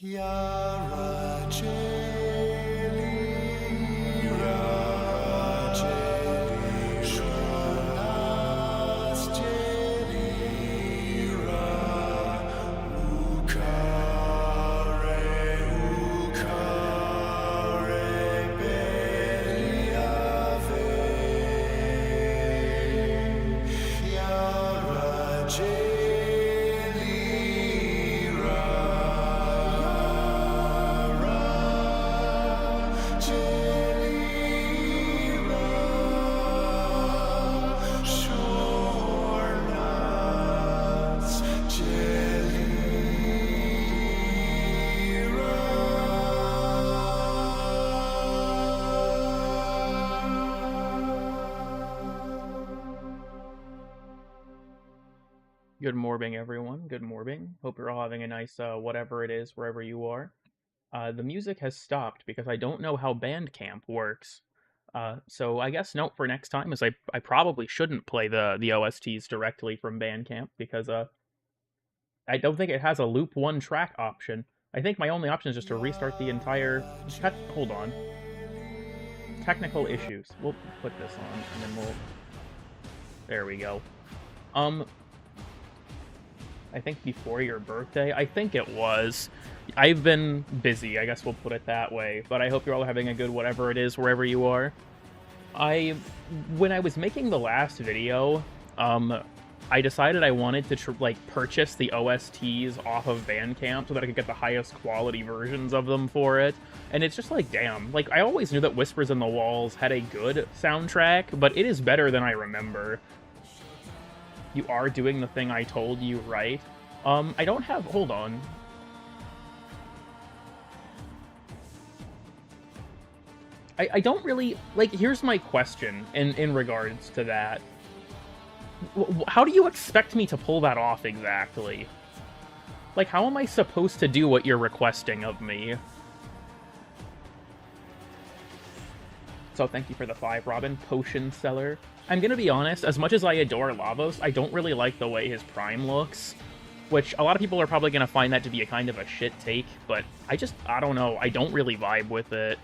Yara Jelly, Ra Jelly, Shonas Jelly, Ra Ukare, Ukare, Beliave, Yara Jelly, Ra Good morning, everyone. Good morning. Hope you're all having a nice whatever it is, wherever you are. The music has stopped because I don't know how Bandcamp works. So I guess note for next time is I probably shouldn't play the OSTs directly from Bandcamp because I don't think it has a loop one track option. I think my only option is just to restart the entire. Hold on. Technical issues. We'll put this on and then we'll. There we go. I think before your birthday. I think it was. I've been busy, I guess we'll put it that way. But I hope you're all having a good whatever it is, wherever you are. When I was making the last video, I decided I wanted to purchase the OSTs off of Bandcamp so that I could get the highest quality versions of them for it. And it's just like, damn. Like, I always knew that Whispers in the Walls had a good soundtrack, but it is better than I remember. You are doing the thing I told you, right? I don't have... Hold on. I don't really... Like, here's my question in regards to that. How do you expect me to pull that off exactly? Like, how am I supposed to do what you're requesting of me? So thank you for the 5, Robin. Potion Seller. I'm gonna be honest, as much as I adore Lavos, I don't really like the way his Prime looks. Which, a lot of people are probably gonna find that to be a kind of a shit take, but I don't know, I don't really vibe with it.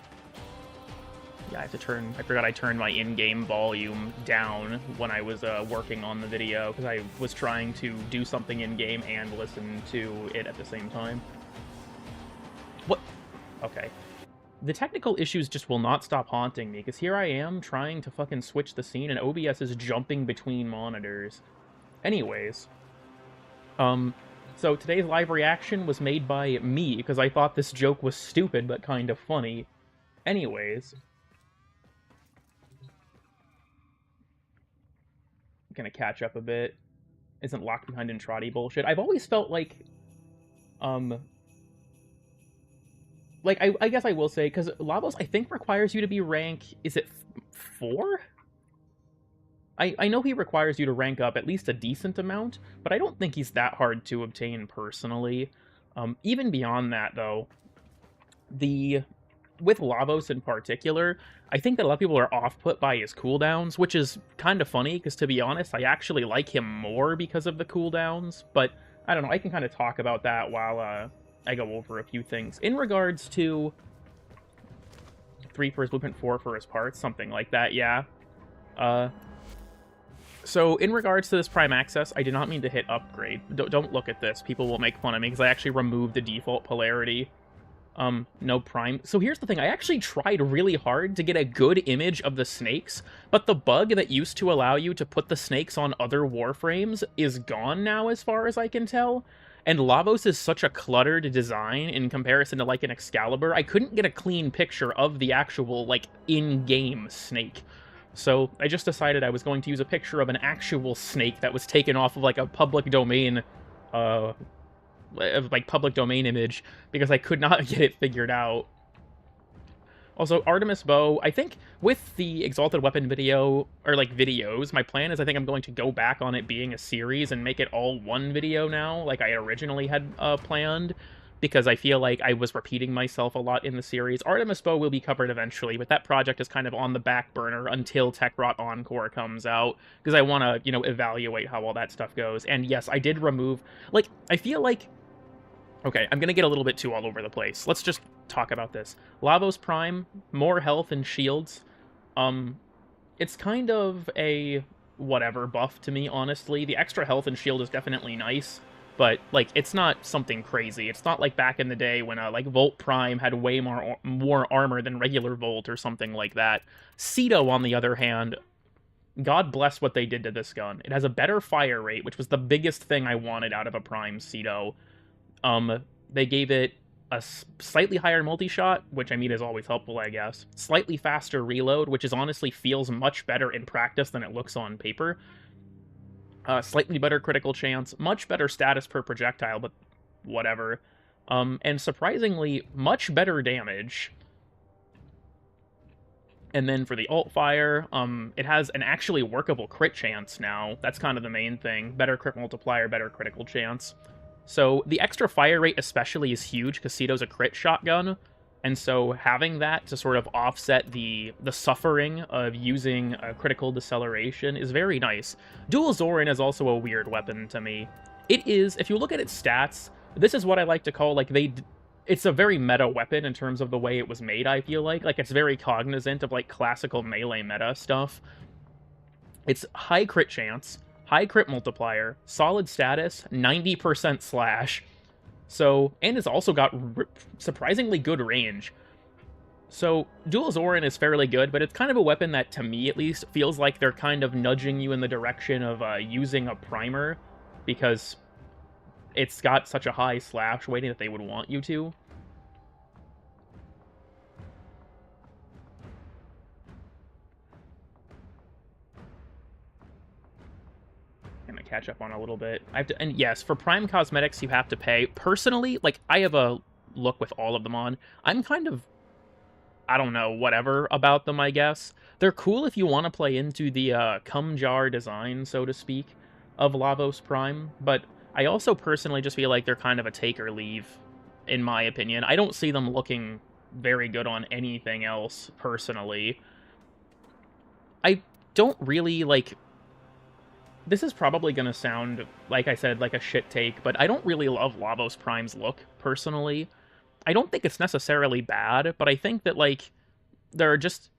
Yeah, I forgot I turned my in-game volume down when I was working on the video, because I was trying to do something in-game and listen to it at the same time. What? Okay. The technical issues just will not stop haunting me, because here I am trying to fucking switch the scene, and OBS is jumping between monitors. Anyways. So today's live reaction was made by me, because I thought this joke was stupid, but kind of funny. Anyways. I'm gonna catch up a bit. Isn't locked behind Entrati bullshit. I've always felt like, I guess I will say, because Lavos, I think, requires you to be rank... Is it 4? I know he requires you to rank up at least a decent amount, but I don't think he's that hard to obtain personally. Even beyond that, though, with Lavos in particular, I think that a lot of people are off-put by his cooldowns, which is kind of funny, because to be honest, I actually like him more because of the cooldowns, but I don't know, I can kind of talk about that while I go over a few things. In regards to 3 for his blueprint, 4 for his parts, something like that, yeah. So, in regards to this Prime Access, I did not mean to hit upgrade. Don't look at this. People will make fun of me, because I actually removed the default polarity. No Prime. So here's the thing. I actually tried really hard to get a good image of the snakes, but the bug that used to allow you to put the snakes on other Warframes is gone now, as far as I can tell. And Lavos is such a cluttered design in comparison to, like, an Excalibur. I couldn't get a clean picture of the actual, like, in-game snake. So I just decided I was going to use a picture of an actual snake that was taken off of, like, a public domain, public domain image, because I could not get it figured out. Also, Artemis Bow, I think with the Exalted Weapon video, or like videos, my plan is I think I'm going to go back on it being a series and make it all one video now, like I originally had planned, because I feel like I was repeating myself a lot in the series. Artemis Bow will be covered eventually, but that project is kind of on the back burner until Techrot Encore comes out, because I want to, you know, evaluate how all that stuff goes. And yes, I did remove, like, I feel like Okay, I'm gonna get a little bit too all over the place. Let's just talk about this. Lavos Prime, more health and shields. It's kind of a whatever buff to me, honestly. The extra health and shield is definitely nice, but like it's not something crazy. It's not like back in the day when like Volt Prime had way more armor than regular Volt or something like that. Ceto, on the other hand, God bless what they did to this gun. It has a better fire rate, which was the biggest thing I wanted out of a Prime Ceto. They gave it a slightly higher multi-shot, which I mean is always helpful, I guess. Slightly faster reload, which is honestly feels much better in practice than it looks on paper. Slightly better critical chance, much better status per projectile, but whatever. And surprisingly, much better damage. And then for the alt fire, it has an actually workable crit chance now. That's kind of the main thing. Better crit multiplier, better critical chance. So the extra fire rate especially is huge because Ceto's a crit shotgun, and so having that to sort of offset the suffering of using a critical deceleration is very nice. Dual Zorin is also a weird weapon to me. It is, if you look at its stats, this is what I like to call, like, it's a very meta weapon in terms of the way it was made, I feel like. Like, it's very cognizant of, like, classical melee meta stuff. It's high crit chance, high crit multiplier, solid status, 90% slash. So, and it's also got surprisingly good range. So, Dual Zorin is fairly good, but it's kind of a weapon that, to me at least, feels like they're kind of nudging you in the direction of using a primer, because it's got such a high slash rating that they would want you to. Gonna catch up on a little bit. I have to, and yes, for Prime cosmetics you have to pay. Personally, like, I have a look with all of them on. I'm kind of, I don't know, whatever about them, I guess. They're cool if you want to play into the cum jar design, so to speak, of Lavos Prime, but I also personally just feel like they're kind of a take or leave, in my opinion. I don't see them looking very good on anything else, personally. I don't really, like... This is probably going to sound, like I said, like a shit take, but I don't really love Lavos Prime's look, personally. I don't think it's necessarily bad, but I think that, like, there are just...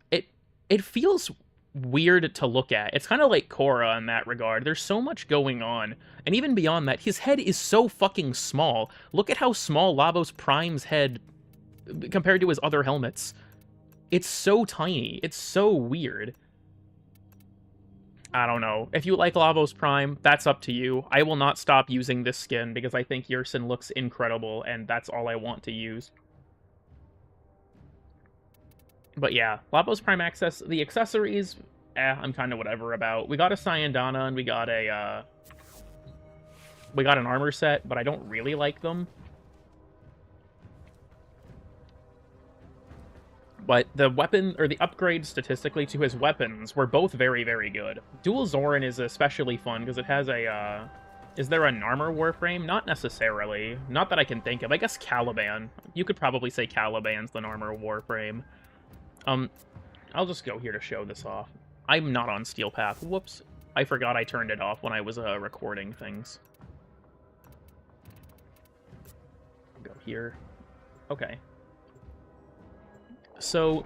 It feels weird to look at. It's kind of like Korra in that regard. There's so much going on, and even beyond that, his head is so fucking small. Look at how small Lavos Prime's head compared to his other helmets. It's so tiny. It's so weird. I don't know. If you like Lavos Prime, that's up to you. I will not stop using this skin because I think Yersin looks incredible, and that's all I want to use. But yeah, Lavos Prime access, the accessories, I'm kind of whatever about. We got a Syandana and we got an armor set, but I don't really like them. But the weapon, or the upgrades statistically to his weapons were both very, very good. Dual Zorin is especially fun because it has a, is there an armor Warframe? Not necessarily. Not that I can think of. I guess Caliban. You could probably say Caliban's the armor Warframe. I'll just go here to show this off. I'm not on Steel Path. Whoops. I forgot I turned it off when I was recording things. Go here. Okay. So,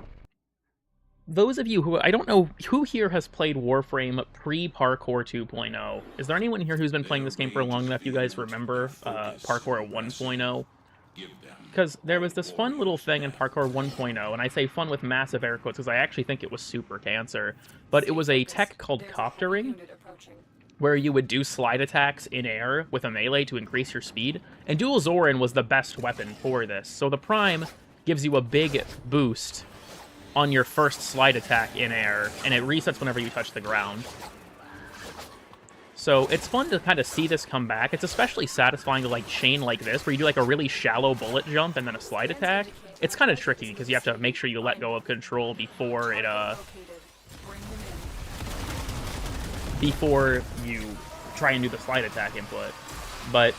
those of you who... I don't know who here has played Warframe pre-Parkour 2.0. Is there anyone here who's been playing this game for long enough you guys remember Parkour 1.0? Because there was this fun little thing in Parkour 1.0, and I say fun with massive air quotes because I actually think it was super cancer, but it was a tech called coptering, where you would do slide attacks in air with a melee to increase your speed, and Dual Zorin was the best weapon for this. So the Prime gives you a big boost on your first slide attack in air, and it resets whenever you touch the ground. So it's fun to kind of see this come back. It's especially satisfying to like chain like this, where you do like a really shallow bullet jump and then a slide attack. It's kind of tricky because you have to make sure you let go of control before it before you try and do the slide attack input. But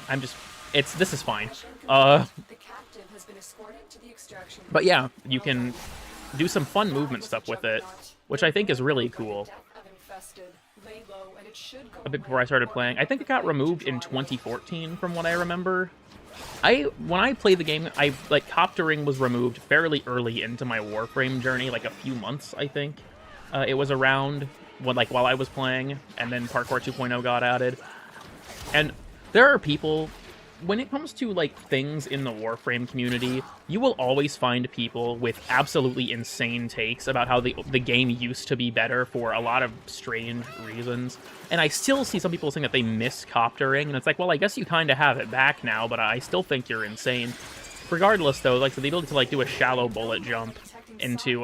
I'm just, this is fine. But yeah, you can do some fun movement stuff with it, which I think is really cool. a bit before I started playing. I think it got removed in 2014, from what I remember. When I played the game, like, coptering was removed fairly early into my Warframe journey, like a few months, I think. It was around when, like, while I was playing, and then Parkour 2.0 got added. And there are people, when it comes to, like, things in the Warframe community, you will always find people with absolutely insane takes about how the game used to be better for a lot of strange reasons. And I still see some people saying that they miss coptering, and it's like, well, I guess you kind of have it back now, but I still think you're insane. Regardless, though, like, so the ability to, like, do a shallow bullet jump into,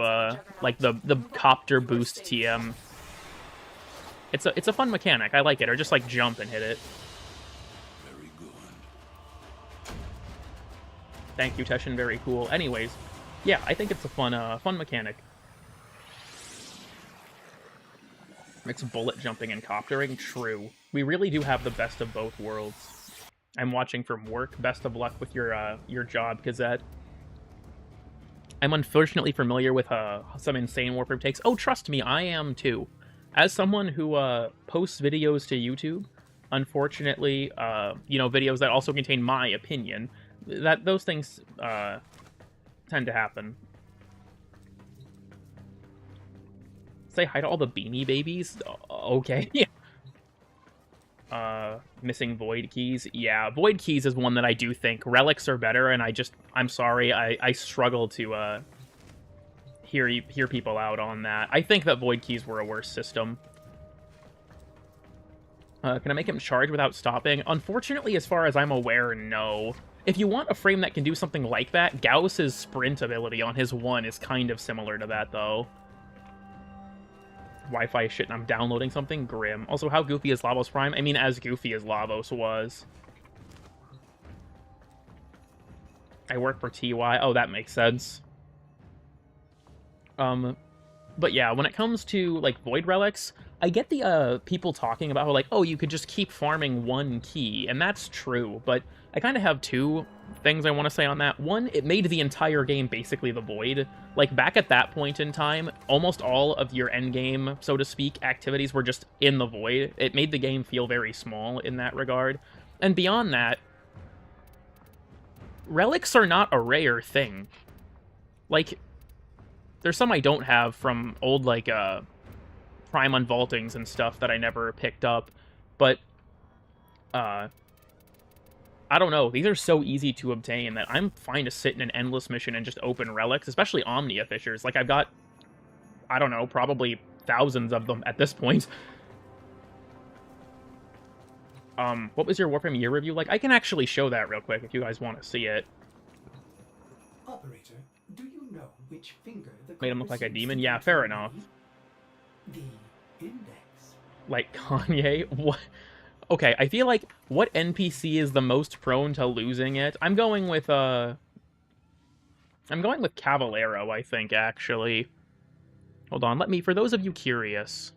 like, the copter boost TM. It's a fun mechanic. I like it. Or just, like, jump and hit it. Very good. Thank you, Teshin. Very cool. Anyways, yeah, I think it's a fun mechanic. Mix bullet jumping and coptering. True. We really do have the best of both worlds. I'm watching from work. Best of luck with your job, Gazette. I'm unfortunately familiar with some insane Warframe takes. Oh, trust me, I am too. As someone who posts videos to YouTube, unfortunately, you know, videos that also contain my opinion, those things tend to happen. Say hi to all the Beanie Babies? Okay. Missing Void Keys? Yeah, Void Keys is one that I do think. Relics are better, and I'm sorry, I struggle to hear people out on that. I think that Void Keys were a worse system. Can I make him charge without stopping? Unfortunately, as far as I'm aware, no. If you want a frame that can do something like that, Gauss's sprint ability on his 1 is kind of similar to that, though. Wi-Fi shit and I'm downloading something? Grim. Also, how goofy is Lavos Prime? I mean, as goofy as Lavos was. I work for TY. Oh, that makes sense. But yeah, when it comes to, like, Void Relics, I get the, people talking about how, like, oh, you could just keep farming 1 key, and that's true, but I kind of have 2 things I want to say on that. One, it made the entire game basically the Void. Like, back at that point in time, almost all of your endgame, so to speak, activities were just in the Void. It made the game feel very small in that regard. And beyond that, relics are not a rare thing. Like, there's some I don't have from old, like, Prime unvaultings and stuff that I never picked up, but, I don't know, these are so easy to obtain that I'm fine to sit in an endless mission and just open relics, especially Omnia Fissures. Like, I've got, I don't know, probably thousands of them at this point. What was your Warframe year review like? I can actually show that real quick if you guys want to see it. Operator, do you know which finger the Made him look like a demon? Yeah, fair enough. The index. Like Kanye? What? Okay, I feel like what NPC is the most prone to losing it? I'm going with Cavalero, I think, actually. Hold on, for those of you curious,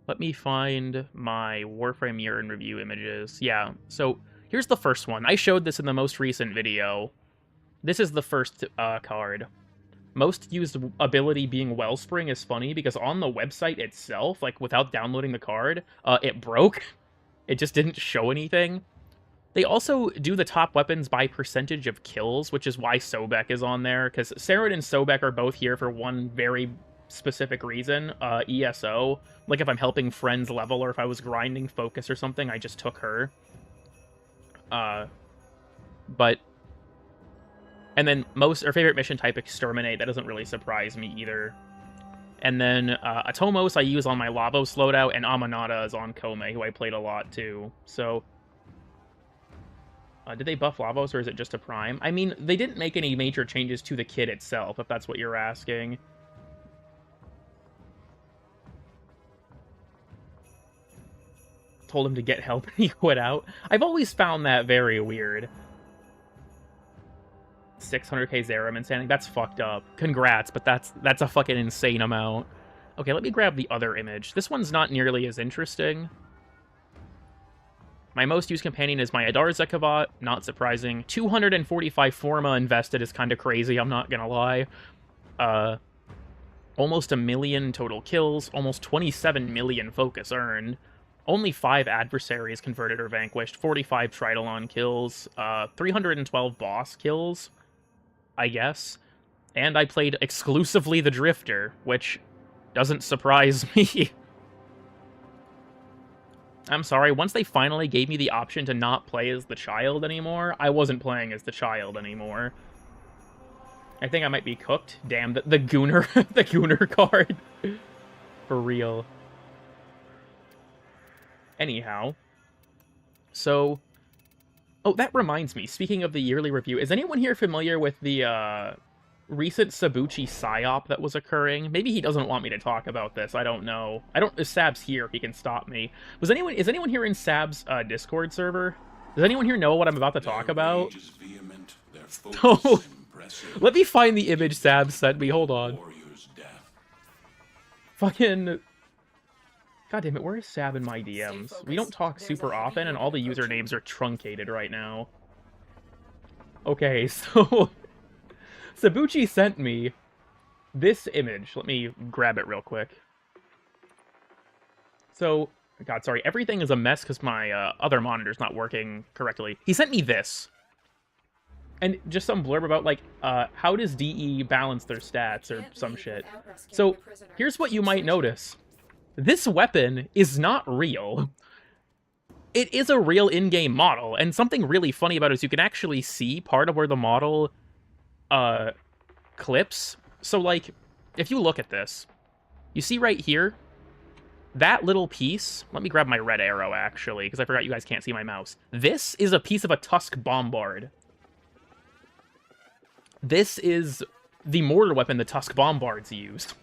let me find my Warframe year in review images. Yeah, so here's the first one. I showed this in the most recent video. This is the first card. Most used ability being Wellspring is funny because on the website itself, like without downloading the card, it broke. It just didn't show anything. They also do the top weapons by percentage of kills, which is why Sobek is on there, because Saren and Sobek are both here for one very specific reason, ESO. Like if I'm helping friends level or if I was grinding focus or something, I just took her. And then our favorite mission type, Exterminate. That doesn't really surprise me either. And then Atomos I use on my Lavos loadout, and Amanada is on Kome, who I played a lot too. So, did they buff Lavos, or is it just a Prime? I mean, they didn't make any major changes to the kit itself, if that's what you're asking. Told him to get help and he quit out. I've always found that very weird. 600k Zerum insanity. That's fucked up. Congrats, but that's a fucking insane amount. Okay, let me grab the other image. This one's not nearly as interesting. My most used companion is my Adar Zekavat. Not surprising. 245 Forma invested is kind of crazy, I'm not gonna lie. Almost 1 million total kills, almost 27 million focus earned, only 5 adversaries converted or vanquished, 45 Tridolon kills, 312 boss kills, I guess. And I played exclusively the Drifter, which doesn't surprise me. I'm sorry, once they finally gave me the option to not play as the child anymore, I wasn't playing as the child anymore. I think I might be cooked. Damn, the Gooner, the Gooner card. For real. Anyhow. So... Oh, that reminds me, speaking of the yearly review, is anyone here familiar with the, recent Sabuchi psyop that was occurring? Maybe he doesn't want me to talk about this, I don't know. If Sab's here, he can stop me. Is anyone here in Sab's, Discord server? Does anyone here know what I'm about to talk about? Oh, let me find the image Sab sent me, hold on. Fucking... God damn it, where is Sab in my DMs? We don't talk super often, and all the usernames are truncated right now. Okay, so... Sabuchi sent me this image. Let me grab it real quick. So, God, sorry, everything is a mess because my other monitor's not working correctly. He sent me this. And just some blurb about, like, how does DE balance their stats or some shit. So, here's what you might notice. This weapon is not real. It is a real in-game model, and something really funny about it is you can actually see part of where the model... clips. So, like, if you look at this, you see right here, that little piece, let me grab my red arrow, actually, because I forgot you guys can't see my mouse. This is a piece of a Tusk Bombard. This is the mortar weapon the Tusk Bombards used.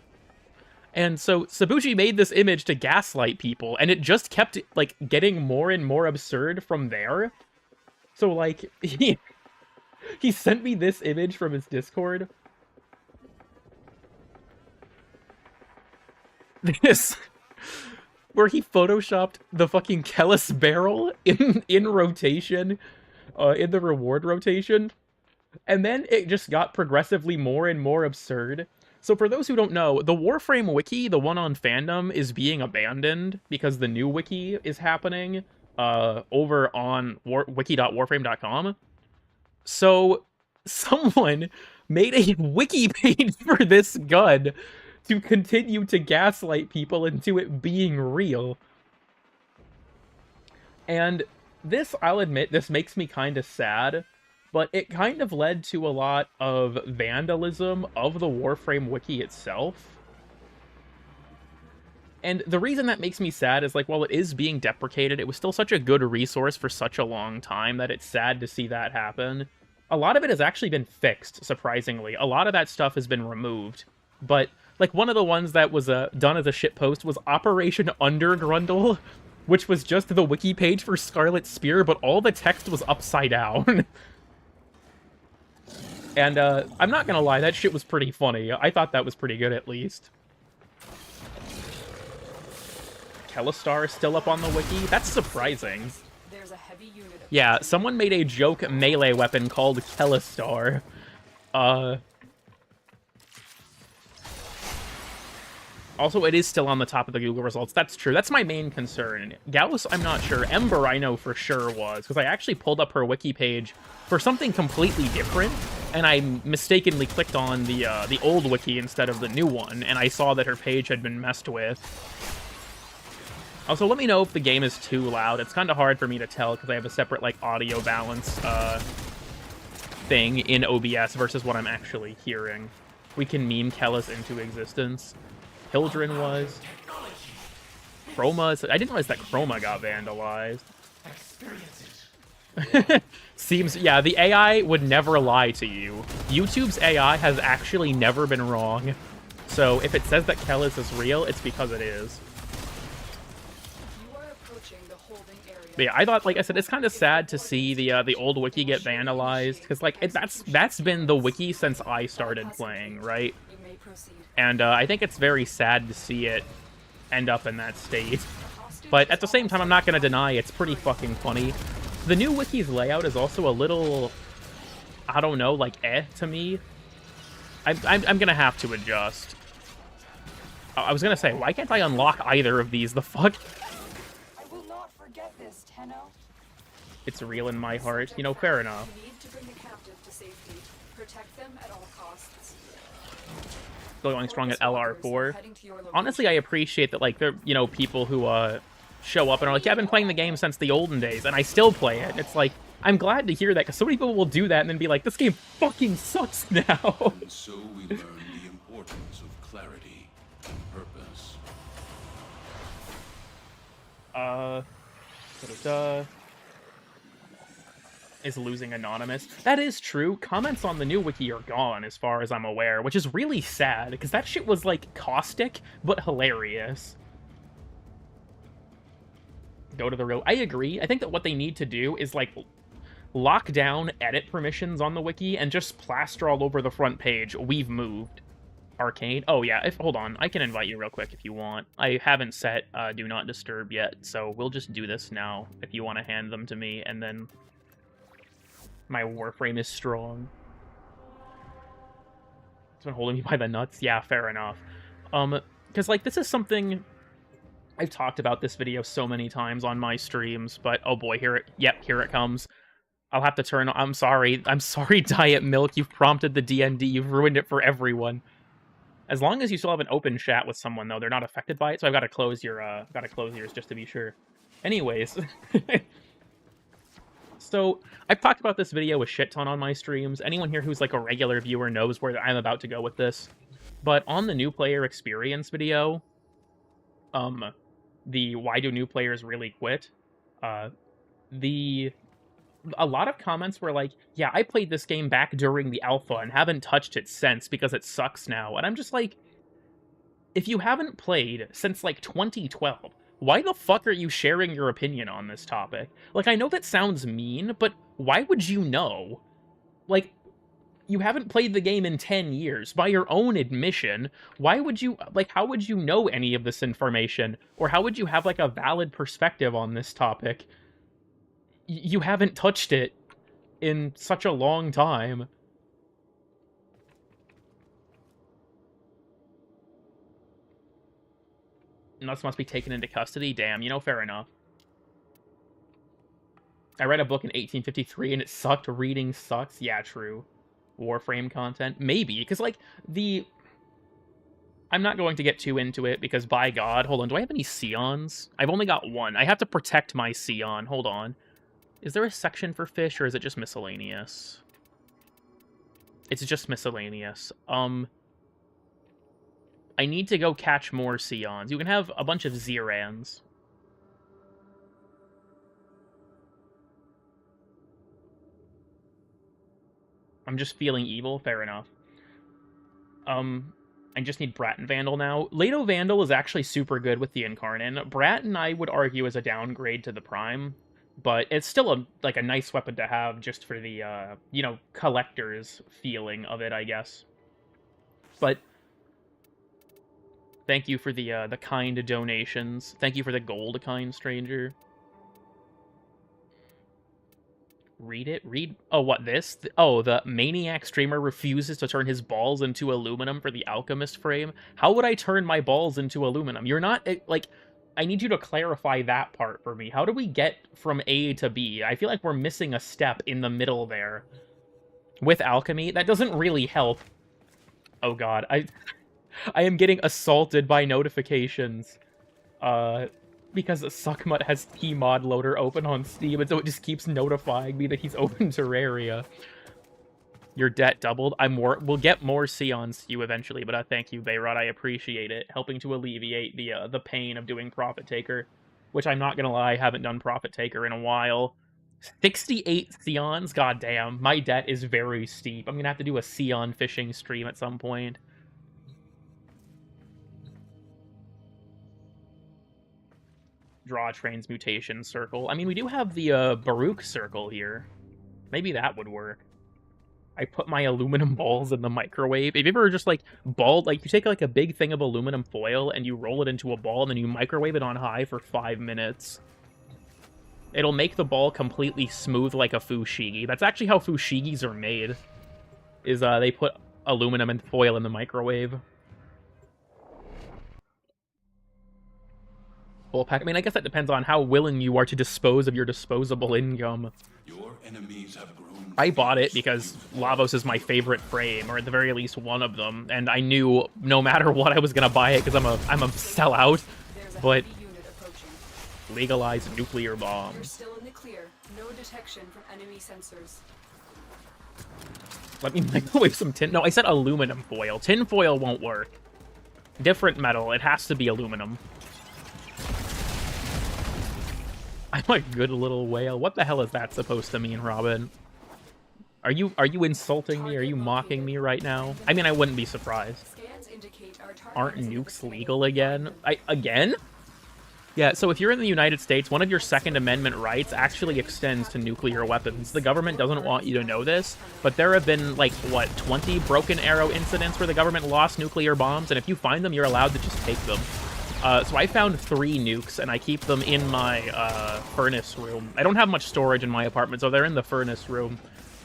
And so, Sabuchi made this image to gaslight people, and it just kept, like, getting more and more absurd from there. So, like, he sent me this image from his Discord. This, where he photoshopped the fucking Kellis barrel in rotation, in the reward rotation, and then it just got progressively more and more absurd. So for those who don't know, the Warframe wiki, the one on fandom, is being abandoned because the new wiki is happening over on wiki.warframe.com. So, someone made a wiki page for this gun to continue to gaslight people into it being real. And this, I'll admit, this makes me kind of sad, but it kind of led to a lot of vandalism of the Warframe wiki itself. And the reason that makes me sad is, like, while it is being deprecated, it was still such a good resource for such a long time that it's sad to see that happen. A lot of it has actually been fixed, surprisingly. A lot of that stuff has been removed. But, like, one of the ones that was done as a shitpost was Operation Undergrundle, which was just the wiki page for Scarlet Spear, but all the text was upside down. And, I'm not gonna lie, that shit was pretty funny. I thought that was pretty good, at least. Kellistar is still up on the wiki? That's surprising. There's a heavy unit of Yeah, someone made a joke melee weapon called Kellistar. Also, it is still on the top of the Google results. That's true. That's my main concern. Gauss, I'm not sure. Ember, I know for sure was, because I actually pulled up her wiki page for something completely different, and I mistakenly clicked on the old wiki instead of the new one, and I saw that her page had been messed with. Also, let me know if the game is too loud. It's kind of hard for me to tell because I have a separate, like, audio balance thing in OBS versus what I'm actually hearing. We can meme Kellis into existence. Hildren was. Chroma. I didn't realize that Chroma got vandalized. Seems, yeah, the AI would never lie to you. YouTube's AI has actually never been wrong. So if it says that Kellis is real, it's because it is. But yeah, I thought, like I said, it's kind of sad to see the old wiki get vandalized, because, like, that's been the wiki since I started playing, right? And I think it's very sad to see it end up in that state. But at the same time, I'm not going to deny it's pretty fucking funny. The new wiki's layout is also a little, I don't know, like, to me. I'm going to have to adjust. I was gonna say, why can't I unlock either of these? The fuck? I will not forget this, Tenno. It's real in my heart. You know, fair enough. You need to bring the captive to safety. Protect them at all costs. Still going strong at LR4. Honestly, I appreciate that, like, there, you know, people who show up and are like, yeah, I've been playing the game since the olden days, and I still play it. It's like, I'm glad to hear that, because so many people will do that and then be like, this game fucking sucks now. And so we learn the importance of clarity and purpose. Is losing anonymous. That is true. Comments on the new wiki are gone, as far as I'm aware, which is really sad, because that shit was, like, caustic, but hilarious. Go to the real... I agree. I think that what they need to do is, like, lock down edit permissions on the wiki and just plaster all over the front page, we've moved. Arcane? Oh, yeah. Hold on. I can invite you real quick if you want. I haven't set Do Not Disturb yet, so we'll just do this now if you want to hand them to me, and then... My Warframe is strong. It's been holding me by the nuts. Yeah, fair enough. Because, like, this is something... I've talked about this video so many times on my streams, but oh boy, here it comes. I'll have to turn... I'm sorry, Diet Milk. You've prompted the DND. You've ruined it for everyone. As long as you still have an open chat with someone, though, they're not affected by it, so I've got to close yours just to be sure. Anyways... So, I've talked about this video a shit ton on my streams. Anyone here who's like a regular viewer knows where I'm about to go with this. But on the new player experience video, the why do new players really quit, a lot of comments were like, yeah, I played this game back during the alpha and haven't touched it since because it sucks now. And I'm just like, if you haven't played since like 2012, why the fuck are you sharing your opinion on this topic? Like, I know that sounds mean, but why would you know? Like, you haven't played the game in 10 years. By your own admission, why would you, like, how would you know any of this information? Or how would you have, like, a valid perspective on this topic? You haven't touched it in such a long time. Nuts must be taken into custody? Damn, you know, fair enough. I read a book in 1853 and it sucked. Reading sucks. Yeah, true. Warframe content? Maybe, because, like, I'm not going to get too into it, because, by God... Hold on, do I have any Scions? I've only got one. I have to protect my Scion. Hold on. Is there a section for fish, or is it just miscellaneous? It's just miscellaneous. I need to go catch more Scions. You can have a bunch of Zirans. I'm just feeling evil. Fair enough. I just need Brat and Vandal now. Leto Vandal is actually super good with the Incarnon. Brat and I would argue is a downgrade to the Prime, but it's still a nice weapon to have just for the, you know, collector's feeling of it, I guess. But... Thank you for the kind donations. Thank you for the gold, kind stranger. Read it? Read... Oh, what, this? Oh, the Maniac streamer refuses to turn his balls into aluminum for the Alchemist frame. How would I turn my balls into aluminum? You're not, like... I need you to clarify that part for me. How do we get from A to B? I feel like we're missing a step in the middle there. With alchemy? That doesn't really help. Oh god, I am getting assaulted by notifications, because Suckmutt has Tmod Loader open on Steam, and so it just keeps notifying me that he's open Terraria. Your debt doubled. We'll get more Scions to you eventually, but thank you, Bayrod. I appreciate it, helping to alleviate the pain of doing Profit Taker, which I'm not gonna lie, I haven't done Profit Taker in a while. 68 Scions? Goddamn, my debt is very steep. I'm gonna have to do a Scion fishing stream at some point. Draw a transmutation circle. I mean, we do have the Baruch circle here. Maybe that would work. I put my aluminum balls in the microwave. Have you ever just, like, balled... Like, you take, like, a big thing of aluminum foil and you roll it into a ball and then you microwave it on high for 5 minutes. It'll make the ball completely smooth like a fushigi. That's actually how fushigis are made. Is, they put aluminum and foil in the microwave. full pack. I mean, I guess that depends on how willing you are to dispose of your disposable income. Your enemies have grown. I bought it because Lavos is my favorite frame, or at the very least one of them, and I knew no matter what I was gonna buy it because I'm a sellout. There's a But heavy unit approaching. legalize nuclear You're bombs. still in the clear. No detection from enemy sensors. Let me microwave some tin. No, I said aluminum foil. Tin foil won't work. Different metal. It has to be aluminum. I'm a good little whale. What the hell is that supposed to mean, Robin? Are you insulting me? Are you mocking me right now? I mean, I wouldn't be surprised. Scans indicate our target Aren't is in the nukes vicinity. legal again? Again? Yeah, so if you're in the United States, one of your Second Amendment rights actually extends to nuclear weapons. The government doesn't want you to know this, but there have been, like, what, 20 broken arrow incidents where the government lost nuclear bombs, and if you find them, you're allowed to just take them. So I found 3 nukes, and I keep them in my furnace room. I don't have much storage in my apartment, so they're in the furnace room.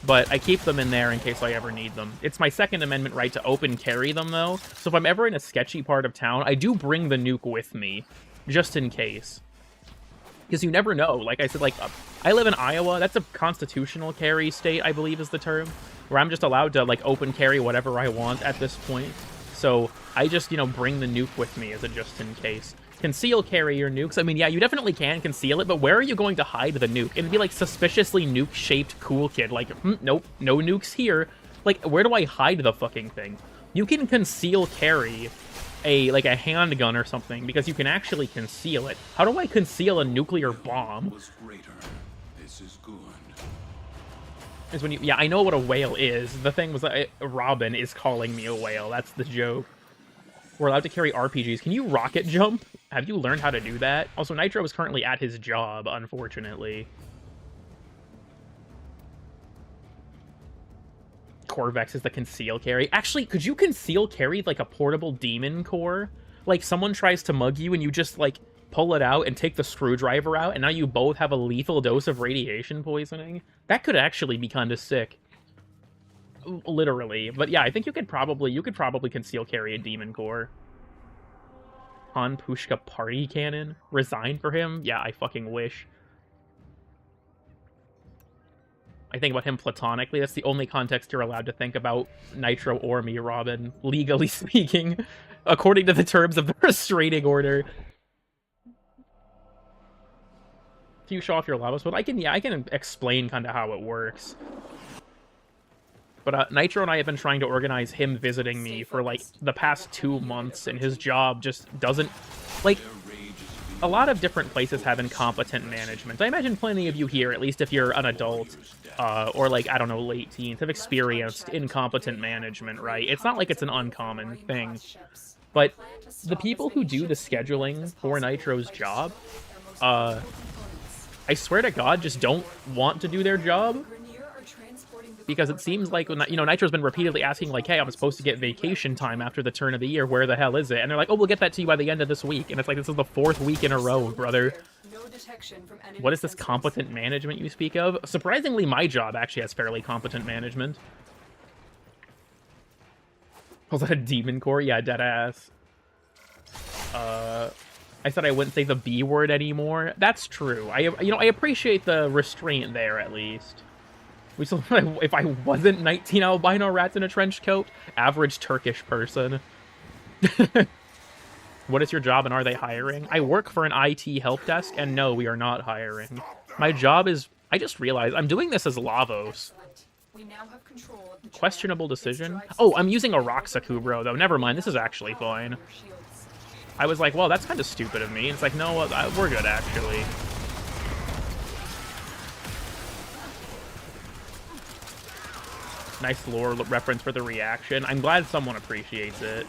But I keep them in there in case I ever need them. It's my Second Amendment right to open carry them, though. So if I'm ever in a sketchy part of town, I do bring the nuke with me, just in case. Because you never know. Like I said, like, I live in Iowa. That's a constitutional carry state, I believe is the term. Where I'm just allowed to, like, open carry whatever I want at this point. So I just, you know, bring the nuke with me as a just in case. Conceal carry your nukes. I mean, yeah, you definitely can conceal it, but where are you going to hide the nuke? It'd be like suspiciously nuke-shaped cool kid. Like, nope, no nukes here. Like, where do I hide the fucking thing? You can conceal carry a handgun or something because you can actually conceal it. How do I conceal a nuclear bomb? Was greater. This is good. Is when you, yeah, I know what a whale is. The thing was, Robin is calling me a whale. That's the joke. We're allowed to carry RPGs. Can you rocket jump? Have you learned how to do that? Also, Nitro is currently at his job, unfortunately. Corvex is the conceal carry. Actually, could you conceal carry like a portable demon core? Like someone tries to mug you and you just like pull it out and take the screwdriver out, and now you both have a lethal dose of radiation poisoning? That could actually be kind of sick. Literally. But yeah, I think you could probably conceal carry a demon core. Han Pushka party cannon? Resign for him? Yeah, I fucking wish. I think about him platonically. That's the only context you're allowed to think about Nitro or me, Robin. Legally speaking. According to the terms of the restraining order. Can you show off your Lavos? But I can explain kind of how it works. But Nitro and I have been trying to organize him visiting me for, like, the past 2 months, and his job just doesn't... Like, a lot of different places have incompetent management. I imagine plenty of you here, at least if you're an adult, or, like, I don't know, late teens, have experienced incompetent management, right? It's not like it's an uncommon thing. But the people who do the scheduling for Nitro's job, I swear to God, just don't want to do their job. Because it seems like, you know, Nitro's been repeatedly asking, like, hey, I'm supposed to get vacation time after the turn of the year. Where the hell is it? And they're like, oh, we'll get that to you by the end of this week. And it's like, this is the 4th week in a row, brother. What is this competent management you speak of? Surprisingly, my job actually has fairly competent management. Was that a demon core? Yeah, deadass. I said I wouldn't say the B word anymore. That's true. I appreciate the restraint there, at least. We still, if I wasn't 19 albino rats in a trench coat, average Turkish person. What is your job and are they hiring? I work for an IT help desk, and no, we are not hiring. My job is, I just realized, I'm doing this as Lavos. Questionable decision? Oh, I'm using a Roxakubro, though. Never mind, this is actually fine. I was like, well, that's kind of stupid of me. It's like, no, we're good, actually. Nice lore reference for the reaction. I'm glad someone appreciates it.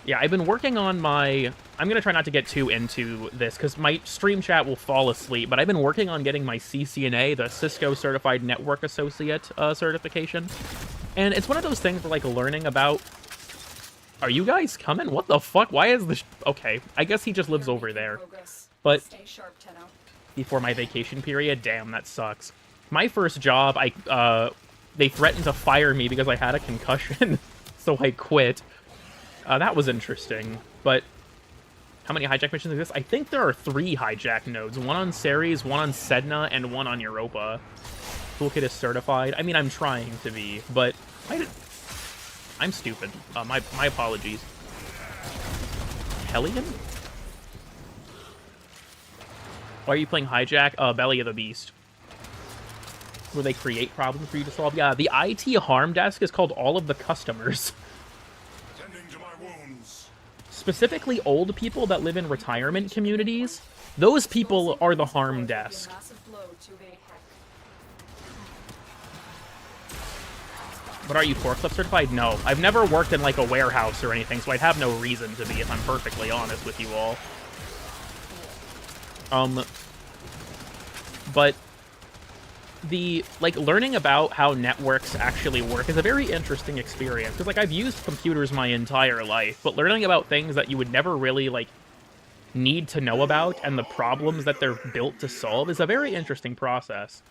Yeah, I've been working on my... I'm going to try not to get too into this, because my stream chat will fall asleep, but I've been working on getting my CCNA, the Cisco Certified Network Associate certification. And it's one of those things where, like, learning about... Are you guys coming? What the fuck? Why is this... Okay, I guess he just lives over there. But before my vacation period, damn, that sucks. My first job, they threatened to fire me because I had a concussion, so I quit. That was interesting, but How many hijack missions exist? I think there are 3 hijack nodes. One on Ceres, one on Sedna, and one on Europa. Toolkit is certified. I mean, I'm trying to be, but I'm stupid. My apologies. Hellion? Why are you playing hijack? Belly of the Beast. Where they create problems for you to solve. Yeah, the IT harm desk is called All of the Customers. Tending to my wounds. Specifically old people that live in retirement communities. Those people are the harm desk. But are you forklift certified? No. I've never worked in, like, a warehouse or anything, so I'd have no reason to be, if I'm perfectly honest with you all. But the, like, learning about how networks actually work is a very interesting experience. Because, like, I've used computers my entire life, but learning about things that you would never really, like, need to know about and the problems that they're built to solve is a very interesting process.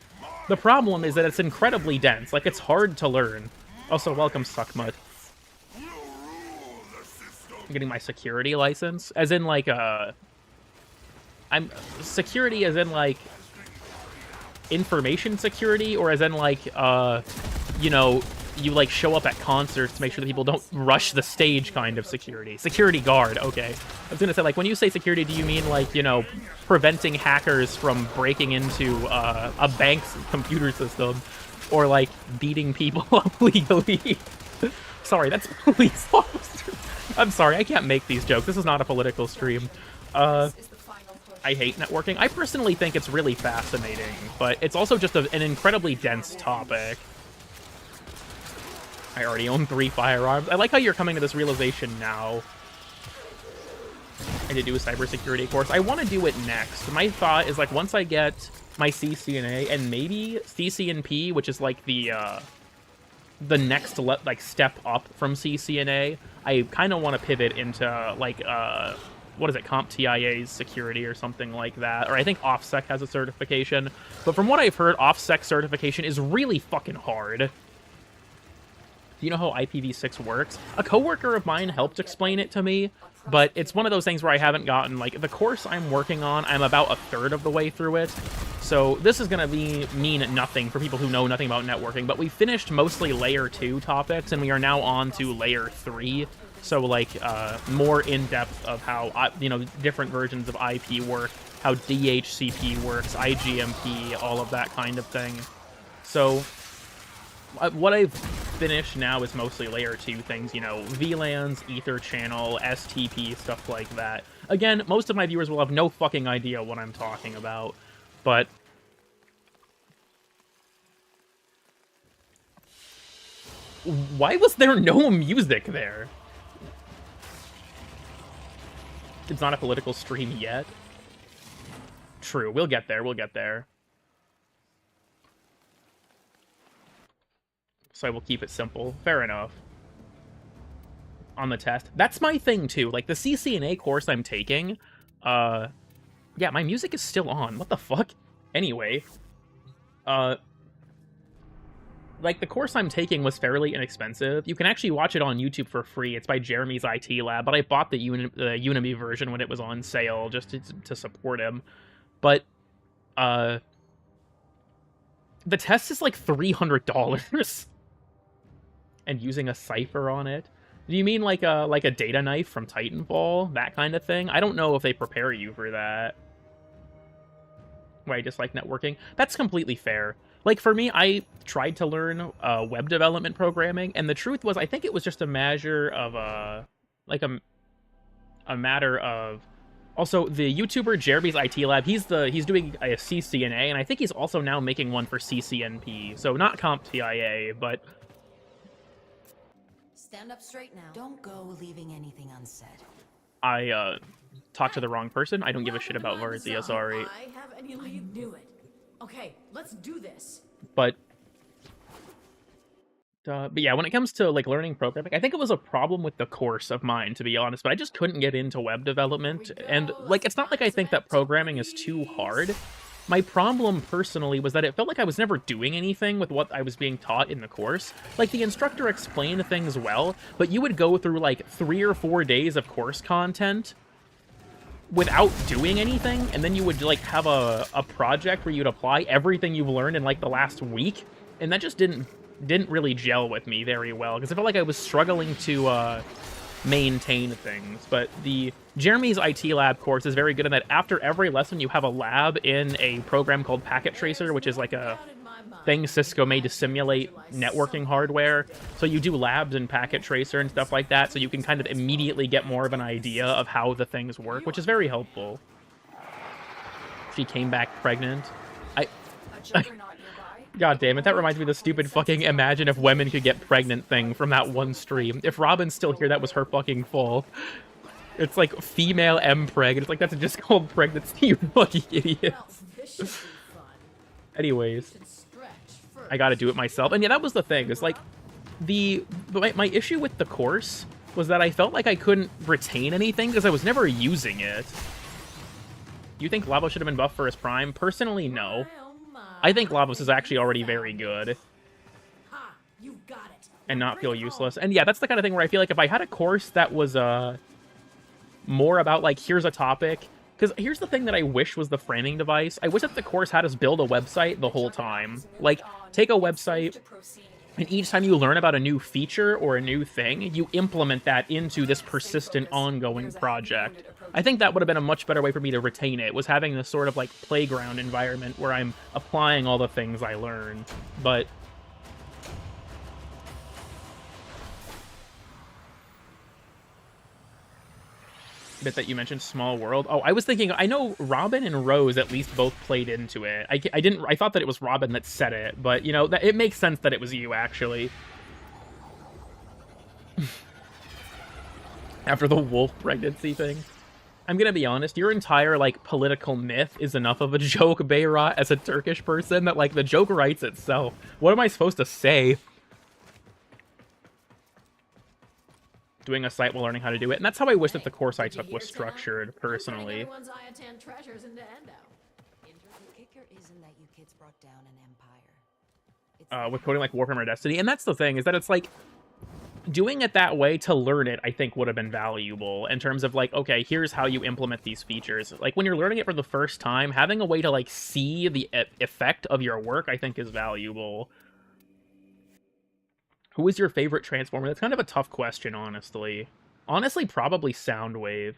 The problem is that it's incredibly dense. Like, it's hard to learn. Also, welcome, Suckmud. I'm getting my security license. As in, like, security as in, like, information security, or as in, like, you know, you, like, show up at concerts to make sure that people don't rush the stage kind of security. Security guard, okay. I was gonna say, like, when you say security, do you mean, like, you know, preventing hackers from breaking into a bank's computer system, or, like, beating people up legally? Sorry, that's police officers. I'm sorry, I can't make these jokes. This is not a political stream. I hate networking. I personally think it's really fascinating, but it's also just an incredibly dense topic. I already own 3 firearms. I like how you're coming to this realization now. I did do a cybersecurity course. I want to do it next. My thought is, like, once I get my CCNA and maybe CCNP, which is, like, the next, like, step up from CCNA, I kind of want to pivot into, like, what is it, CompTIA's security or something like that. Or I think OffSec has a certification. But from what I've heard, OffSec certification is really fucking hard. Do you know how IPv6 works? A coworker of mine helped explain it to me, but it's one of those things where I haven't gotten, like, the course I'm working on, I'm about 1/3 of the way through it. So this is going to mean nothing for people who know nothing about networking, but we finished mostly Layer 2 topics, and we are now on to Layer 3. So, like, more in-depth of how, you know, different versions of IP work, how DHCP works, IGMP, all of that kind of thing. So what I've finished now is mostly Layer 2 things, you know, VLANs, Ether channel, STP, stuff like that. Again, most of my viewers will have no fucking idea what I'm talking about, but why was there no music there? It's not a political stream yet. True, we'll get there, we'll get there. So I will keep it simple. Fair enough. On the test. That's my thing, too. Like, the CCNA course I'm taking, yeah, my music is still on. What the fuck? Anyway, like, the course I'm taking was fairly inexpensive. You can actually watch it on YouTube for free. It's by Jeremy's IT Lab, but I bought the Udemy version when it was on sale just to support him. But, the test is like $300. And using a cipher on it. Do you mean like a data knife from Titanfall? That kind of thing? I don't know if they prepare you for that. Why I dislike networking? That's completely fair. Like, for me, I tried to learn web development programming, and the truth was, I think it was just a measure of, like, a matter of... Also, the YouTuber Jeremy's IT Lab, he's doing a CCNA, and I think he's also now making one for CCNP. So, not CompTIA, but... Stand up straight now. Don't go leaving anything unsaid. I, talked to the wrong person. I don't give a shit about Varzia, sorry. I have any lead. Knew it. Okay, let's do this. But yeah, when it comes to, like, learning programming, I think it was a problem with the course of mine, to be honest, but I just couldn't get into web development, and, like, it's not like I think that programming is too hard. My problem, personally, was that it felt like I was never doing anything with what I was being taught in the course. Like, the instructor explained things well, but you would go through, like, 3 or 4 days of course content, without doing anything, and then you would like have a project where you'd apply everything you've learned in like the last week, and that just didn't really gel with me very well, because I felt like I was struggling to maintain things. But the Jeremy's IT lab course is very good in that after every lesson you have a lab in a program called Packet Tracer, which is like a thing Cisco made to simulate networking hardware. So you do labs in Packet Tracer and stuff like that, so you can kind of immediately get more of an idea of how the things work, which is very helpful. She came back pregnant. God damn it, that reminds me of the stupid fucking imagine if women could get pregnant thing from that one stream. If Robin's still here, that was her fucking fault. It's like female M-preg, it's like that's just called pregnancy, you fucking idiots. Anyways, I gotta do it myself. And yeah, that was the thing, is like, my issue with the course was that I felt like I couldn't retain anything because I was never using it. You think Lavos should have been buffed for his prime? Personally, no. I think Lavos is actually already very good. And not feel useless. And yeah, that's the kind of thing where I feel like if I had a course that was more about like, here's a topic. Because here's the thing that I wish was the framing device. I wish that the course had us build a website the whole time. Like, take a website, and each time you learn about a new feature or a new thing, you implement that into this persistent, ongoing project. I think that would have been a much better way for me to retain it, was having this sort of, like, playground environment where I'm applying all the things I learn. But bit that you mentioned, Small World. Oh, I was thinking, I know Robin and Rose at least both played into it. I thought that it was Robin that said it, but, you know, that it makes sense that it was you, actually. After the wolf pregnancy thing. I'm gonna be honest, your entire, like, political myth is enough of a joke, Bayrat, as a Turkish person, that, like, the joke writes itself. What am I supposed to say? Doing a site while learning how to do it, and that's how I wish that the course I took was structured, personally. With coding like Warframe or Destiny, and that's the thing, is that it's like, doing it that way to learn it, I think, would have been valuable, in terms of like, okay, here's how you implement these features. Like, when you're learning it for the first time, having a way to, like, see the effect of your work, I think is valuable. Who is your favorite Transformer? That's kind of a tough question, honestly. Honestly, probably Soundwave.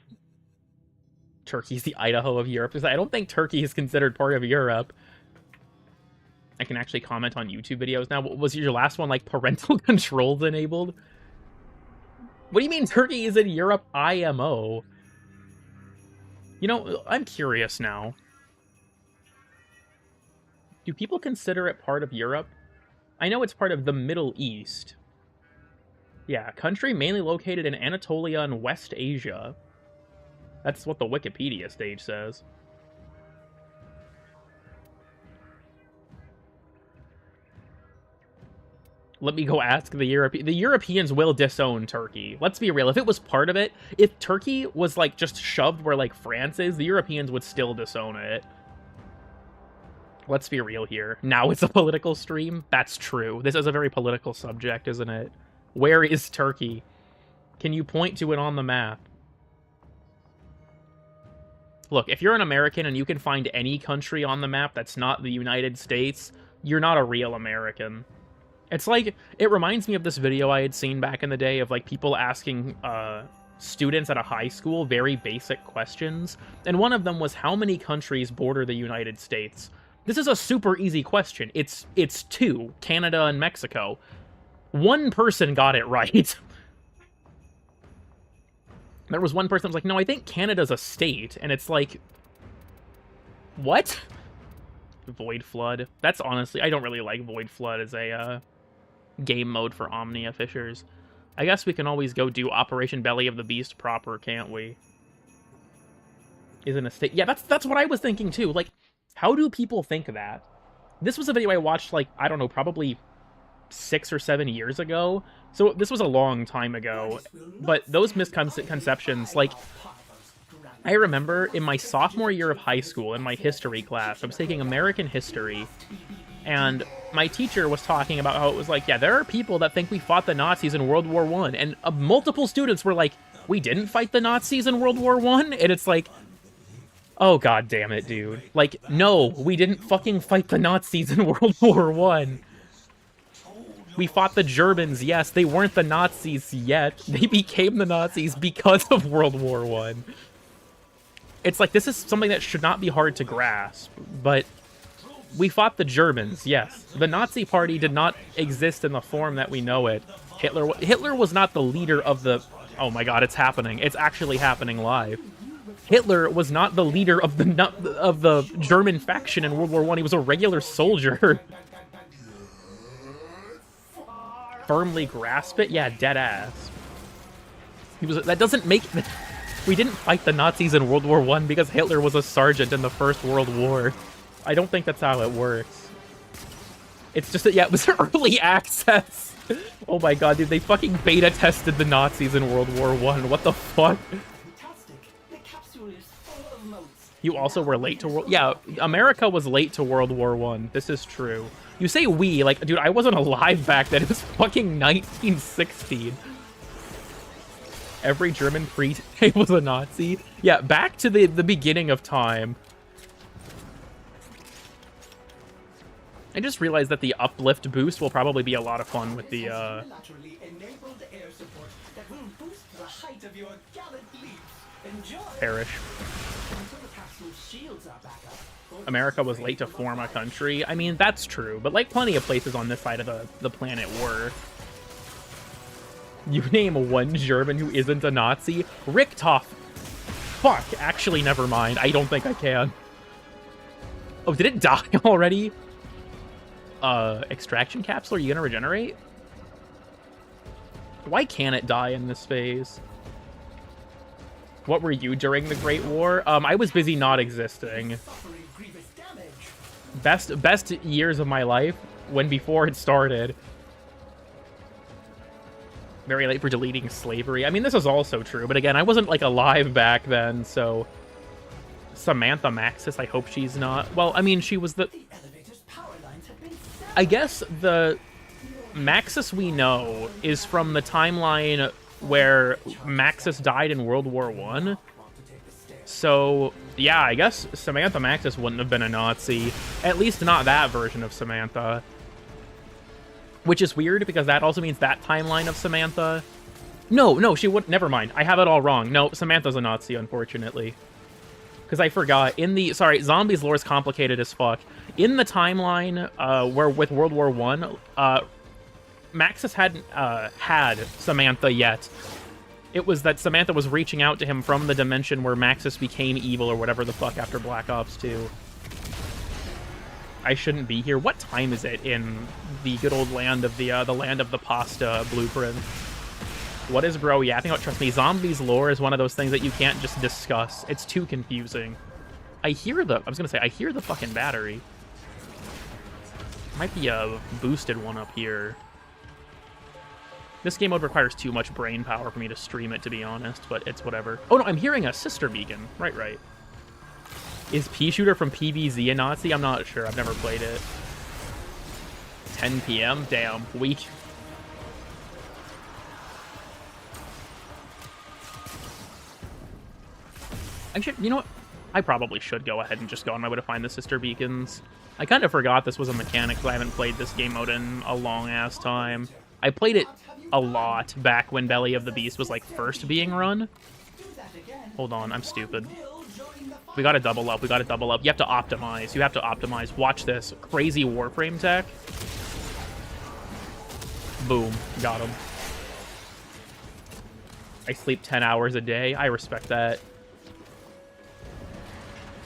Turkey's the Idaho of Europe, because I don't think Turkey is considered part of Europe. I can actually comment on YouTube videos now. Was your last one, like, parental controls enabled? What do you mean Turkey is in Europe IMO? You know, I'm curious now. Do people consider it part of Europe? I know it's part of the Middle East. Yeah, country mainly located in Anatolia and West Asia. That's what the Wikipedia stage says. Let me go ask the Europeans. The Europeans will disown Turkey. Let's be real. If it was part of it, if Turkey was, like, just shoved where, like, France is, the Europeans would still disown it. Let's be real here. Now it's a political stream? That's true. This is a very political subject, isn't it? Where is Turkey? Can you point to it on the map? Look, if you're an American and you can find any country on the map that's not the United States, you're not a real American. It's like, it reminds me of this video I had seen back in the day of, like, people asking students at a high school very basic questions. And one of them was, how many countries border the United States? This is a super easy question. It's 2, Canada and Mexico. One person got it right. There was one person that was like, no, I think Canada's a state. And it's like, what? Void Flood. That's honestly, I don't really like Void Flood as a game mode for Omnia Fishers. I guess we can always go do Operation Belly of the Beast proper, can't we? Isn't a state. Yeah, that's what I was thinking too. Like, how do people think of that? This was a video I watched, like, I don't know, probably 6 or 7 years ago. So this was a long time ago. But those misconceptions, like, I remember in my sophomore year of high school, in my history class, I was taking American history, and my teacher was talking about how it was like, yeah, there are people that think we fought the Nazis in World War I, and multiple students were like, we didn't fight the Nazis in World War I? And it's like, Oh god damn it, dude. Like, no, we didn't fucking fight the Nazis in World War One. We fought the Germans, yes, they weren't the Nazis yet. They became the Nazis because of World War One. It's like, this is something that should not be hard to grasp, but we fought the Germans, yes. The Nazi Party did not exist in the form that we know it. Hitler was not the leader of the... Oh my god, it's happening. It's actually happening live. Hitler was not the leader of the German faction in World War One. He was a regular soldier. Firmly grasp it? Yeah, dead ass. He was... That doesn't make... We didn't fight the Nazis in World War One because Hitler was a sergeant in the First World War. I don't think that's how it works. It's just that, yeah, it was early access. Oh my god, dude, they fucking beta tested the Nazis in World War One. What the fuck? Fantastic. The capsule is full of motes. You also were late to World... Yeah, America was late to World War One. This is true. You say we, like, dude, I wasn't alive back then. It was fucking 1916. Every German free was a Nazi. Yeah, back to the beginning of time. I just realized that the uplift boost will probably be a lot of fun with the, Unilaterally enabled air support that will boost the height of your gallant leaps. Enjoy. Perish. Until the capsule's shields are back up. America was late to form a country. I mean, that's true, but like plenty of places on this side of the planet were. You name one German who isn't a Nazi? Richthofen. Fuck, actually, never mind. I don't think I can. Oh, did it die already? Extraction capsule? Are you gonna regenerate? Why can't it die in this phase? What were you during the Great War? I was busy not existing. Best years of my life when before it started. Very late for deleting slavery. I mean, this is also true, but again, I wasn't, like, alive back then, so... Samantha Maxis, I hope she's not... Well, I mean, she was the... I guess the Maxis we know is from the timeline where Maxis died in World War One. So, yeah, I guess Samantha Maxis wouldn't have been a Nazi. At least not that version of Samantha. Which is weird, because that also means that timeline of Samantha... No, she wouldn't... Never mind. I have it all wrong. No, Samantha's a Nazi, unfortunately. Because I forgot. In the... Sorry, Zombies lore is complicated as fuck. In the timeline, where with World War One, Maxis hadn't had Samantha yet. It was that Samantha was reaching out to him from the dimension where Maxis became evil or whatever the fuck after Black Ops 2. I shouldn't be here. What time is it in the good old land of the land of the pasta blueprint? What is bro yapping about? Trust me, Zombies lore is one of those things that you can't just discuss. It's too confusing. I hear the fucking battery. Might be a boosted one up here. This game mode requires too much brain power for me to stream it, to be honest, but it's whatever. Oh no, I'm hearing a sister beacon. Right. Is P-Shooter from PvZ a Nazi? I'm not sure. I've never played it. 10 p.m.? Damn. Weak. Actually, you know what? I probably should go ahead and just go on my way to find the sister beacons. I kind of forgot this was a mechanic, so I haven't played this game mode in a long-ass time. I played it a lot back when Belly of the Beast was, like, first being run. Hold on, I'm stupid. We gotta double up, You have to optimize. Watch this. Crazy Warframe tech. Boom. Got him. I sleep 10 hours a day. I respect that.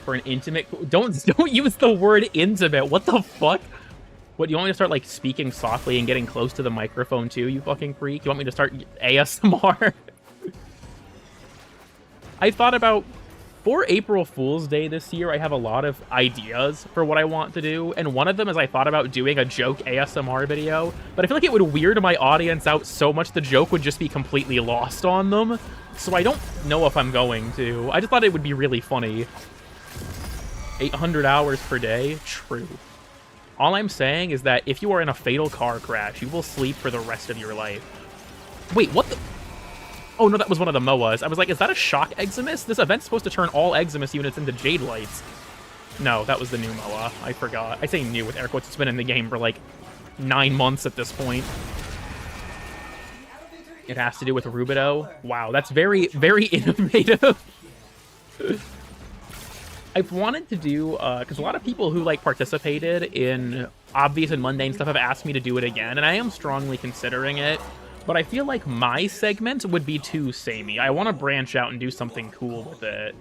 For an intimate... Don't use the word intimate. What the fuck? What, you want me to start, like, speaking softly and getting close to the microphone, too, you fucking freak? You want me to start ASMR? I thought about... For April Fool's Day this year, I have a lot of ideas for what I want to do, and one of them is I thought about doing a joke ASMR video, but I feel like it would weird my audience out so much the joke would just be completely lost on them, so I don't know if I'm going to. I just thought it would be really funny. 800 hours per day? True. All I'm saying is that if you are in a fatal car crash, you will sleep for the rest of your life. Wait, what the... Oh, no, that was one of the MOAs. I was like, is that a shock Eximus? This event's supposed to turn all Eximus units into Jade Lights. No, that was the new MOA. I forgot. I say new with air quotes. It's been in the game for, like, 9 months at this point. It has to do with Rubido. Wow, that's very, very innovative. I've wanted to do, because a lot of people who, like, participated in obvious and mundane stuff have asked me to do it again, and I am strongly considering it, but I feel like my segment would be too samey. I want to branch out and do something cool with it.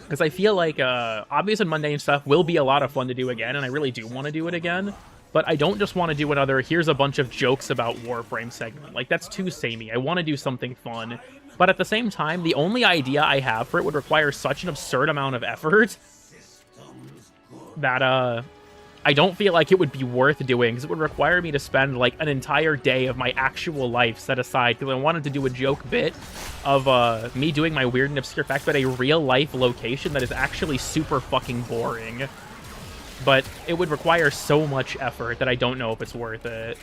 Because I feel like obvious and mundane stuff will be a lot of fun to do again, and I really do want to do it again, but I don't just want to do another, here's a bunch of jokes about Warframe segment. Like, that's too samey. I want to do something fun. But at the same time, the only idea I have for it would require such an absurd amount of effort that I don't feel like it would be worth doing, because it would require me to spend like an entire day of my actual life set aside, because I wanted to do a joke bit of me doing my weird and obscure facts about a real-life location that is actually super fucking boring. But it would require so much effort that I don't know if it's worth it.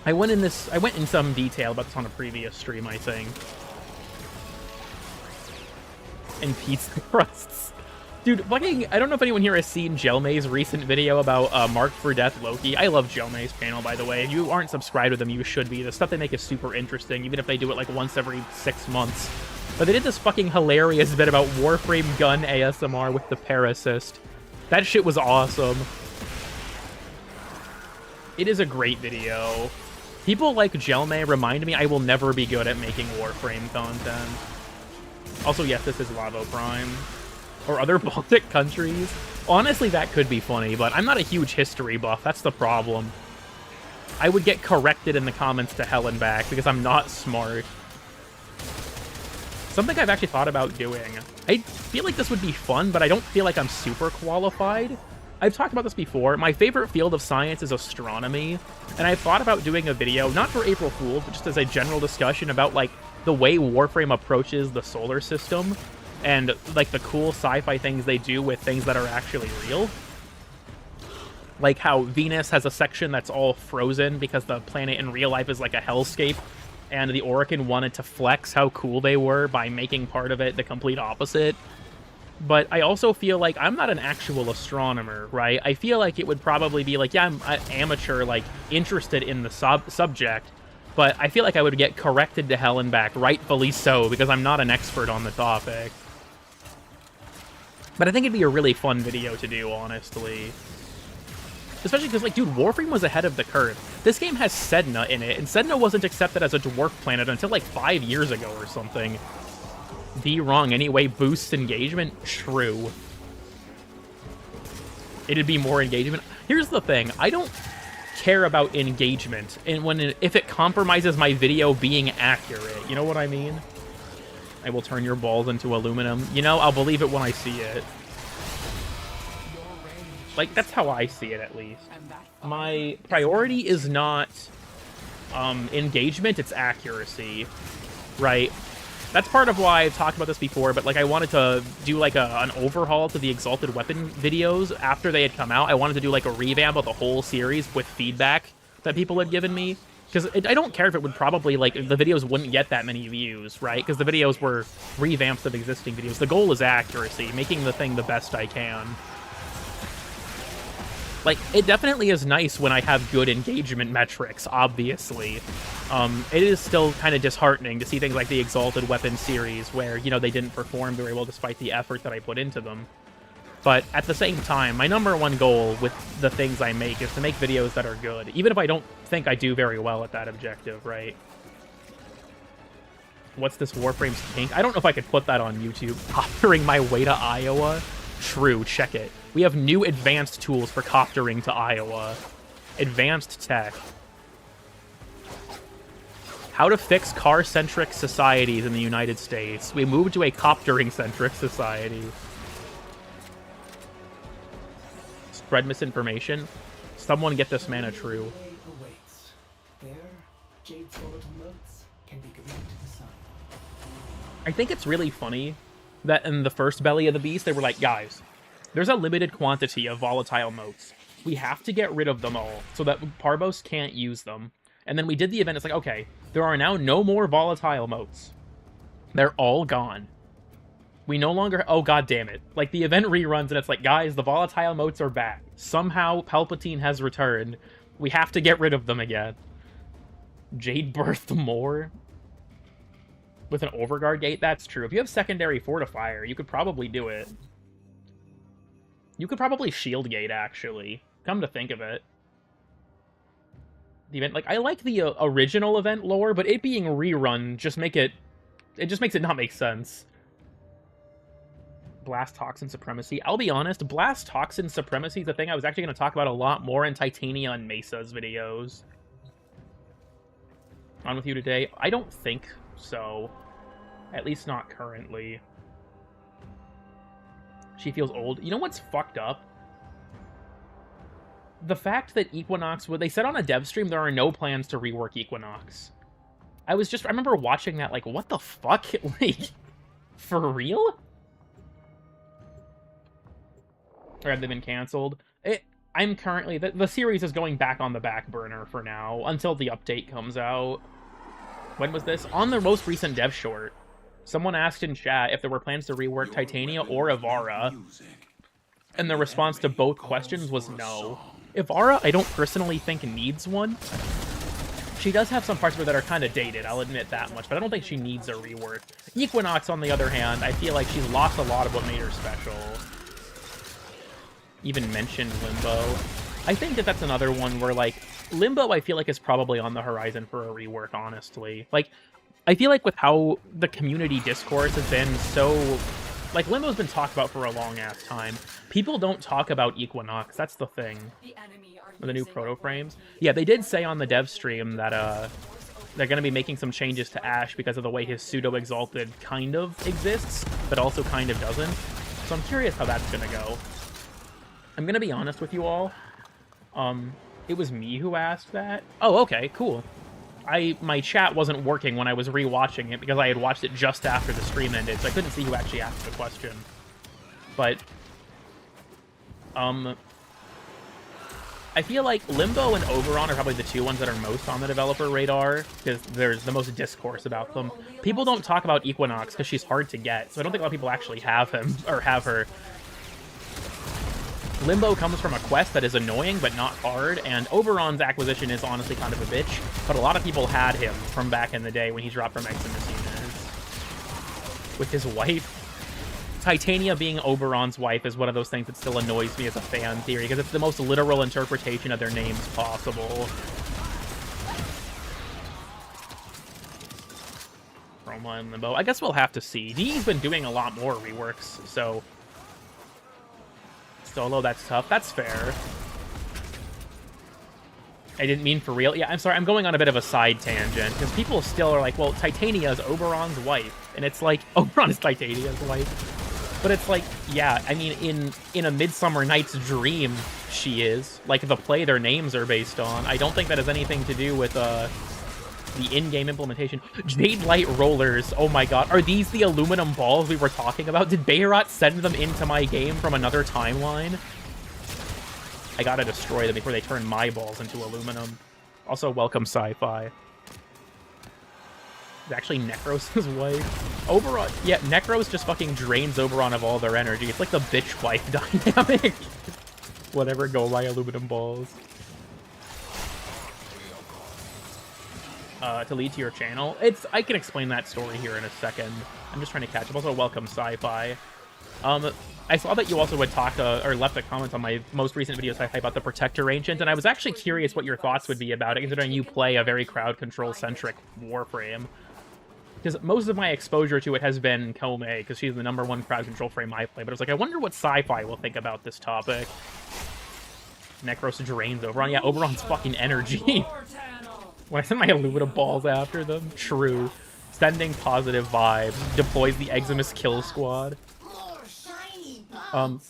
I went in some detail about this on a previous stream, I think. And pizza crusts. Dude, fucking, I don't know if anyone here has seen Jelmay's recent video about Marked for Death Loki. I love Jelmay's channel, by the way. If you aren't subscribed to them, you should be. The stuff they make is super interesting, even if they do it like once every 6 months. But they did this fucking hilarious bit about Warframe gun ASMR with the Parassist. That shit was awesome. It is a great video. People like Jelmay remind me I will never be good at making Warframe content. Also, yes, this is Lavos Prime. Or other Baltic countries. Honestly, that could be funny, but I'm not a huge history buff. That's the problem. I would get corrected in the comments to hell and back because I'm not smart. Something I've actually thought about doing. I feel like this would be fun, but I don't feel like I'm super qualified. I've talked about this before. My favorite field of science is astronomy, and I've thought about doing a video, not for April Fools, but just as a general discussion about, like, the way Warframe approaches the solar system, and, like, the cool sci-fi things they do with things that are actually real. Like how Venus has a section that's all frozen because the planet in real life is like a hellscape, and the Orokin wanted to flex how cool they were by making part of it the complete opposite. But I also feel like I'm not an actual astronomer, right? I feel like it would probably be like, yeah, I'm an amateur, like, interested in the subject, but I feel like I would get corrected to hell and back, rightfully so, because I'm not an expert on the topic. But I think it'd be a really fun video to do, honestly. Especially because, like, dude, Warframe was ahead of the curve. This game has Sedna in it, and Sedna wasn't accepted as a dwarf planet until, like, 5 years ago or something. Wrong. Anyway, boosts engagement? True. It'd be more engagement. Here's the thing. I don't care about engagement and if it compromises my video being accurate. You know what I mean? I will turn your balls into aluminum. You know, I'll believe it when I see it. Like, that's how I see it, at least. My priority is not engagement, it's accuracy, right? That's part of why I've talked about this before, but, like, I wanted to do, like, an overhaul to the Exalted Weapon videos after they had come out. I wanted to do, like, a revamp of the whole series with feedback that people had given me. Because I don't care if it would probably, like, the videos wouldn't get that many views, right? Because the videos were revamps of existing videos. The goal is accuracy, making the thing the best I can. Like, it definitely is nice when I have good engagement metrics, obviously. It is still kind of disheartening to see things like the Exalted Weapon series where, you know, they didn't perform very well despite the effort that I put into them. But at the same time, my #1 goal with the things I make is to make videos that are good, even if I don't think I do very well at that objective, right? What's this Warframe's kink? I don't know if I could put that on YouTube. Coptering my way to Iowa? True, check it. We have new advanced tools for coptering to Iowa. Advanced tech. How to fix car-centric societies in the United States. We moved to a coptering-centric society. Spread misinformation. Someone get this man a true. I think it's really funny that in the first Belly of the Beast, they were like, guys, there's a limited quantity of volatile motes. We have to get rid of them all so that Parvos can't use them. And then we did the event. It's like, okay, there are now no more volatile motes. They're all gone. We no longer... Oh, god damn it. Like, the event reruns, and it's like, guys, the volatile motes are back. Somehow, Palpatine has returned. We have to get rid of them again. Jade birthed more? With an Overguard gate? That's true. If you have secondary Fortifier, you could probably do it. You could probably Shield Gate, actually. Come to think of it. The event... Like, I like the original event lore, but it being rerun just make it... It just makes it not make sense. Blast Toxin Supremacy. I'll be honest, Blast Toxin Supremacy is a thing I was actually going to talk about a lot more in Titania and Mesa's videos. On with you today? I don't think so. At least not currently. She feels old. You know what's fucked up? The fact that Equinox... Well, they said on a dev stream there are no plans to rework Equinox. I remember watching that like, what the fuck? Like, for real? Or have they been canceled? I'm currently... The series is going back on the back burner for now, until the update comes out. When was this? On the most recent dev short, someone asked in chat if there were plans to rework Titania or Ivara, and the response to both questions was no. Ivara, I don't personally think needs one. She does have some parts of her that are kind of dated, I'll admit that much, but I don't think she needs a rework. Equinox, on the other hand, I feel like she's lost a lot of what made her special. Even mentioned Limbo. I think that that's another one where, like, Limbo I feel like is probably on the horizon for a rework, honestly. Like, I feel like with how the community discourse has been so... Like, Limbo's been talked about for a long-ass time. People don't talk about Equinox, that's the thing. The new proto-frames. Yeah, they did say on the dev stream that, they're going to be making some changes to Ash because of the way his pseudo-exalted kind of exists, but also kind of doesn't. So I'm curious how that's going to go. I'm going to be honest with you all. It was me who asked that. Oh, okay, cool. My chat wasn't working when I was rewatching it because I had watched it just after the stream ended, so I couldn't see who actually asked the question. But, I feel like Limbo and Oberon are probably the two ones that are most on the developer radar, because there's the most discourse about them. People don't talk about Equinox because she's hard to get, so I don't think a lot of people actually have him, or have her. Limbo comes from a quest that is annoying but not hard, and Oberon's acquisition is honestly kind of a bitch, but a lot of people had him from back in the day when he dropped from Eximus Units. With his wife. Titania being Oberon's wife is one of those things that still annoys me as a fan theory, because it's the most literal interpretation of their names possible. Roma and Limbo. I guess we'll have to see. Dee's been doing a lot more reworks, so... Solo, that's tough. That's fair. I didn't mean for real. Yeah, I'm sorry. I'm going on a bit of a side tangent, because people still are like, well, Titania is Oberon's wife. And it's like, Oberon is Titania's wife. But it's like, yeah, I mean, in A Midsummer Night's Dream, she is. Like, the play their names are based on. I don't think that has anything to do with, the in-game implementation. Jade Light Rollers, oh my god. Are these the aluminum balls we were talking about? Did Bayrat send them into my game from another timeline? I gotta destroy them before they turn my balls into aluminum. Also, welcome Sci-Fi. It's actually Necros' wife. Oberon, yeah, Necros just fucking drains Oberon of all their energy. It's like the bitch wife dynamic. Whatever, go buy aluminum balls. To lead to your channel. I can explain that story here in a second. I'm just trying to catch up. Also, welcome Sci-Fi. I saw that you also had talked or left a comment on my most recent video Sci-Fi about the Protector Ancient, and I was actually curious what your thoughts would be about it, considering you play a very crowd control centric Warframe. Because most of my exposure to it has been Kome, because she's the #1 crowd control frame I play. But I was like, I wonder what Sci-Fi will think about this topic. Necros drains Oberon. Yeah, Oberon's fucking energy. When I send my aluminum balls after them, true. Sending positive vibes. Deploys the Eximus kill squad.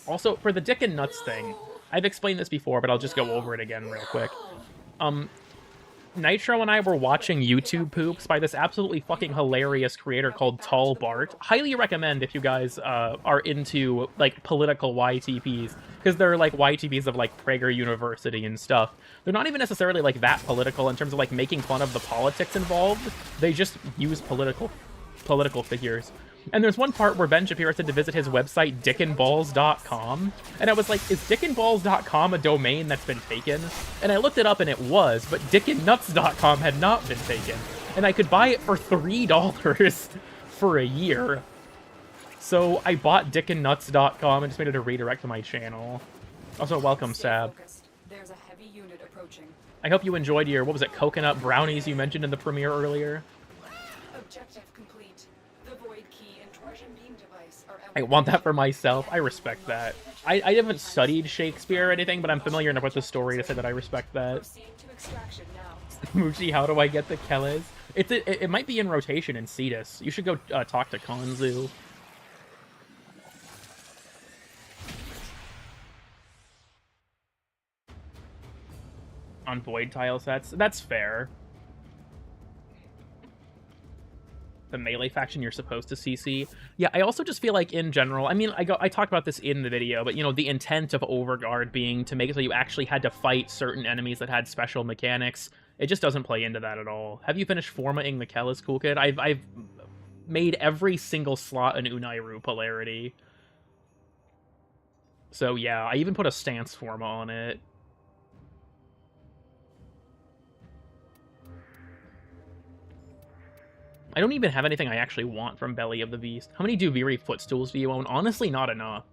Also, for the dick and nuts thing, I've explained this before, but I'll just go over it again real quick. Nitro and I were watching YouTube poops by this absolutely fucking hilarious creator called Tall Bart. Highly recommend if you guys are into, like, political YTPs. Because because they're like YTBs of like Prager University and stuff. They're not even necessarily like that political in terms of like making fun of the politics involved. They just use political figures. And there's one part where Ben Shapiro said to visit his website, dickandballs.com. And I was like, is dickandballs.com a domain that's been taken? And I looked it up and it was, but dickandnuts.com had not been taken. And I could buy it for $3 for a year. So I bought dickandnuts.com and just made it a redirect to my channel. Also, welcome, Sab. There's a heavy unit approaching. I hope you enjoyed your, what was it, coconut brownies you mentioned in the premiere earlier. Objective complete. The void key and torsion beam device are I want that for myself. I respect that. I haven't studied Shakespeare or anything, but I'm familiar enough with the story to say that I respect that. Proceed to extraction now. Muji, how do I get the Keles? It might be in rotation in Cetus. You should go talk to Konzu. On void tile sets. That's fair. The melee faction you're supposed to CC. Yeah, I also just feel like in general, I mean, I talked about this in the video, but you know, the intent of Overguard being to make it so you actually had to fight certain enemies that had special mechanics, it just doesn't play into that at all. Have you finished formatting the Keles, Cool Kid? I've made every single slot an Unairu polarity. So yeah, I even put a stance forma on it. I don't even have anything I actually want from Belly of the Beast. How many Duviri footstools do you own? Honestly, not enough.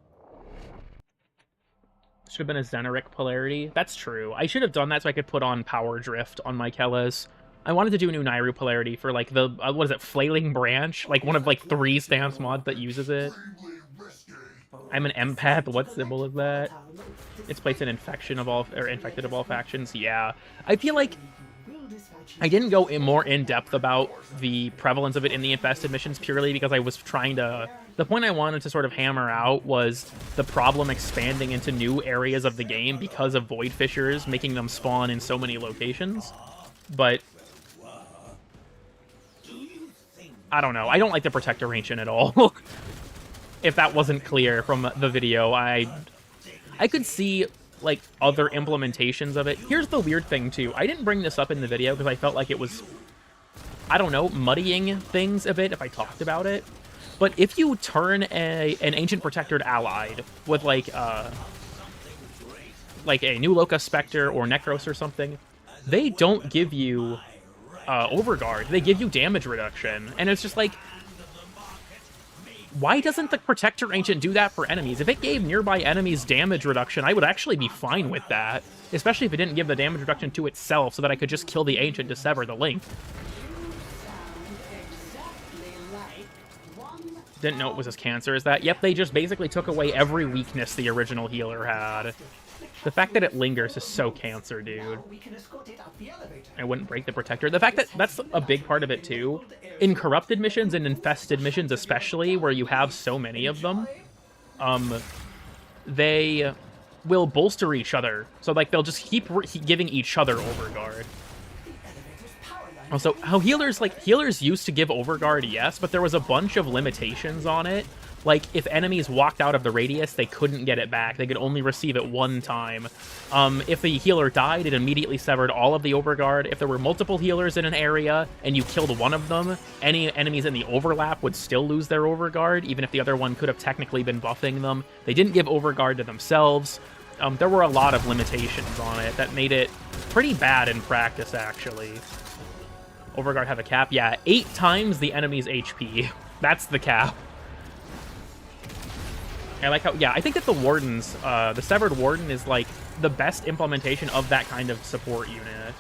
Should have been a Xeneric polarity. That's true. I should have done that so I could put on Power Drift on my Keles. I wanted to do an Unairu polarity for, like, the, what is it, Flailing Branch? Like, one of, like, 3 stance mods that uses it. I'm an empath. What symbol is that? It's placed in infected of all factions. Yeah. I feel like I didn't go more in-depth about the prevalence of it in the infested missions purely because I was trying to... The point I wanted to sort of hammer out was the problem expanding into new areas of the game because of Void Fissures, making them spawn in so many locations. But... I don't know. I don't like the Protector Ancient at all. If that wasn't clear from the video, I could see... like other implementations of it. Here's the weird thing too. I didn't bring this up in the video because I felt like it was, I don't know, muddying things a bit if I talked about it. But if you turn an Ancient Protectored allied with like a New Loca Spectre or Necros or something, they don't give you Overguard. They give you damage reduction. And it's just like, why doesn't the Protector Ancient do that for enemies? If it gave nearby enemies damage reduction, I would actually be fine with that. Especially if it didn't give the damage reduction to itself so that I could just kill the Ancient to sever the link. Didn't know it was as cancer as that. Yep, they just basically took away every weakness the original healer had. The fact that it lingers is so cancer, dude. I wouldn't break the Protector. The fact that that's a big part of it, too. In corrupted missions and infested missions especially, where you have so many of them, they will bolster each other. So, like, they'll just keep giving each other Overguard. Also, how healers used to give Overguard, yes, but there was a bunch of limitations on it. Like, if enemies walked out of the radius, they couldn't get it back. They could only receive it one time. If the healer died, it immediately severed all of the Overguard. If there were multiple healers in an area, and you killed one of them, any enemies in the overlap would still lose their Overguard, even if the other one could have technically been buffing them. They didn't give Overguard to themselves. There were a lot of limitations on it that made it pretty bad in practice, actually. Overguard have a cap? Yeah, 8 times the enemy's HP. That's the cap. I like how, yeah, I think that the Wardens, the Severed Warden is, like, the best implementation of that kind of support unit.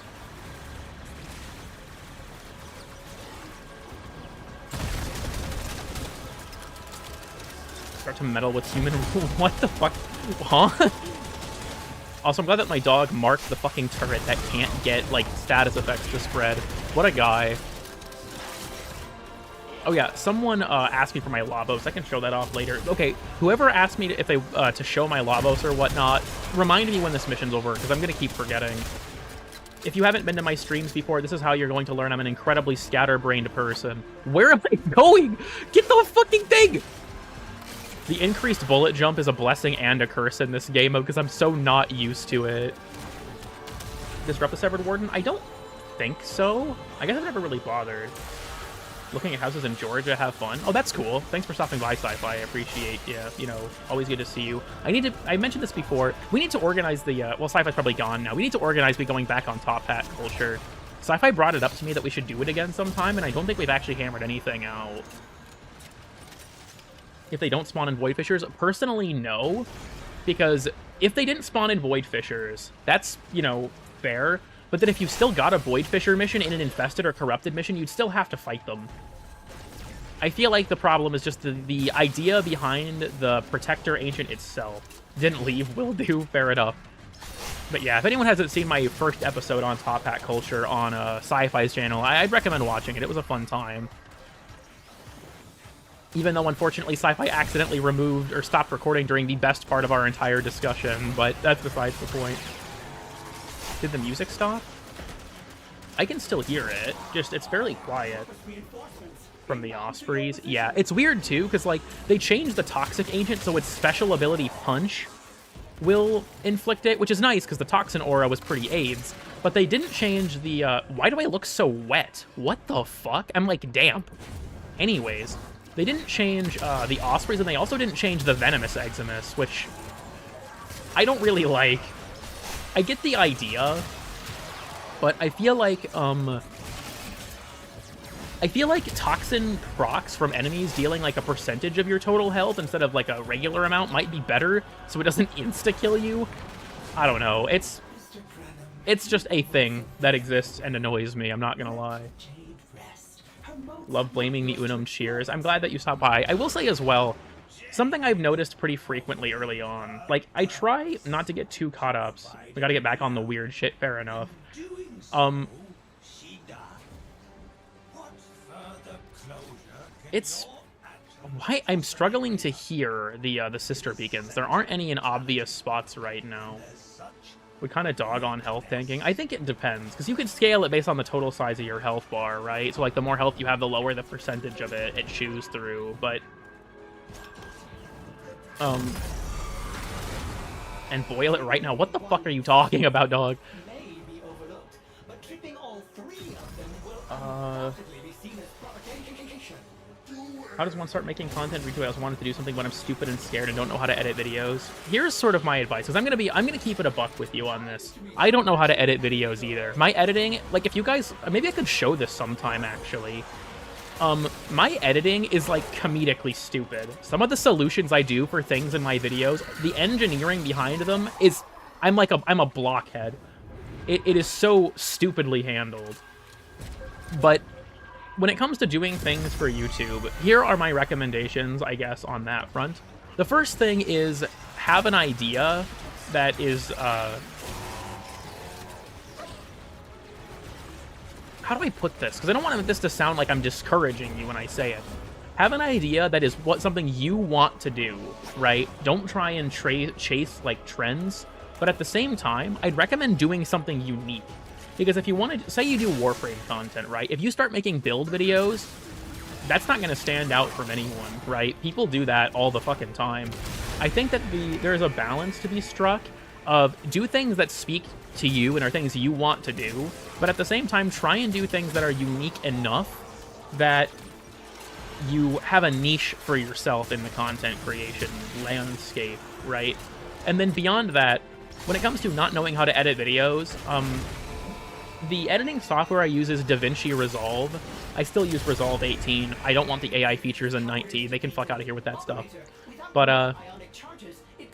Start to meddle with human... What the fuck? Huh? Also, I'm glad that my dog marked the fucking turret that can't get, like, status effects to spread. What a guy. Oh yeah, someone asked me for my Lavos. I can show that off later. Okay, whoever asked me if they to show my Lavos or whatnot, remind me when this mission's over, because I'm going to keep forgetting. If you haven't been to my streams before, this is how you're going to learn I'm an incredibly scatterbrained person. Where am I going? Get the fucking thing! The increased bullet jump is a blessing and a curse in this game mode because I'm so not used to it. Disrupt the Severed Warden? I don't think so. I guess I've never really bothered. Looking at houses in Georgia, have fun. Oh, that's cool. Thanks for stopping by, Sci-Fi. I appreciate, yeah, you know, always good to see you. I mentioned this before. We need to organize the, well, Sci-Fi's probably gone now. We need to organize going back on Top Hat culture. Sci-Fi brought it up to me that we should do it again sometime, and I don't think we've actually hammered anything out. If they don't spawn in Void Fissures, personally, no. Because if they didn't spawn in Void Fissures, that's, you know, fair. But then if you still got a Void Fissure mission in an Infested or Corrupted mission, you'd still have to fight them. I feel like the problem is just the idea behind the Protector Ancient itself. Didn't leave, will do, fair enough. But yeah, if anyone hasn't seen my first episode on Top Hat Culture on Sci-Fi's channel, I'd recommend watching it. It was a fun time. Even though, unfortunately, Sci-Fi accidentally removed or stopped recording during the best part of our entire discussion, but that's besides the point. Did the music stop? I can still hear it, just it's fairly quiet. From the Ospreys. Yeah, it's weird too, because like they changed the Toxic Ancient so its special ability Punch will inflict it, which is nice because the Toxin Aura was pretty AIDS, but they didn't change the, why do I look so wet? What the fuck? I'm like damp. Anyways, they didn't change the Ospreys, and they also didn't change the Venomous Eximus, which I don't really like. I get the idea, but I feel like Toxin procs from enemies dealing like a percentage of your total health instead of like a regular amount might be better, so it doesn't insta-kill you. I don't know. It's just a thing that exists and annoys me, I'm not gonna lie. Love blaming the Unum cheers. I'm glad that you stopped by. I will say as well, something I've noticed pretty frequently early on, like, I try not to get too caught up. I gotta get back on the weird shit, fair enough. It's why I'm struggling to hear the sister beacons. There aren't any in obvious spots right now. We kind of dog on health tanking. I think it depends, because you can scale it based on the total size of your health bar, right? So like the more health you have, the lower the percentage of it chews through. But and boil it right now. What the fuck are you talking about, dog? How does one start making content? I also wanted to do something when I'm stupid and scared and don't know how to edit videos. Here's sort of my advice, because I'm gonna keep it a buck with you on this. I don't know how to edit videos either. My editing, like if you guys, maybe I could show this sometime actually. My editing is like comedically stupid. Some of the solutions I do for things in my videos, the engineering behind them is, I'm a blockhead. It is so stupidly handled. But when it comes to doing things for YouTube, here are my recommendations, I guess, on that front. The first thing is have an idea that is, how do I put this? Because I don't want this to sound like I'm discouraging you when I say it. Have an idea that is something you want to do, right? Don't try and chase, like, trends. But at the same time, I'd recommend doing something unique. Because if you want to, say you do Warframe content, right? If you start making build videos, that's not going to stand out from anyone, right? People do that all the fucking time. I think that there's a balance to be struck of do things that speak to you and are things you want to do, but at the same time, try and do things that are unique enough that you have a niche for yourself in the content creation landscape, right? And then beyond that, when it comes to not knowing how to edit videos, the editing software I use is DaVinci Resolve. I still use Resolve 18. I don't want the AI features in 19. They can fuck out of here with that stuff. But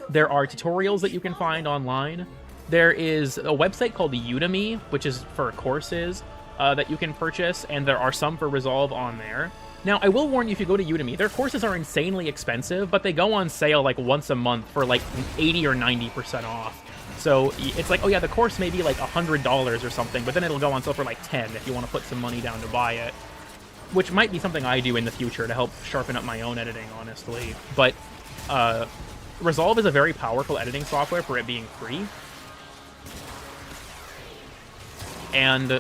there are tutorials that you can find online. There is a website called Udemy, which is for courses that you can purchase, and there are some for Resolve on there. Now, I will warn you, if you go to Udemy, their courses are insanely expensive, but they go on sale like once a month for like 80 or 90% off. So it's like, oh yeah, the course may be like $100 or something, but then it'll go on sale for like 10 if you want to put some money down to buy it. Which might be something I do in the future to help sharpen up my own editing, honestly. But Resolve is a very powerful editing software for it being free. And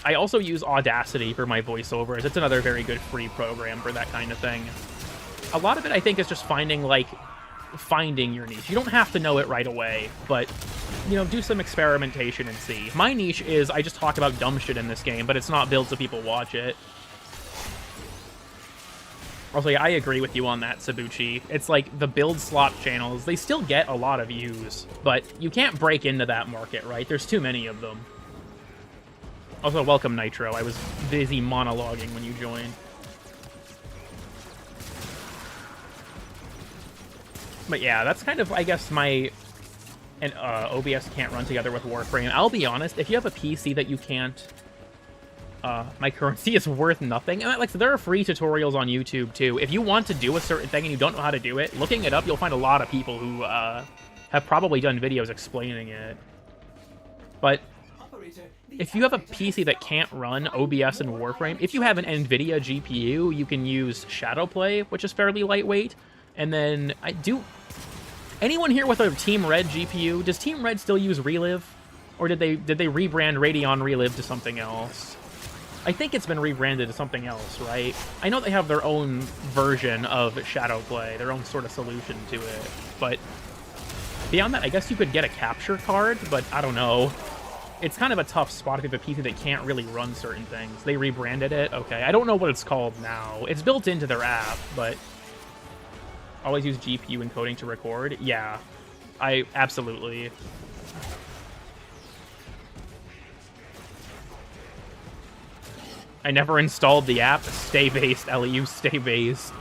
I also use Audacity for my voiceovers. It's another very good free program for that kind of thing. A lot of it, I think, is just finding your niche. You don't have to know it right away, but, you know, do some experimentation and see. My niche is I just talk about dumb shit in this game, but it's not built so people watch it. Also, yeah, I agree with you on that, Sabuchi. It's like the build slop channels, they still get a lot of views, but you can't break into that market, right? There's too many of them. Also, welcome, Nitro. I was busy monologuing when you joined. But yeah, that's kind of, I guess, and OBS can't run together with Warframe. I'll be honest, if you have a PC that you can't... my currency is worth nothing. And like, so there are free tutorials on YouTube, too. If you want to do a certain thing and you don't know how to do it, looking it up, you'll find a lot of people who have probably done videos explaining it. But if you have a PC that can't run OBS and Warframe, if you have an NVIDIA GPU, you can use Shadowplay, which is fairly lightweight. And then, anyone here with a Team Red GPU, does Team Red still use Relive? Or did they rebrand Radeon Relive to something else? I think it's been rebranded to something else, right? I know they have their own version of Shadowplay, their own sort of solution to it, but beyond that, I guess you could get a capture card, but I don't know. It's kind of a tough spot if you have a PC that can't really run certain things. They rebranded it? Okay, I don't know what it's called now. It's built into their app, but... Always use GPU encoding to record? Yeah, I absolutely... I never installed the app. Stay based, LEU, stay based.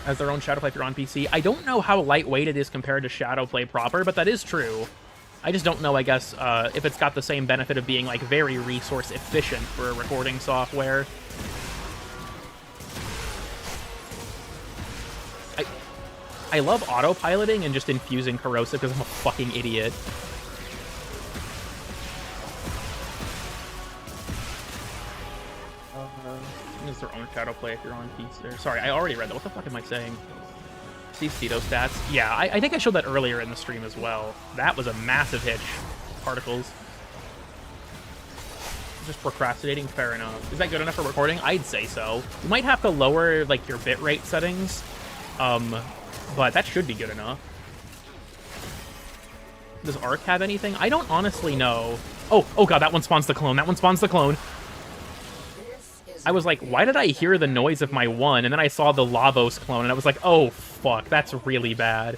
Has their own Shadowplay if you're on PC. I don't know how lightweight it is compared to Shadowplay proper, but that is true. I just don't know, I guess, if it's got the same benefit of being, like, very resource efficient for a recording software. I love autopiloting and just infusing corrosive because I'm a fucking idiot. There's their own Shadowplay if you're on PC. Sorry, I already read that. What the fuck am I saying? See Ceto stats? Yeah, I think I showed that earlier in the stream as well. That was a massive hitch. Particles. Just procrastinating? Fair enough. Is that good enough for recording? I'd say so. You might have to lower, like, your bitrate settings. But that should be good enough. Does Arc have anything? I don't honestly know. Oh god, that one spawns the clone. That one spawns the clone. I was like, why did I hear the noise of my one? And then I saw the Lavos clone, and I was like, oh, fuck, that's really bad.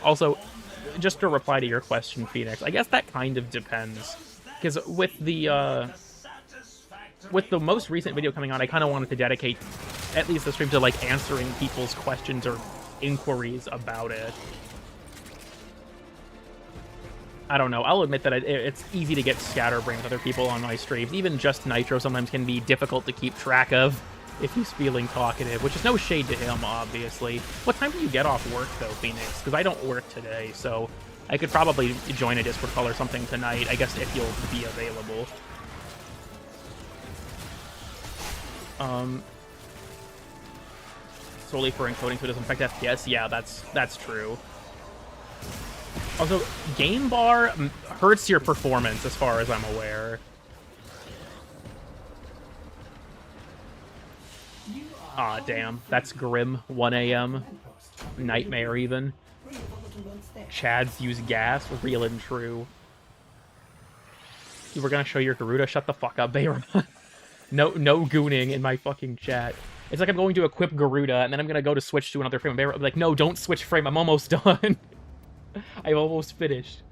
Also, just to reply to your question, Phoenix, I guess that kind of depends. Because with the most recent video coming out, I kind of wanted to dedicate at least the stream to, like, answering people's questions or inquiries about it. I don't know. I'll admit that it's easy to get scatterbrained with other people on my streams. Even just Nitro sometimes can be difficult to keep track of if he's feeling talkative, which is no shade to him, obviously. What time do you get off work, though, Phoenix? Because I don't work today, so I could probably join a Discord call or something tonight, I guess, if you'll be available. Solely for encoding so it doesn't affect FPS? Yeah, that's true. Also, game bar hurts your performance as far as I'm aware. Ah, damn. That's grim. 1 a.m. Nightmare, even. Chads use gas. Real and true. You were gonna show your Garuda? Shut the fuck up, Bayron. No gooning in my fucking chat. It's like I'm going to equip Garuda, and then I'm gonna go to switch to another frame. Bayron, I'm like, no, don't switch frame. I'm almost done. I'm almost finished.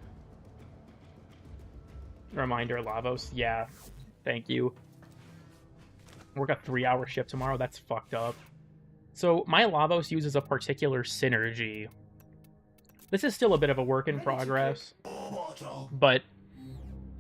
Reminder, Lavos. Yeah, thank you. Work a 3-hour shift tomorrow. That's fucked up. So my Lavos uses a particular synergy. This is still a bit of a work in progress, but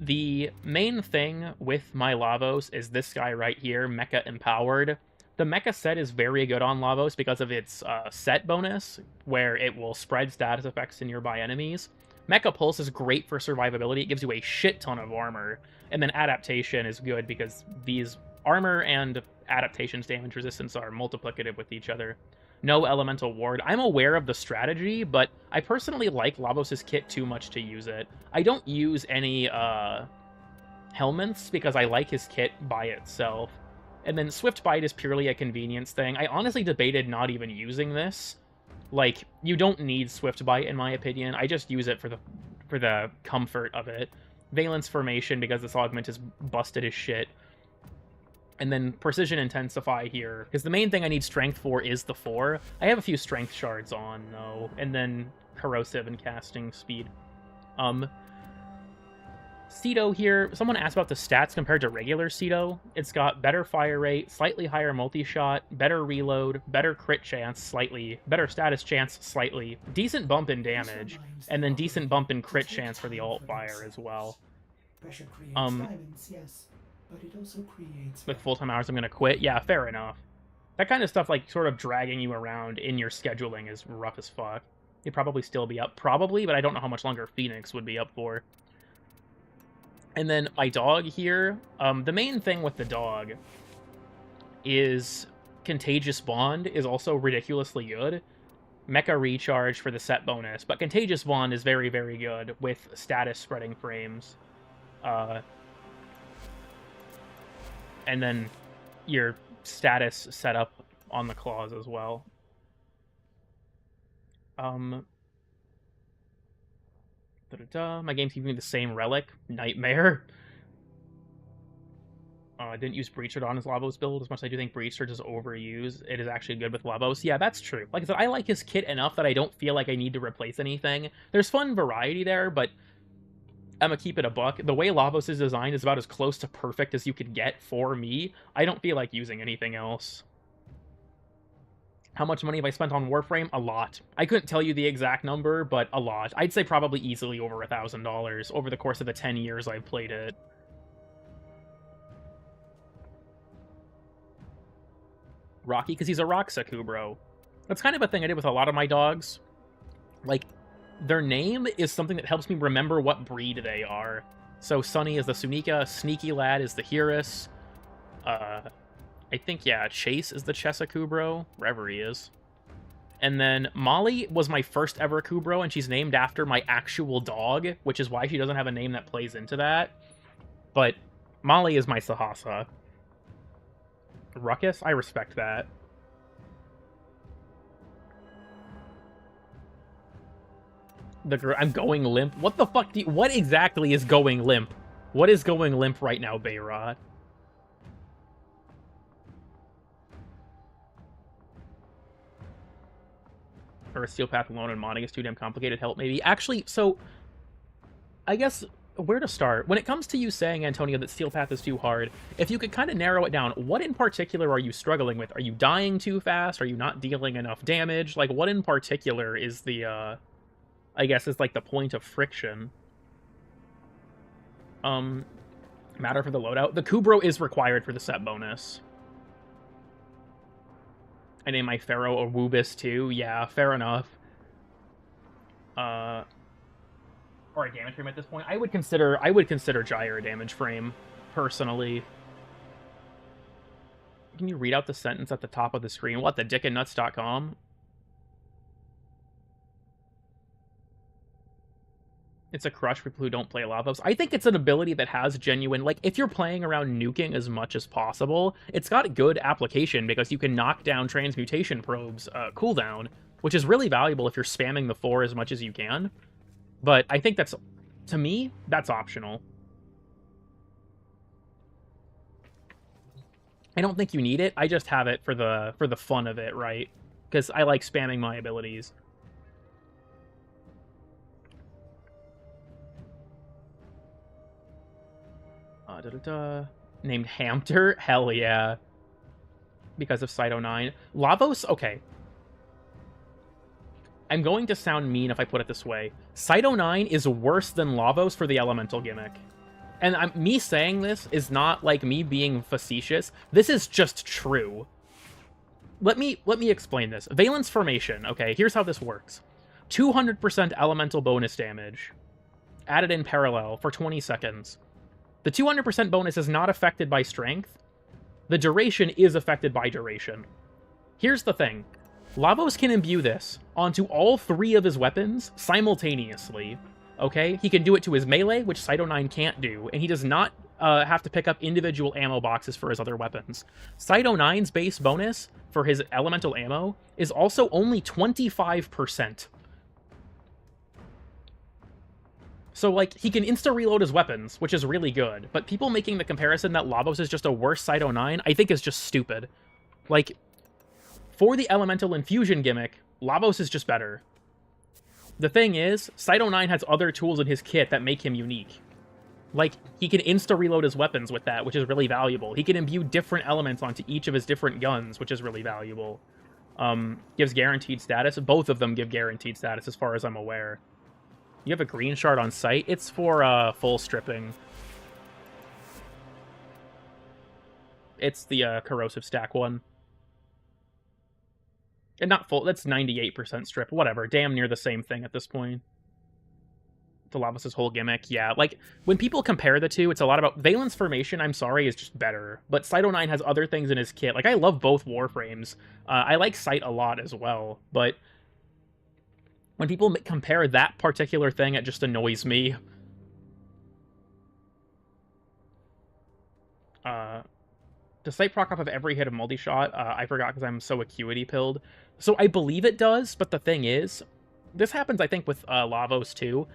the main thing with my Lavos is this guy right here, Mecha Empowered. The Mecha set is very good on Lavos because of its set bonus, where it will spread status effects to nearby enemies. Mecha Pulse is great for survivability. It gives you a shit ton of armor. And then Adaptation is good because these armor and adaptation's damage resistance are multiplicative with each other. No Elemental Ward. I'm aware of the strategy, but I personally like Lavos' kit too much to use it. I don't use any helmets because I like his kit by itself. And then Swift Bite is purely a convenience thing. I honestly debated not even using this. Like, you don't need Swift Bite, in my opinion. I just use it for the comfort of it. Valence Formation, because this augment is busted as shit. And then Precision Intensify here, because the main thing I need Strength for is the 4. I have a few Strength shards on, though. And then Corrosive and Casting Speed. Cedo here, someone asked about the stats compared to regular Cedo. It's got better fire rate, slightly higher multi-shot, better reload, better crit chance, slightly, better status chance, slightly, decent bump in damage, and then decent bump in crit chance for the alt fire as well. Pressure creates diamonds, yes, but it also creates... With full-time hours, I'm going to quit. Yeah, fair enough. That kind of stuff, like, sort of dragging you around in your scheduling is rough as fuck. You'd probably still be up, probably, but I don't know how much longer Phoenix would be up for. And then my dog here, the main thing with the dog is Contagious Bond is also ridiculously good. Mecha Recharge for the set bonus, but Contagious Bond is very, very good with status spreading frames. And then your status set up on the claws as well. My game's giving me the same relic. Nightmare. I didn't use Breach Sword on his Lavos build as much as I do think Breach Sword is overused. It is actually good with Lavos. Yeah, that's true. Like I said, I like his kit enough that I don't feel like I need to replace anything. There's fun variety there, but I'm gonna keep it a buck. The way Lavos is designed is about as close to perfect as you could get for me. I don't feel like using anything else. How much money have I spent on Warframe? A lot. I couldn't tell you the exact number, but a lot. I'd say probably easily over $1,000 over the course of the 10 years I've played it. Rocky, because he's a Roxaku, bro. That's kind of a thing I did with a lot of my dogs. Like, their name is something that helps me remember what breed they are. So Sunny is the Sunika, Sneaky Lad is the Hirus, I think, yeah, Chase is the Chesakubro, wherever he is. And then Molly was my first ever Kubro, and she's named after my actual dog, which is why she doesn't have a name that plays into that. But Molly is my Sahasa. Ruckus? I respect that. I'm going limp. What the fuck do you... What exactly is going limp? What is going limp right now, Bayrod? Or a Steel Path alone and modding is too damn complicated. Help, maybe. Actually, so... I guess... Where to start? When it comes to you saying, Antonio, that Steel Path is too hard, if you could kind of narrow it down, what in particular are you struggling with? Are you dying too fast? Are you not dealing enough damage? Like, what in particular is the, I guess is, like, the point of friction? Matter for the loadout? The Kubro is required for the set bonus. I name my Pharaoh a Woobus, too. Yeah, fair enough. Or a damage frame at this point. I would consider Gyre a damage frame, personally. Can you read out the sentence at the top of the screen? What, the dickandnuts.com? It's a crush for people who don't play Lavos. I think it's an ability that has genuine... Like, if you're playing around nuking as much as possible, it's got good application because you can knock down transmutation probes cooldown, which is really valuable if you're spamming the 4 as much as you can. But I think that's, to me, that's optional. I don't think you need it. I just have it for the fun of it, right? Because I like spamming my abilities. Named Hamter? Hell yeah. Because of Cyto 9. Lavos? Okay. I'm going to sound mean if I put it this way. Cyto 9 is worse than Lavos for the elemental gimmick. And me saying this is not like me being facetious. This is just true. Let me explain this. Valence Formation, okay, here's how this works. 200% elemental bonus damage. Added in parallel for 20 seconds. The 200% bonus is not affected by strength. The duration is affected by duration. Here's the thing. Lavos can imbue this onto all 3 of his weapons simultaneously, okay? He can do it to his melee, which Cyto 9 can't do, and he does not have to pick up individual ammo boxes for his other weapons. Cyto 9's base bonus for his elemental ammo is also only 25%. So, like, he can insta-reload his weapons, which is really good, but people making the comparison that Lavos is just a worse Cyto 9, I think is just stupid. Like, for the elemental infusion gimmick, Lavos is just better. The thing is, Cyto 9 has other tools in his kit that make him unique. Like, he can insta-reload his weapons with that, which is really valuable. He can imbue different elements onto each of his different guns, which is really valuable. Gives guaranteed status. Both of them give guaranteed status, as far as I'm aware. You have a green shard on site. It's for full stripping. It's the corrosive stack one. And not full. That's 98% strip. Whatever. Damn near the same thing at this point. To Lavos' whole gimmick. Yeah, like, when people compare the two, it's a lot about... Valen's Formation, I'm sorry, is just better. But Cyto 9 has other things in his kit. Like, I love both Warframes. I like Sight a lot as well. But when people compare that particular thing, it just annoys me. Does Sight proc off of every hit of multi-shot? I forgot because I'm so acuity pilled. So I believe it does, but the thing is, this happens, I think, with Lavos too.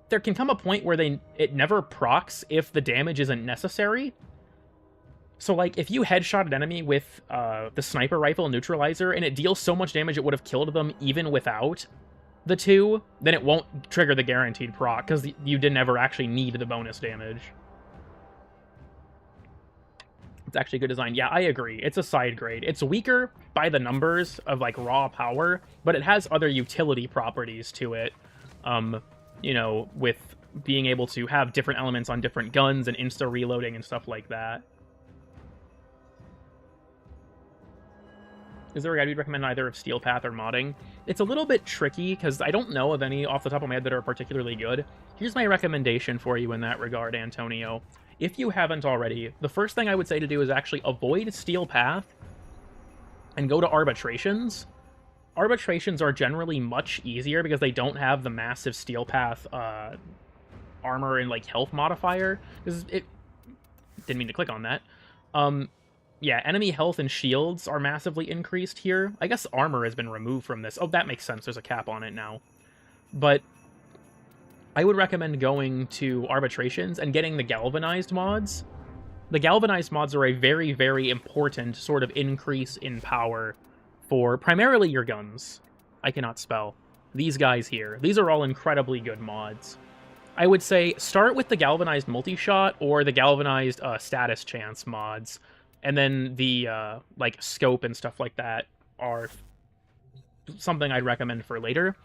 There can come a point where it never procs if the damage isn't necessary. So, like, if you headshot an enemy with the sniper rifle neutralizer and it deals so much damage it would have killed them even without the two, then it won't trigger the guaranteed proc because you didn't ever actually need the bonus damage. It's actually good design. Yeah, I agree. It's a side grade. It's weaker by the numbers of, like, raw power, but it has other utility properties to it. You know, with being able to have different elements on different guns and insta-reloading and stuff like that. Is there a guide you'd recommend either of Steel Path or modding? It's a little bit tricky, because I don't know of any off the top of my head that are particularly good. Here's my recommendation for you in that regard, Antonio. If you haven't already, the first thing I would say to do is actually avoid Steel Path and go to Arbitrations. Arbitrations are generally much easier because they don't have the massive Steel Path armor and, like, health modifier. Because it... Didn't mean to click on that. Yeah, enemy health and shields are massively increased here. I guess armor has been removed from this. Oh, that makes sense. There's a cap on it now. But I would recommend going to Arbitrations and getting the Galvanized mods. The Galvanized mods are a very, very important sort of increase in power for primarily your guns. I cannot spell. These guys here. These are all incredibly good mods. I would say start with the Galvanized Multi-Shot or the Galvanized Status Chance mods. And then the, like, scope and stuff like that are something I'd recommend for later.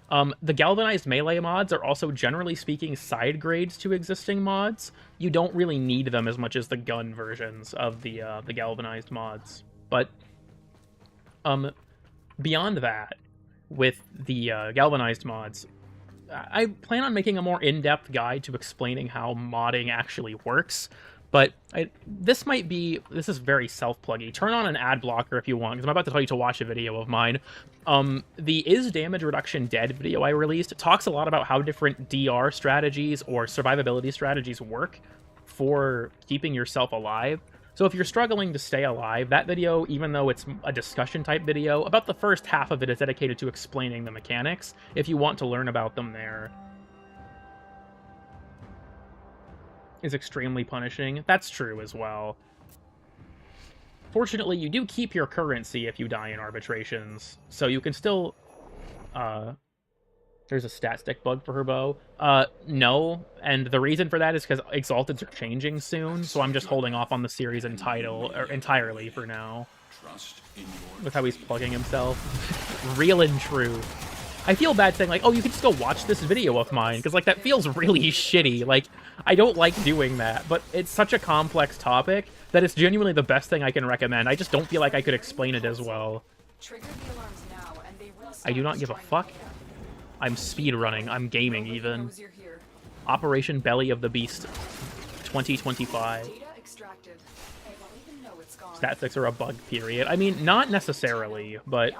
The Galvanized Melee mods are also, generally speaking, side grades to existing mods. You don't really need them as much as the gun versions of the Galvanized mods. But, beyond that, with the Galvanized mods, I plan on making a more in-depth guide to explaining how modding actually works. But this is very self-pluggy. Turn on an ad blocker if you want, because I'm about to tell you to watch a video of mine. The Is Damage Reduction Dead video I released talks a lot about how different DR strategies or survivability strategies work for keeping yourself alive. So if you're struggling to stay alive, that video, even though it's a discussion-type video, about the first half of it is dedicated to explaining the mechanics, if you want to learn about them there. Is extremely punishing. That's true as well. Fortunately, you do keep your currency if you die in Arbitrations, so you can still... There's a stat stick bug for her bow. No, and the reason for that is because Exalteds are changing soon, so I'm just holding off on the series entirely for now. With how he's plugging himself. Real and true. I feel bad saying, like, oh, you can just go watch this video of mine, because, like, that feels really shitty. Like, I don't like doing that, but it's such a complex topic that it's genuinely the best thing I can recommend. I just don't feel like I could explain it as well. I do not give a fuck. I'm speedrunning. I'm gaming, even. Operation Belly of the Beast 2025. Stat 6 are a bug, period. I mean, not necessarily, but...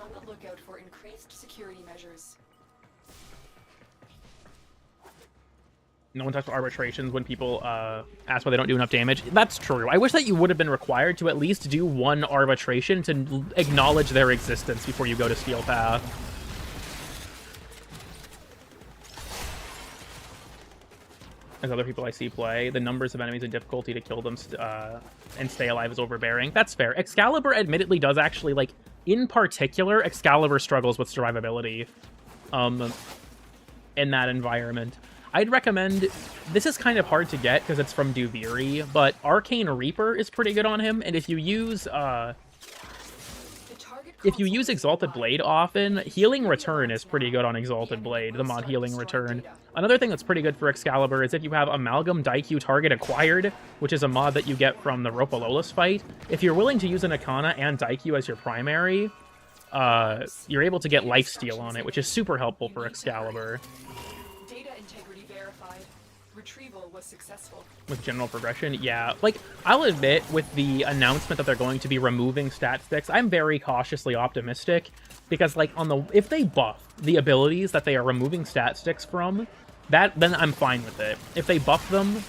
No one touched arbitrations when people ask why they don't do enough damage. That's true. I wish that you would have been required to at least do one arbitration to acknowledge their existence before you go to Steel Path. As other people I see play, the numbers of enemies and difficulty to kill them and stay alive is overbearing. That's fair. Excalibur admittedly does actually, like, in particular, Excalibur struggles with survivability in that environment. I'd recommend, this is kind of hard to get because it's from Duviri, but Arcane Reaper is pretty good on him, and if you use Exalted Blade often, Healing Return is pretty good on Exalted Blade, the mod Healing Return. Another thing that's pretty good for Excalibur is if you have Amalgam Daikyu Target Acquired, which is a mod that you get from the Ropalolas fight. If you're willing to use an Akana and Daikyu as your primary, you're able to get lifesteal on it, which is super helpful for Excalibur. Data integrity verified. Retrieval was successful. With general progression, yeah. Like, I'll admit, with the announcement that they're going to be removing stat sticks, I'm very cautiously optimistic, because, like, if they buff the abilities that they are removing stat sticks from, then I'm fine with it. If they buff them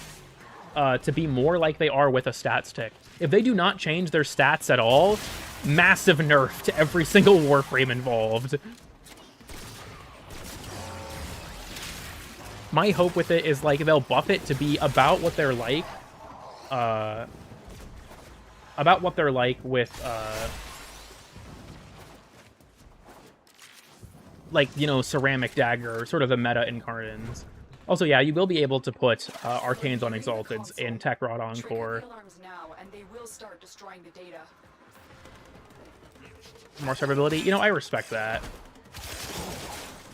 to be more like they are with a stat stick. If they do not change their stats at all, massive nerf to every single Warframe involved. My hope with it is, like, they'll buff it to be about what they're like. With, like, you know, Ceramic Dagger, sort of the meta Incarnins. Also, yeah, you will be able to put Arcanes on Exalteds in Tech Rod Encore. Now, and they will start destroying the data. More survivability? You know, I respect that.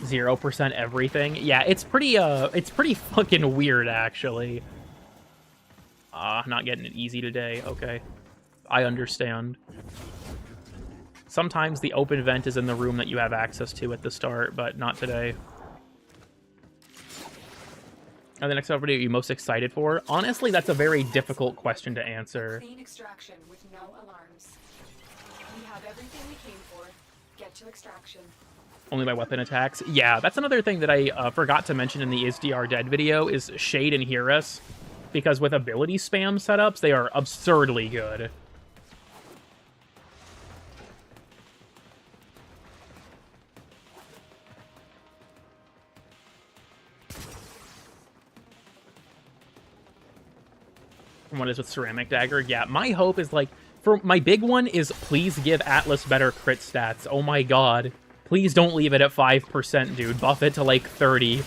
0% everything. Yeah, it's pretty fucking weird, actually. Not getting it easy today. Okay. I understand. Sometimes the open vent is in the room that you have access to at the start, but not today. And the next update are you most excited for? Honestly, that's a very difficult question to answer. Clean extraction with no alarms. We have everything we came for. Get to extraction. Only by weapon attacks? Yeah, that's another thing that I forgot to mention in the Is DR Dead video, is Shade and Hearus. Because with ability spam setups, they are absurdly good. And what is with Ceramic Dagger? Yeah, my hope is, like, for my big one is please give Atlas better crit stats. Oh my god. Please don't leave it at 5%, dude. Buff it to, like, 30.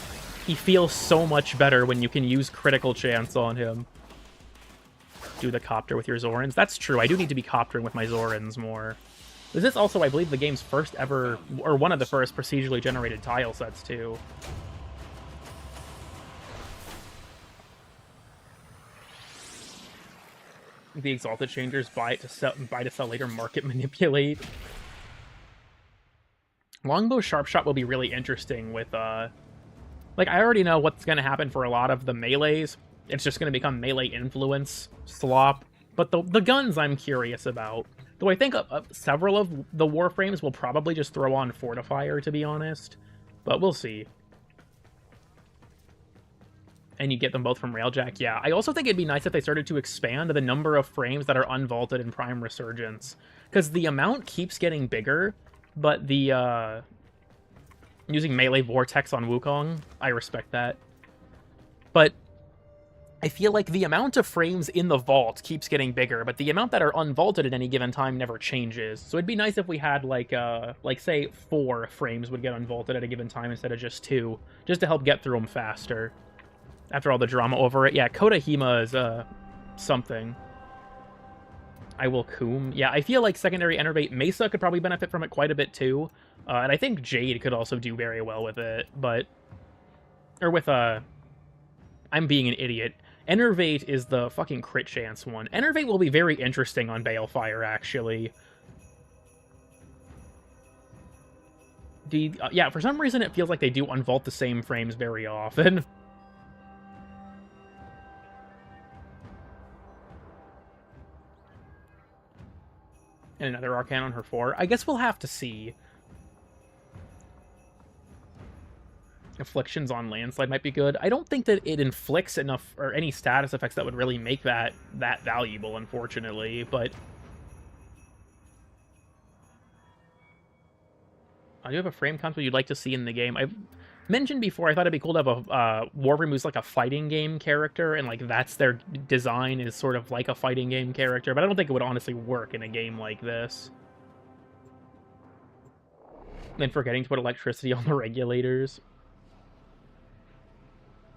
He feels so much better when you can use critical chance on him. Do the copter with your Zorans. That's true. I do need to be coptering with my Zorans more. This is also, I believe, the game's first ever, or one of the first procedurally generated tile sets, too. The Exalted Changers, buy to sell later, market manipulate. Longbow Sharpshot will be really interesting with, like, I already know what's going to happen for a lot of the melees. It's just going to become melee influence slop. But the guns I'm curious about. Though I think several of the Warframes will probably just throw on Fortifier, to be honest. But we'll see. And you get them both from Railjack, yeah. I also think it'd be nice if they started to expand the number of frames that are unvaulted in Prime Resurgence. Because the amount keeps getting bigger, but the, using Melee Vortex on Wukong, I respect that. But I feel like the amount of frames in the vault keeps getting bigger, but the amount that are unvaulted at any given time never changes. So it'd be nice if we had, like, say, 4 frames would get unvaulted at a given time instead of just 2, just to help get through them faster. After all the drama over it. Yeah, Kodahima is, something. I will Coom. Yeah, I feel like secondary Enervate Mesa could probably benefit from it quite a bit, too. And I think Jade could also do very well with it, but... Or with, I'm being an idiot. Enervate is the fucking crit chance one. Enervate will be very interesting on Balefire, actually. Yeah, for some reason it feels like they do unvault the same frames very often. And another Arcane on her 4. I guess we'll have to see. Afflictions on Landslide might be good. I don't think that it inflicts enough or any status effects that would really make that valuable, unfortunately, but do you have a frame concept you'd like to see in the game? I've mentioned before I thought it'd be cool to have a Warframe who's like a fighting game character, and like that's their design is sort of like a fighting game character, but I don't think it would honestly work in a game like this. And forgetting to put electricity on the regulators.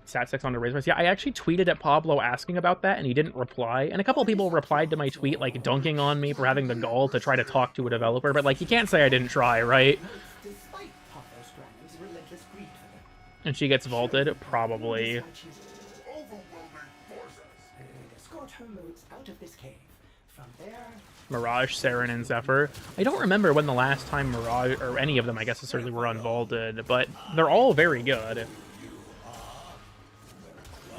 Stat 6 on the Razor. Yeah, I actually tweeted at Pablo asking about that, and he didn't reply. And a couple of people replied to my tweet, like, dunking on me for having the gall to try to talk to a developer. But, like, you can't say I didn't try, right? Despite Pablo's Grandma's relentless greed for them. And she gets vaulted? Probably. Escort her modes out of this cave. From there... Mirage, Saren, and Zephyr. I don't remember when the last time Mirage, or any of them, I guess, necessarily were unvaulted, but they're all very good.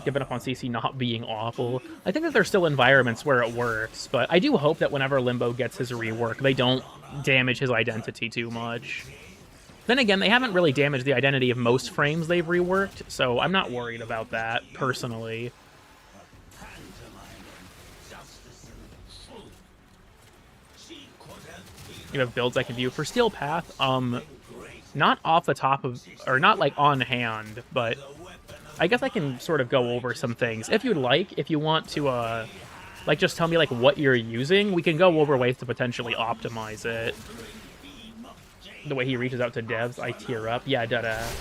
Giving up on CC not being awful. I think that there's still environments where it works, but I do hope that whenever Limbo gets his rework, they don't damage his identity too much. Then again, they haven't really damaged the identity of most frames they've reworked, so I'm not worried about that, personally. You have builds I can view for Steel Path. Not off the top of, or not like on hand, but I guess I can sort of go over some things. If you'd like, if you want to, like, just tell me, like, what you're using, we can go over ways to potentially optimize it. The way he reaches out to devs, I tear up. Yeah, deadass.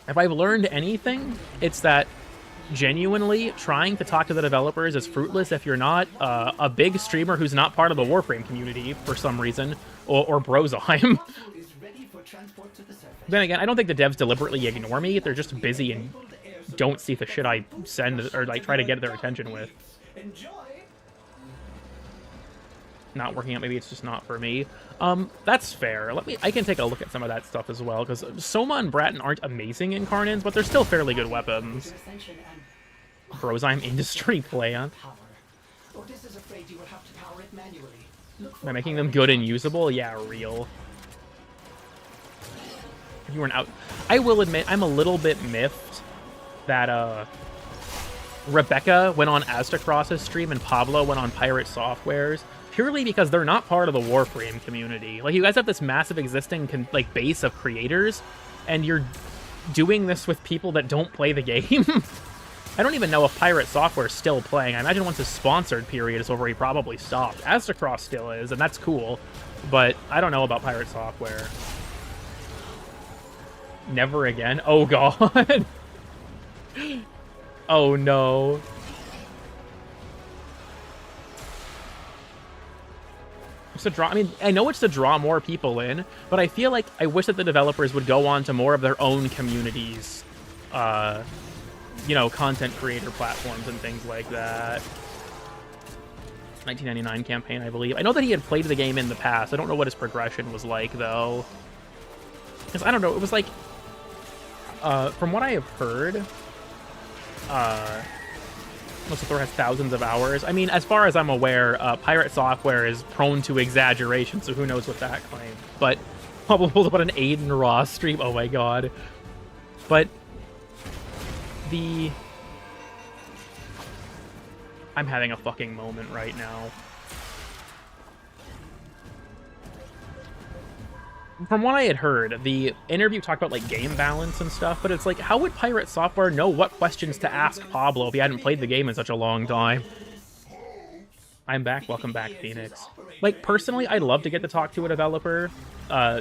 If I've learned anything, it's that genuinely trying to talk to the developers is fruitless if you're not a big streamer who's not part of the Warframe community for some reason, or Brozheim. Then again, I don't think the devs deliberately ignore me. They're just busy and don't see the shit I send or like try to get their attention with. Not working out. Maybe it's just not for me. That's fair. I can take a look at some of that stuff as well, because Soma and Bratton aren't amazing incarnates, but they're still fairly good weapons. Brozheim industry plan. By making them good and usable? Yeah, real. You weren't out. I will admit, I'm a little bit miffed that Rebecca went on Aztecross's stream and Pablo went on Pirate Software's, purely because they're not part of the Warframe community. Like, you guys have this massive existing like base of creators, and you're doing this with people that don't play the game. I don't even know if Pirate Software is still playing. I imagine once his sponsored period is over, he probably stopped. Aztecross still is, and that's cool, but I don't know about Pirate Software. Never again? Oh, God. Oh, no. It's to draw. I mean, I know it's to draw more people in, but I feel like I wish that the developers would go on to more of their own communities, you know, content creator platforms and things like that. 1999 campaign, I believe. I know that he had played the game in the past. I don't know what his progression was like, though. Because, I don't know, it was like... from what I have heard, most of Thor has thousands of hours. I mean, as far as I'm aware, Pirate Software is prone to exaggeration, so who knows what that claims. But Pablo pulled up on an Aiden Ross stream. Oh my god. But I'm having a fucking moment right now. From what I had heard, the interview talked about, like, game balance and stuff, but it's like, how would Pirate Software know what questions to ask Pablo if he hadn't played the game in such a long time? I'm back. Welcome back, Phoenix. Like, personally, I'd love to get to talk to a developer,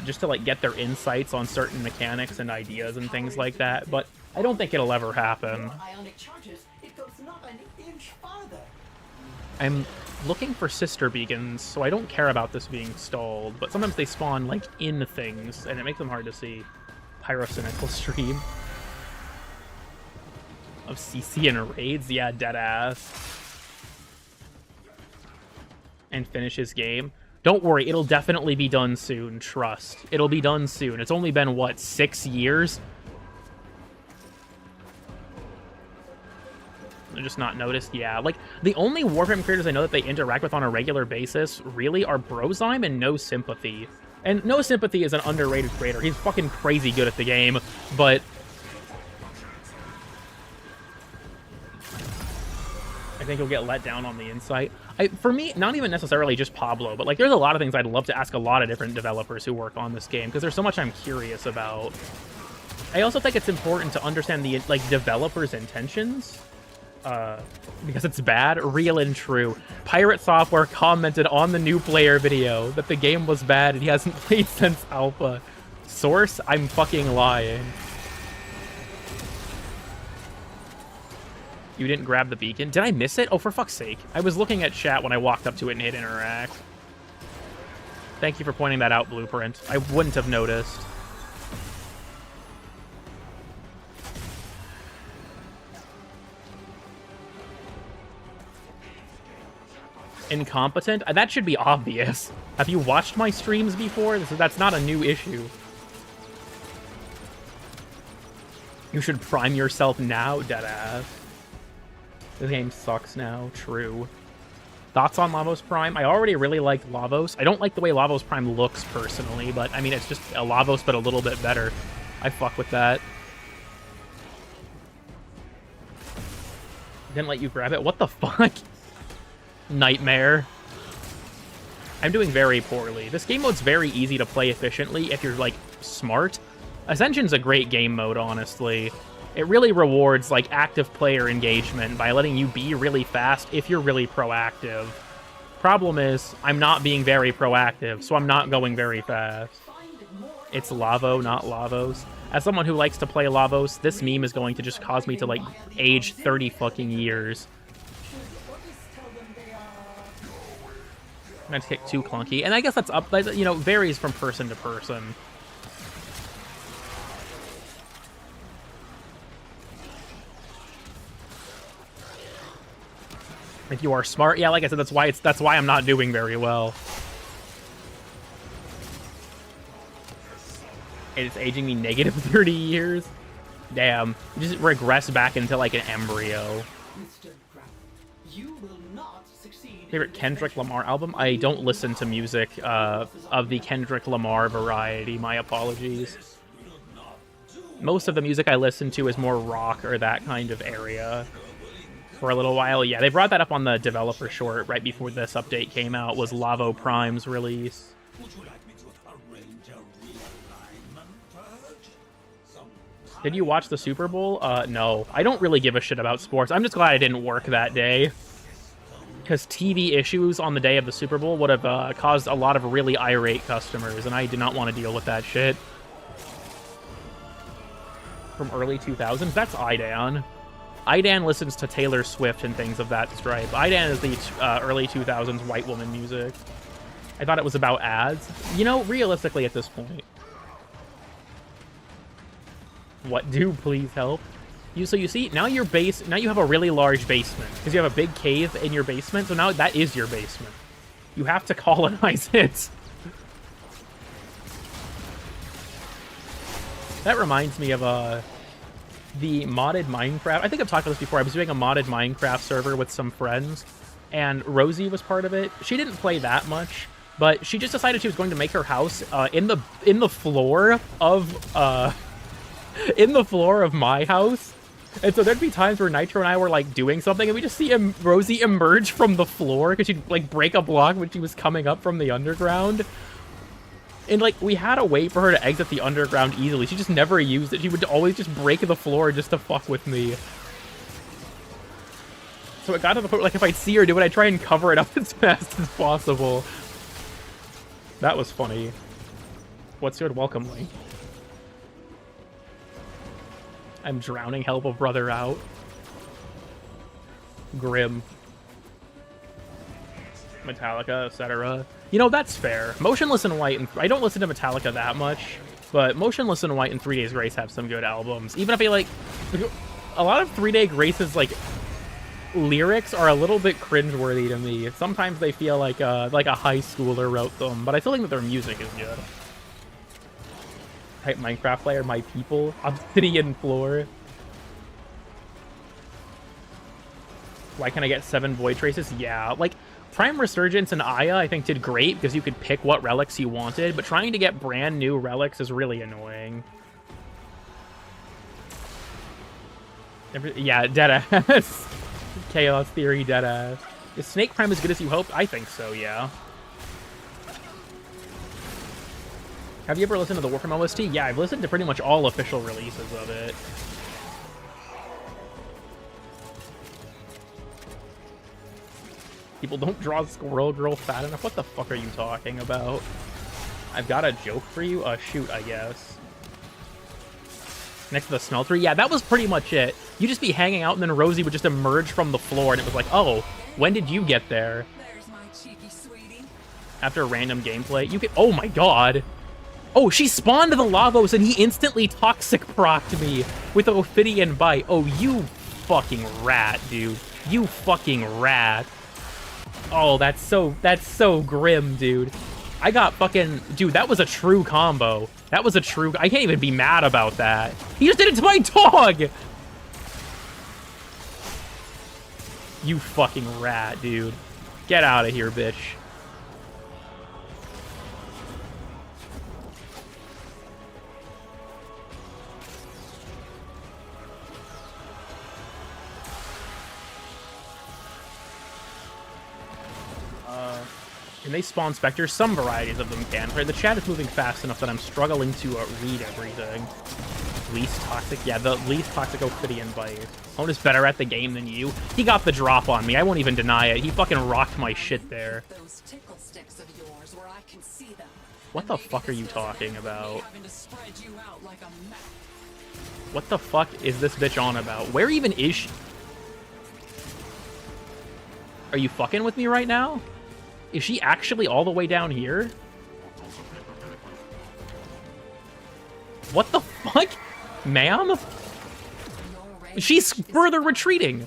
just to, like, get their insights on certain mechanics and ideas and things like that, but I don't think it'll ever happen. I'm looking for sister beacons, so I don't care about this being stalled, but sometimes they spawn, like, in things, and it makes them hard to see. Pyrocynical stream of CC and raids? Yeah, deadass. And finish his game. Don't worry, it'll definitely be done soon, trust. It'll be done soon. It's only been, what, 6 years? Just not noticed. Yeah, like, the only Warframe creators I know that they interact with on a regular basis really are Brozheim and No Sympathy. And No Sympathy is an underrated creator. He's fucking crazy good at the game, but I think he'll get let down on the insight. For me, not even necessarily just Pablo, but like there's a lot of things I'd love to ask a lot of different developers who work on this game because there's so much I'm curious about. I also think it's important to understand the like developers' intentions. Because it's bad, real and true. Pirate Software commented on the new player video that the game was bad and he hasn't played since alpha. Source? I'm fucking lying. You didn't grab the beacon? Did I miss it? Oh, for fuck's sake. I was looking at chat when I walked up to it and hit interact. Thank you for pointing that out, Blueprint. I wouldn't have noticed. Incompetent? That should be obvious. Have you watched my streams before? That's not a new issue. You should prime yourself now, deadass. This game sucks now. True. Thoughts on Lavos Prime? I already really liked Lavos. I don't like the way Lavos Prime looks, personally, but, I mean, it's just a Lavos, but a little bit better. I fuck with that. Didn't let you grab it? What the fuck? Nightmare. I'm doing very poorly. This game mode's very easy to play efficiently if you're, like, smart. Ascension's a great game mode, honestly. It really rewards, like, active player engagement by letting you be really fast if you're really proactive. Problem is, I'm not being very proactive, so I'm not going very fast. It's Lavo, not Lavos. As someone who likes to play Lavos, this meme is going to just cause me to, like, age 30 fucking years. Meant to kick too clunky, and I guess that's up, you know, varies from person to person. If you are smart, yeah, like I said, that's why I'm not doing very well. It's aging me negative 30 years. Damn, you just regress back into like an embryo. Favorite Kendrick Lamar album? I don't listen to music of the Kendrick Lamar variety. My apologies. Most of the music I listen to is more rock or that kind of area. For a little while, yeah. They brought that up on the developer short right before this update came out, was Lavos Prime's release. Did you watch the Super Bowl? No. I don't really give a shit about sports. I'm just glad I didn't work that day. Because TV issues on the day of the Super Bowl would have caused a lot of really irate customers, and I do not want to deal with that shit. From early 2000s? That's Idan. Idan listens to Taylor Swift and things of that stripe. Idan is the early 2000s white woman music. I thought it was about ads. You know, realistically at this point. What do? Please help. So you see, now your base, now you have a really large basement because you have a big cave in your basement. So now that is your basement. You have to colonize it. That reminds me of the modded Minecraft. I think I've talked about this before. I was doing a modded Minecraft server with some friends, and Rosie was part of it. She didn't play that much, but she just decided she was going to make her house in the floor of my house. And so there'd be times where Nitro and I were like doing something, and we just see Rosie emerge from the floor because she'd like break a block when she was coming up from the underground. And like we had a way for her to exit the underground easily. She just never used it. She would always just break the floor just to fuck with me. So it got to the point where, like, if I'd see her do it, I'd try and cover it up as fast as possible. That was funny. What's your welcome link? I'm drowning. Help a brother out. Grim. Metallica, etc. You know, that's fair. Motionless in White, and I don't listen to Metallica that much, but Motionless in White and 3 Days Grace have some good albums. Even if I like, a lot of 3 Day Grace's like lyrics are a little bit cringeworthy to me. Sometimes they feel like a high schooler wrote them, but I feel like that their music is good. Type Minecraft player, my people, obsidian floor. Why can't I get 7 void traces? Yeah, like Prime Resurgence and Aya, I think, did great because you could pick what relics you wanted, but trying to get brand new relics is really annoying. Yeah, deadass. Chaos Theory, deadass. Is Snake Prime as good as you hoped? I think so, yeah. Have you ever listened to the Warframe OST? Yeah, I've listened to pretty much all official releases of it. People don't draw Squirrel Girl fat enough. What the fuck are you talking about? I've got a joke for you? Shoot, I guess. Next to the smelter? Yeah, that was pretty much it. You just be hanging out, and then Rosie would just emerge from the floor, and it was like, oh, when did you get there? There's my cheeky sweetie. After random gameplay, you can... Oh my god! Oh, she spawned the Lavos, and he instantly toxic procced me with Ophidian Bite. Oh, you fucking rat, dude. You fucking rat. Oh, that's so grim, dude. I got fucking... Dude, that was a true combo. That was a true... I can't even be mad about that. He just did it to my dog! You fucking rat, dude. Get out of here, bitch. Can they spawn specters? Some varieties of them can. The chat is moving fast enough that I'm struggling to read everything. Least toxic? Yeah, the least toxic Ophidian Bite. Hone is better at the game than you. He got the drop on me. I won't even deny it. He fucking rocked my shit there. Those tickle sticks of yours where I can see them. What the fuck are you talking Me about? having to spread you out like a map. What the fuck is this bitch on about? Where even is she? Are you fucking with me right now? Is she actually all the way down here? What the fuck? Ma'am? She's further retreating.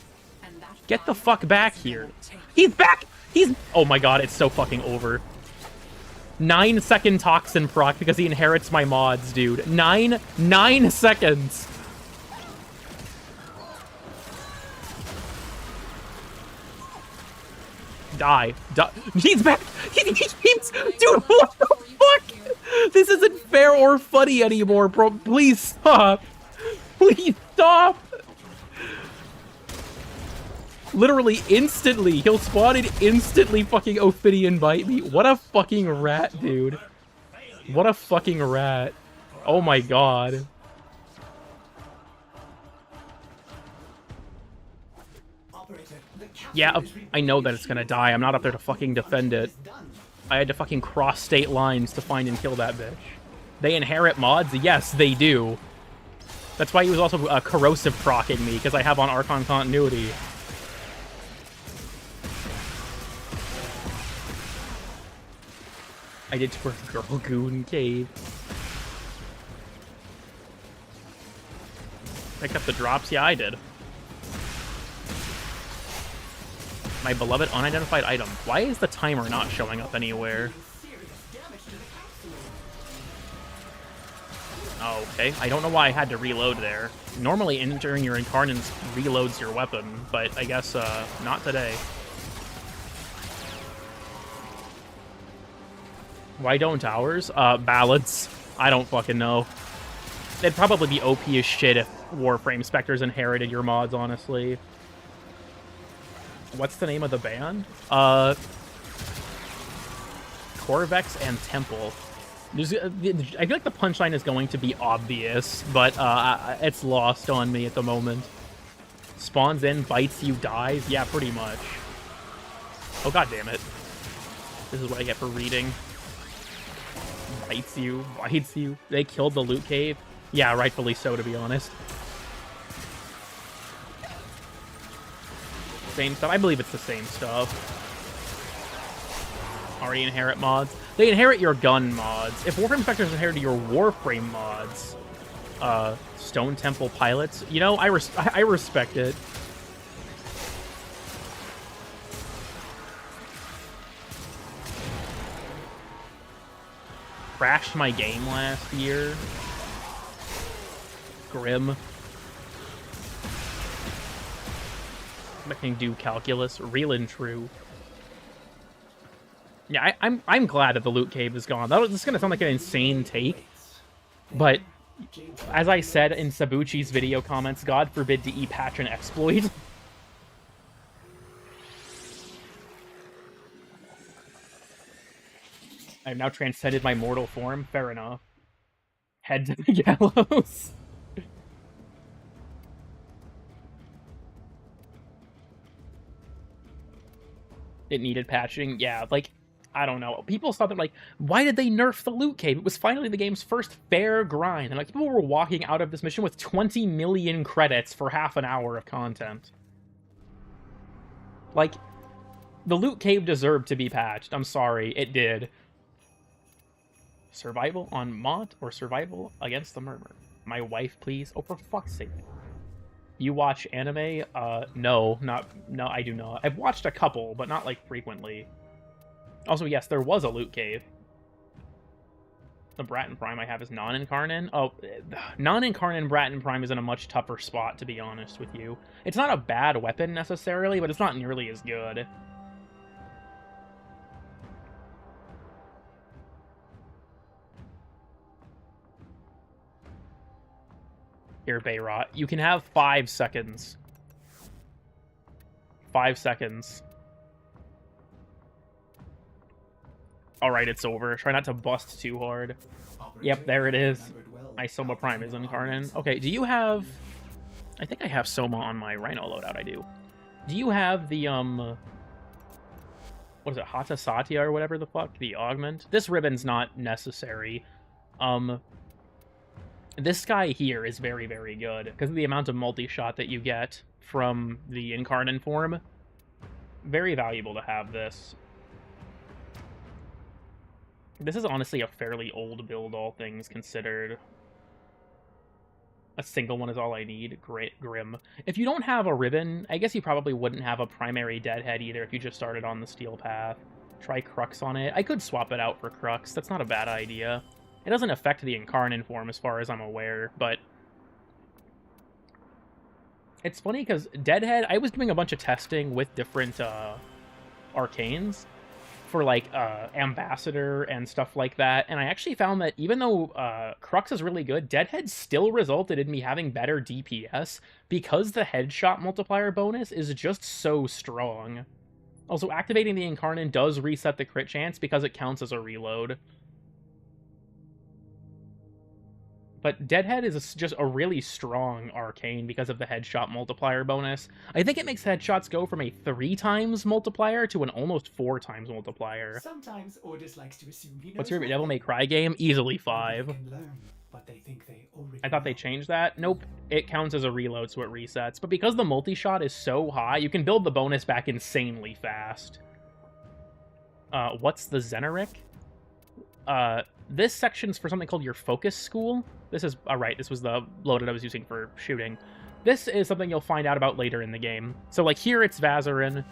Get the fuck back here. He's back! He's... Oh my god, it's so fucking over. 9-second toxin proc because he inherits my mods, dude. 9 seconds. Die. He's back. He keeps... Dude, what the fuck? This isn't fair or funny anymore, bro. Please stop. Please stop. Literally instantly. He'll spawn and instantly fucking Ophidian Bite me. What a fucking rat, dude. What a fucking rat. Oh my god. Yeah, I know that it's gonna die. I'm not up there to fucking defend it. I had to fucking cross state lines to find and kill that bitch. They inherit mods? Yes, they do. That's why he was also corrosive procking me, because I have on Archon continuity. I did twerk Girl Goon Cave. Picked up the drops? Yeah, I did. My beloved unidentified item. Why is the timer not showing up anywhere? Oh, okay. I don't know why I had to reload there. Normally entering your incarnates reloads your weapon, but I guess not today. Why don't ours? Balance. I don't fucking know. It'd probably be OP as shit if Warframe Spectres inherited your mods, honestly. What's the name of the band? Corvex and Temple. I feel like the punchline is going to be obvious, but it's lost on me at the moment. Spawns in, bites you, dies? Yeah, pretty much. Oh, god damn it. This is what I get for reading. Bites you, bites you. They killed the loot cave? Yeah, rightfully so, to be honest. Same stuff. I believe it's the same stuff. Already inherit mods. They inherit your gun mods. If Warframe Spectres inherited your Warframe mods, Stone Temple pilots, you know, I respect it. Crashed my game last year. Grim. I can do calculus. Real and true. Yeah, I'm glad that the loot cave is gone. This is gonna sound like an insane take, but as I said in Sabuchi's video comments, God forbid to e-patch an exploit. I've now transcended my mortal form. Fair enough. Head to the gallows. It needed patching. Yeah, like, I don't know. People thought that, like, why did they nerf the loot cave? It was finally the game's first fair grind. And, like, people were walking out of this mission with 20 million credits for half an hour of content. Like, the loot cave deserved to be patched. I'm sorry, it did. Survival on Mont or survival against the Murmur? My wife, please. Oh, for fuck's sake. You watch anime? No, I do not. I've watched a couple, but not, like, frequently. Also, yes, there was a loot cave. The Bratton Prime I have is non-incarnate. Oh, non-incarnate Bratton Prime is in a much tougher spot, to be honest with you. It's not a bad weapon, necessarily, but it's not nearly as good. Here, Bayrot. You can have 5 seconds. 5 seconds. Alright, it's over. Try not to bust too hard. Yep, there it is. My Soma Prime is incarnate. Okay, do you have... I think I have Soma on my Rhino loadout, I do. Do you have the, what is it, Hata Satya or whatever the fuck? The augment? This ribbon's not necessary. This guy here is very, very good, because of the amount of multi-shot that you get from the incarnate form. Very valuable to have this. This is honestly a fairly old build, all things considered. A single one is all I need. Great, Grim. If you don't have a ribbon, I guess you probably wouldn't have a primary Deadhead either if you just started on the Steel Path. Try Crux on it. I could swap it out for Crux. That's not a bad idea. It doesn't affect the incarnate form as far as I'm aware, but... It's funny because Deadhead, I was doing a bunch of testing with different arcanes for, like, Ambassador and stuff like that, and I actually found that even though Crux is really good, Deadhead still resulted in me having better DPS because the headshot multiplier bonus is just so strong. Also, activating the Incarnate does reset the crit chance because it counts as a reload. But Deadhead is just a really strong arcane because of the headshot multiplier bonus. I think it makes headshots go from a 3 times multiplier to an almost 4 times multiplier. Sometimes Ordis likes to assume he knows. What's your Devil May Cry game? Easily 5. Can learn, but they think they already I thought they changed that. Nope. It counts as a reload, so it resets. But because the multi-shot is so high, you can build the bonus back insanely fast. What's the Xeneric? This section's for something called your Focus School. This is... Alright, this was the load that I was using for shooting. This is something you'll find out about later in the game. So, like, here it's Vazarin.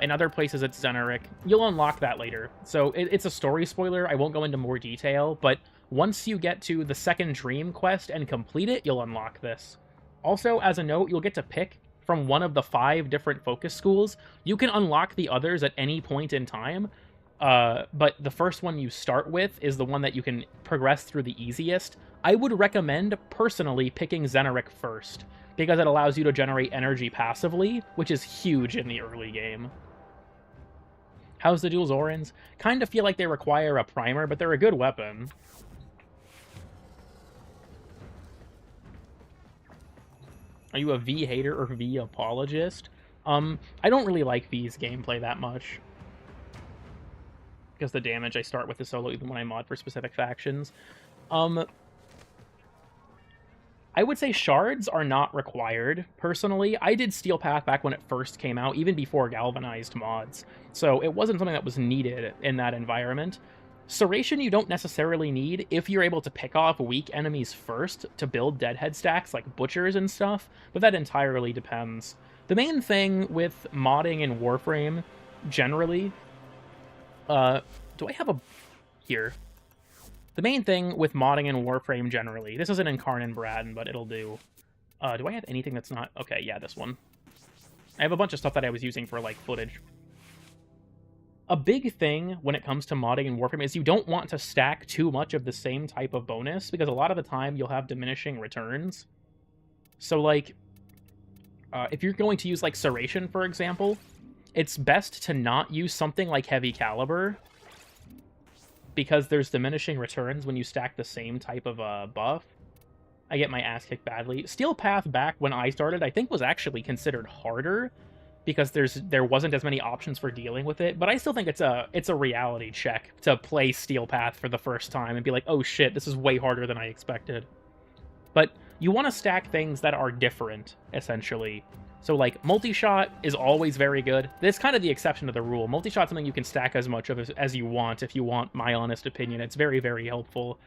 In other places it's Xeneric. You'll unlock that later. So, it's a story spoiler. I won't go into more detail, but once you get to the second Dream quest and complete it, you'll unlock this. Also, as a note, you'll get to pick from one of the 5 different Focus Schools. You can unlock the others at any point in time, but the first one you start with is the one that you can progress through the easiest. I would recommend, personally, picking Xeneric first, because it allows you to generate energy passively, which is huge in the early game. How's the dual Zorans? Kind of feel like they require a primer, but they're a good weapon. Are you a V hater or V apologist? I don't really like V's gameplay that much, because the damage I start with is so low even when I mod for specific factions. I would say shards are not required, personally. I did Steel Path back when it first came out, even before galvanized mods, so it wasn't something that was needed in that environment. Serration you don't necessarily need if you're able to pick off weak enemies first to build Deadhead stacks like Butchers and stuff, but that entirely depends. The main thing with modding in Warframe, generally... do I have a... Here. The main thing with modding in Warframe generally... This is an Incarnate Braden, but it'll do. Do I have anything that's not... Okay, yeah, this one. I have a bunch of stuff that I was using for, like, footage. a big thing when it comes to modding in Warframe is you don't want to stack too much of the same type of bonus, because a lot of the time you'll have diminishing returns. So, like, if you're going to use, like, Serration, for example, it's best to not use something like Heavy Caliber, because there's diminishing returns when you stack the same type of buff. I get my ass kicked badly. Steel Path back when I started, I think was actually considered harder, because there wasn't as many options for dealing with it, but I still think it's a reality check to play Steel Path for the first time and be like, oh shit, this is way harder than I expected. But you want to stack things that are different, essentially. So, like, multi-shot is always very good. It's kind of the exception to the rule. Multi-shot's something you can stack as much of as you want, if you want my honest opinion. It's very, very helpful.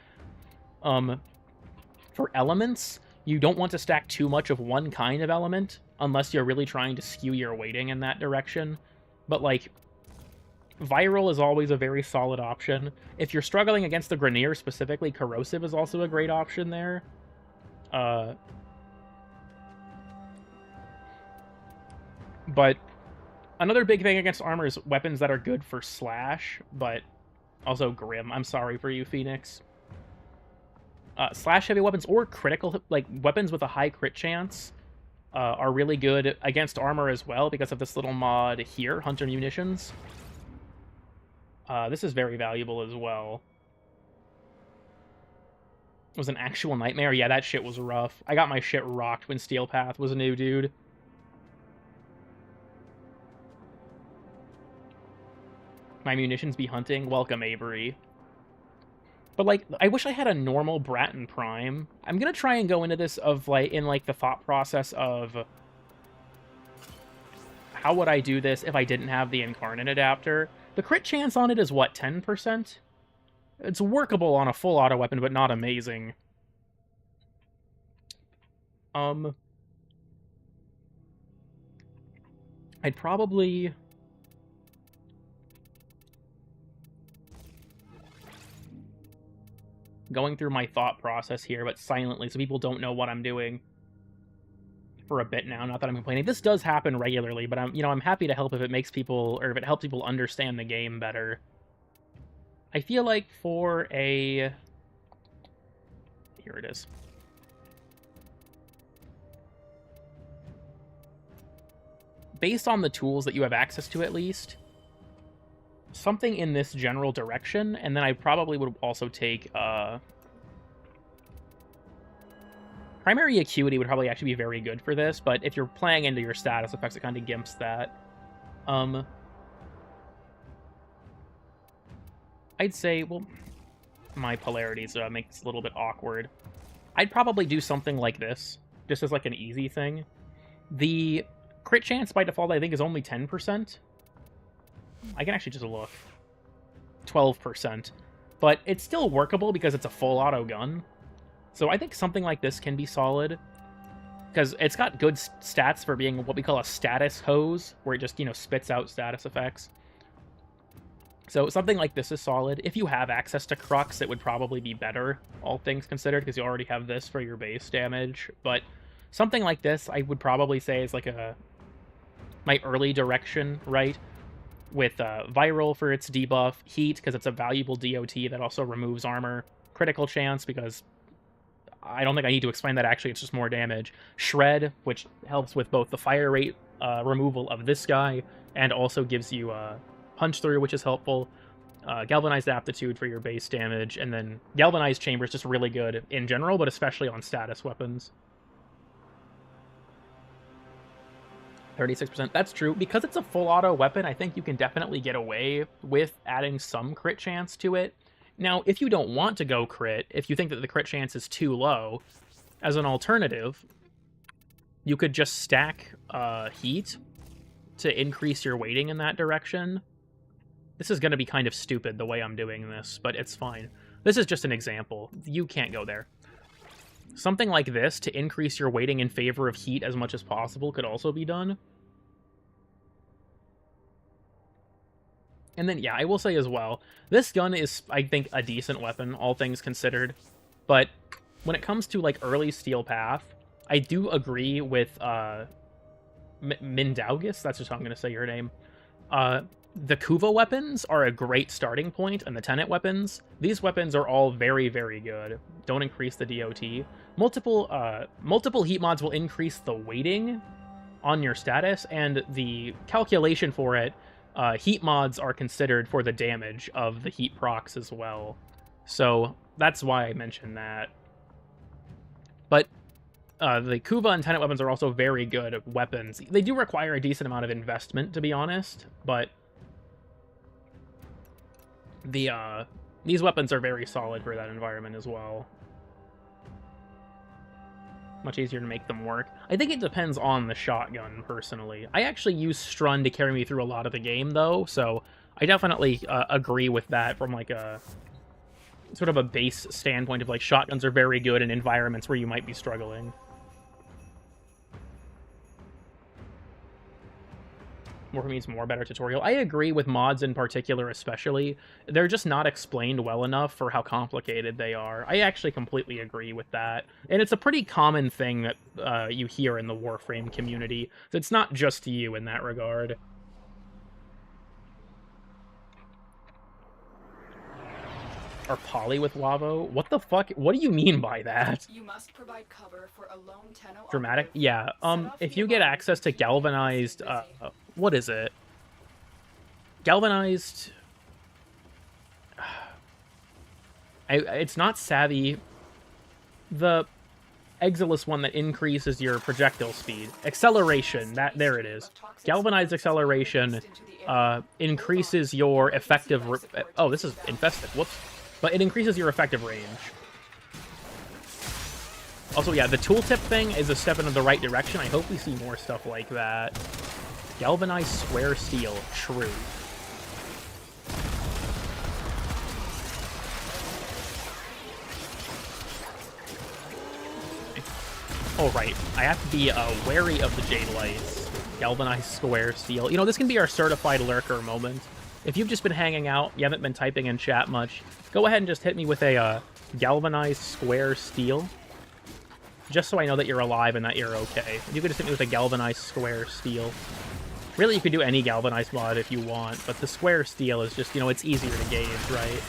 For elements, you don't want to stack too much of one kind of element, unless you're really trying to skew your weighting in that direction. But, like, Viral is always a very solid option. If you're struggling against the Grenier specifically, Corrosive is also a great option there. But another big thing against armor is weapons that are good for Slash, but also Grim. I'm sorry for you, Phoenix. Slash heavy weapons or critical, like, weapons with a high crit chance are really good against armor as well because of this little mod here, Hunter Munitions. This is very valuable as well. It was an actual nightmare. Yeah, that shit was rough. I got my shit rocked when Steel Path was new, dude. My munitions be hunting. Welcome, Avery. But, like, I wish I had a normal Bratton Prime. I'm gonna try and go into this in the thought process of how would I do this if I didn't have the Incarnate adapter. The crit chance on it is, what, 10%? It's workable on a full auto weapon, but not amazing. I'd probably... going through my thought process here, but silently, so people don't know what I'm doing for a bit now. Not that I'm complaining. This does happen regularly, but I'm happy to help if it makes people, or if it helps people understand the game better. I feel like for a... Here it is. Based on the tools that you have access to, at least, something in this general direction, and then I probably would also take primary acuity would probably actually be very good for this, but if you're playing into your status effects, it kind of gimps that. I'd say, well, my polarities make this a little bit awkward. I'd probably do something like this, just as like an easy thing. The crit chance by default, I think, is only 10%. I can actually just look. 12%. But it's still workable because it's a full auto gun. So I think something like this can be solid. Because it's got good stats for being what we call a status hose, where it just, spits out status effects. So something like this is solid. If you have access to Crux, it would probably be better, all things considered, because you already have this for your base damage. But something like this, I would probably say is like my early direction, right? With Viral for its debuff, Heat, because it's a valuable DOT that also removes armor, Critical Chance, because I don't think I need to explain that, actually, it's just more damage, Shred, which helps with both the fire rate removal of this guy, and also gives you Punch Through, which is helpful, Galvanized Aptitude for your base damage, and then Galvanized Chamber is just really good in general, but especially on status weapons. 36%. That's true. Because it's a full auto weapon, I think you can definitely get away with adding some crit chance to it. Now, if you don't want to go crit, if you think that the crit chance is too low, as an alternative, you could just stack Heat to increase your weighting in that direction. This is going to be kind of stupid the way I'm doing this, but it's fine. This is just an example. You can't go there. Something like this, to increase your weighting in favor of Heat as much as possible, could also be done. And then, yeah, I will say as well, this gun is, I think, a decent weapon, all things considered. But when it comes to, like, early Steel Path, I do agree with Mindaugus, that's just how I'm going to say your name. The Kuva weapons are a great starting point, and the Tenet weapons. These weapons are all very, very good. Don't increase the DOT. Multiple heat mods will increase the weighting on your status, and the calculation for it, heat mods are considered for the damage of the heat procs as well. So that's why I mentioned that. But the Kuva and Tenet weapons are also very good weapons. They do require a decent amount of investment, to be honest, but these weapons are very solid for that environment as well. Much easier to make them work. I think it depends on the shotgun, personally. I actually use Strun to carry me through a lot of the game, though, so I definitely agree with that from, like, a sort of a base standpoint of, like, shotguns are very good in environments where you might be struggling. Warframe needs more better tutorial. I agree with mods in particular, especially. They're just not explained well enough for how complicated they are. I actually completely agree with that. And it's a pretty common thing that you hear in the Warframe community. So it's not just you in that regard. Are poly with Lavo? What the fuck? What do you mean by that? You must provide cover for a lone Tenno Dramatic? operative. Yeah. If you get access to galvanized, what is it? Galvanized. It's not savvy. The Exilus one that increases your projectile speed. Acceleration. There it is. Galvanized acceleration increases your effective. Oh, this is infested. Whoops. But it increases your effective range. Also, yeah, the tooltip thing is a step in the right direction. I hope we see more stuff like that. Galvanized square steel. True. Oh, right. I have to be wary of the Jade Lights. Galvanized square steel. You know, this can be our certified lurker moment. If you've just been hanging out, you haven't been typing in chat much, go ahead and just hit me with a galvanized square steel. Just so I know that you're alive and that you're okay. You could just hit me with a galvanized square steel. Really, you could do any galvanized mod if you want, but the square steel is just, you know, it's easier to gauge, right?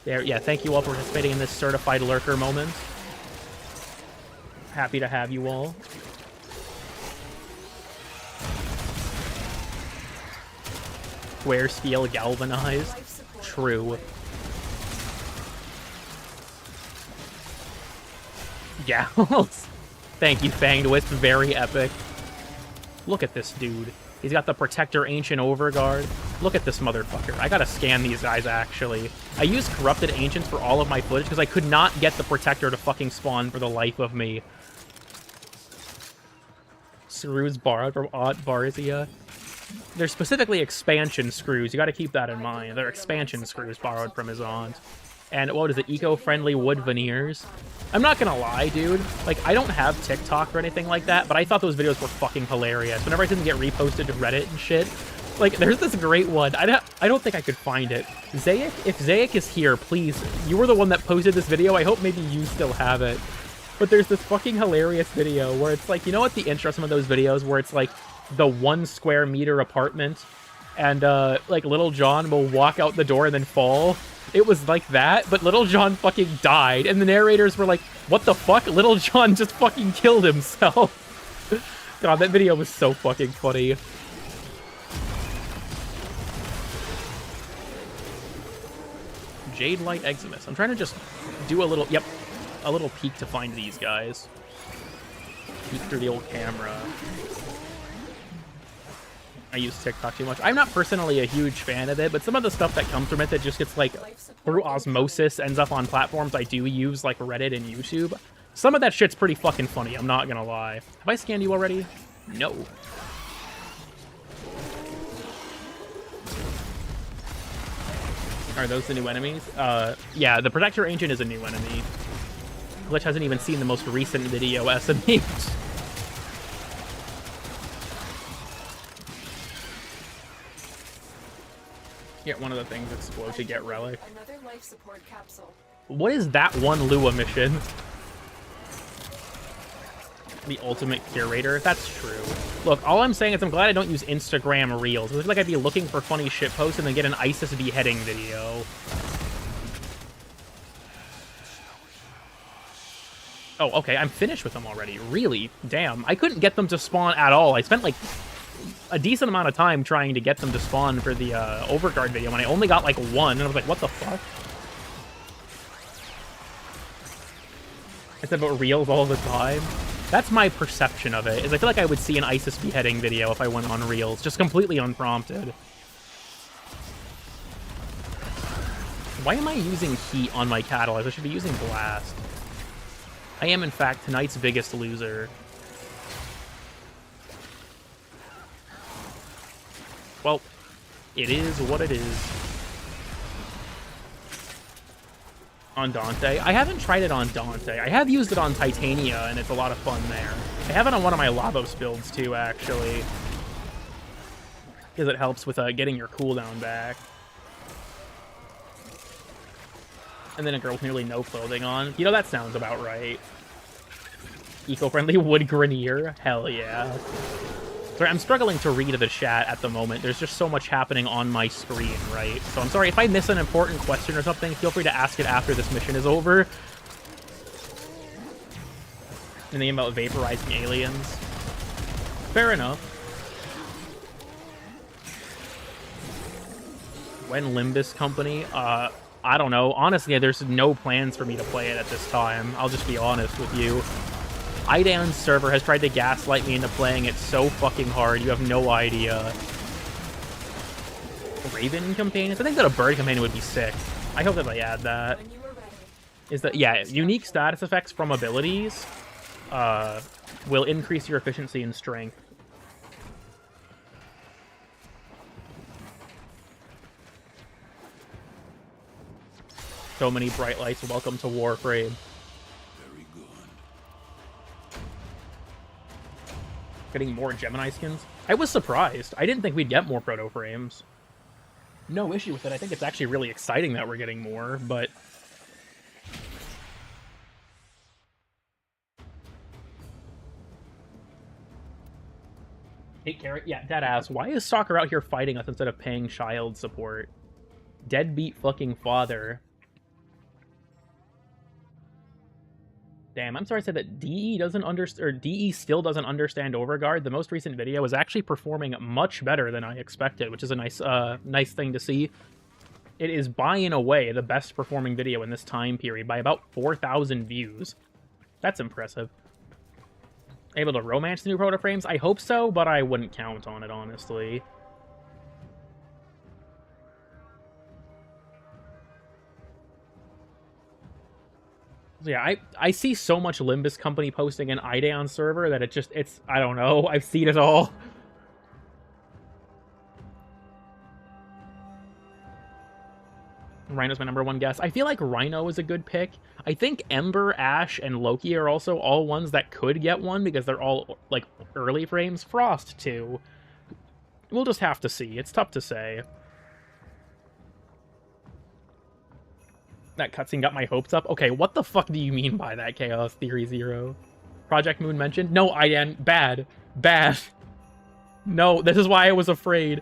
There, yeah, thank you all for participating in this certified lurker moment. Happy to have you all. Square steel galvanized. True. Gals. Thank you, Fanged Wisp. Very epic. Look at this dude. He's got the Protector Ancient Overguard. Look at this motherfucker. I gotta scan these guys, actually. I used Corrupted Ancients for all of my footage because I could not get the Protector to fucking spawn for the life of me. Screws borrowed from Aunt Barzia. They're specifically expansion screws. You got to keep that in mind. They're expansion screws borrowed from his aunt. And what is it? Eco-friendly wood veneers. I'm not gonna lie, dude. Like, I don't have TikTok or anything like that, but I thought those videos were fucking hilarious. Whenever I didn't get reposted to Reddit and shit. Like, there's this great one. I don't think I could find it. Zayak, if Zayak is here, please. You were the one that posted this video. I hope maybe you still have it. But there's this fucking hilarious video where it's like, you know what the intro some of those videos where it's like the 1 square meter apartment and like Little John will walk out the door and then fall. It was like that, but Little John fucking died, and the narrators were like, what the fuck? Little John just fucking killed himself. God, that video was so fucking funny. Jade Light Eximus. I'm trying to just do a little, yep, a little peek to find these guys. Peek through the old camera. I use TikTok too much. I'm not personally a huge fan of it, but some of the stuff that comes from it that just gets, like, through osmosis, ends up on platforms I do use, like Reddit and YouTube. Some of that shit's pretty fucking funny, I'm not gonna lie. Have I scanned you already? No. Are those the new enemies? Yeah, the Protector Ancient is a new enemy. Glitch hasn't even seen the most recent video estimate. Get one of the things explode to get relic. Another life support capsule. What is that one Lua mission? The ultimate curator. That's true. Look, all I'm saying is I'm glad I don't use Instagram Reels. I feel like I'd be looking for funny shit posts and then get an ISIS beheading video. Oh, okay, I'm finished with them already. Really? Damn. I couldn't get them to spawn at all. I spent, like, a decent amount of time trying to get them to spawn for the Overguard video, and I only got, like, one, and I was like, what the fuck? I said about Reels all the time. That's my perception of it, is I feel like I would see an ISIS beheading video if I went on Reels, just completely unprompted. Why am I using Heat on my Catalyst? I should be using Blast. I am, in fact, tonight's biggest loser. Well, it is what it is. On Dante. I haven't tried it on Dante. I have used it on Titania, and it's a lot of fun there. I have it on one of my Lavos builds, too, actually. Because it helps with getting your cooldown back. And then a girl with nearly no clothing on. You know, that sounds about right. Eco-friendly wood grenier? Hell yeah. Sorry, I'm struggling to read the chat at the moment. There's just so much happening on my screen, right? So I'm sorry, if I miss an important question or something, feel free to ask it after this mission is over. And the about vaporizing aliens. Fair enough. When Limbus Company? I don't know. Honestly, there's no plans for me to play it at this time. I'll just be honest with you. Idan's server has tried to gaslight me into playing it so fucking hard, you have no idea. Raven companions? I think that a bird companion would be sick. I hope that they add that. Is that, yeah, unique status effects from abilities will increase your efficiency and strength. So many bright lights. Welcome to Warframe. Very good. Getting more Gemini skins. I was surprised. I didn't think we'd get more proto frames. No issue with it. I think it's actually really exciting that we're getting more, but hey, Carrot. Yeah, deadass. Why is Soccer out here fighting us instead of paying child support? Deadbeat fucking father. Damn, I'm sorry I said that DE doesn't understand, or DE still doesn't understand Overguard. The most recent video was actually performing much better than I expected, which is a nice thing to see. It is by and away the best performing video in this time period by about 4,000 views. That's impressive. Able to romance the new proto frames? I hope so, but I wouldn't count on it, honestly. Yeah, I see so much Limbus Company posting an Idan server that it's I don't know, I've seen it all. Rhino's my number one guess. I feel like Rhino is a good pick. I think Ember, Ash, and Loki are also all ones that could get one because they're all, like, early frames. Frost, too. We'll just have to see. It's tough to say. That cutscene got my hopes up. Okay, what the fuck do you mean by that, Chaos Theory Zero? Project Moon mentioned? No, Idan. Bad. Bad. No, this is why I was afraid.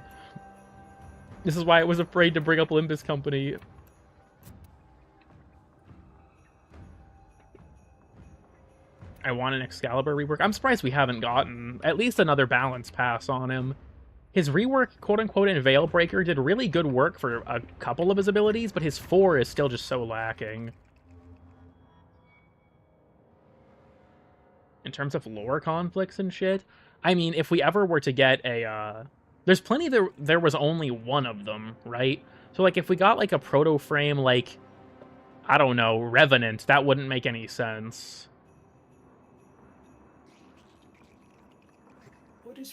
This is why I was afraid to bring up Limbus Company. I want an Excalibur rework. I'm surprised we haven't gotten at least another balance pass on him. His rework, quote-unquote, in Veilbreaker did really good work for a couple of his abilities, but his 4 is still just so lacking. In terms of lore conflicts and shit, I mean, if we ever were to get a, there's plenty there was only one of them, right? So, like, if we got, like, a proto-frame, like, I don't know, Revenant, that wouldn't make any sense.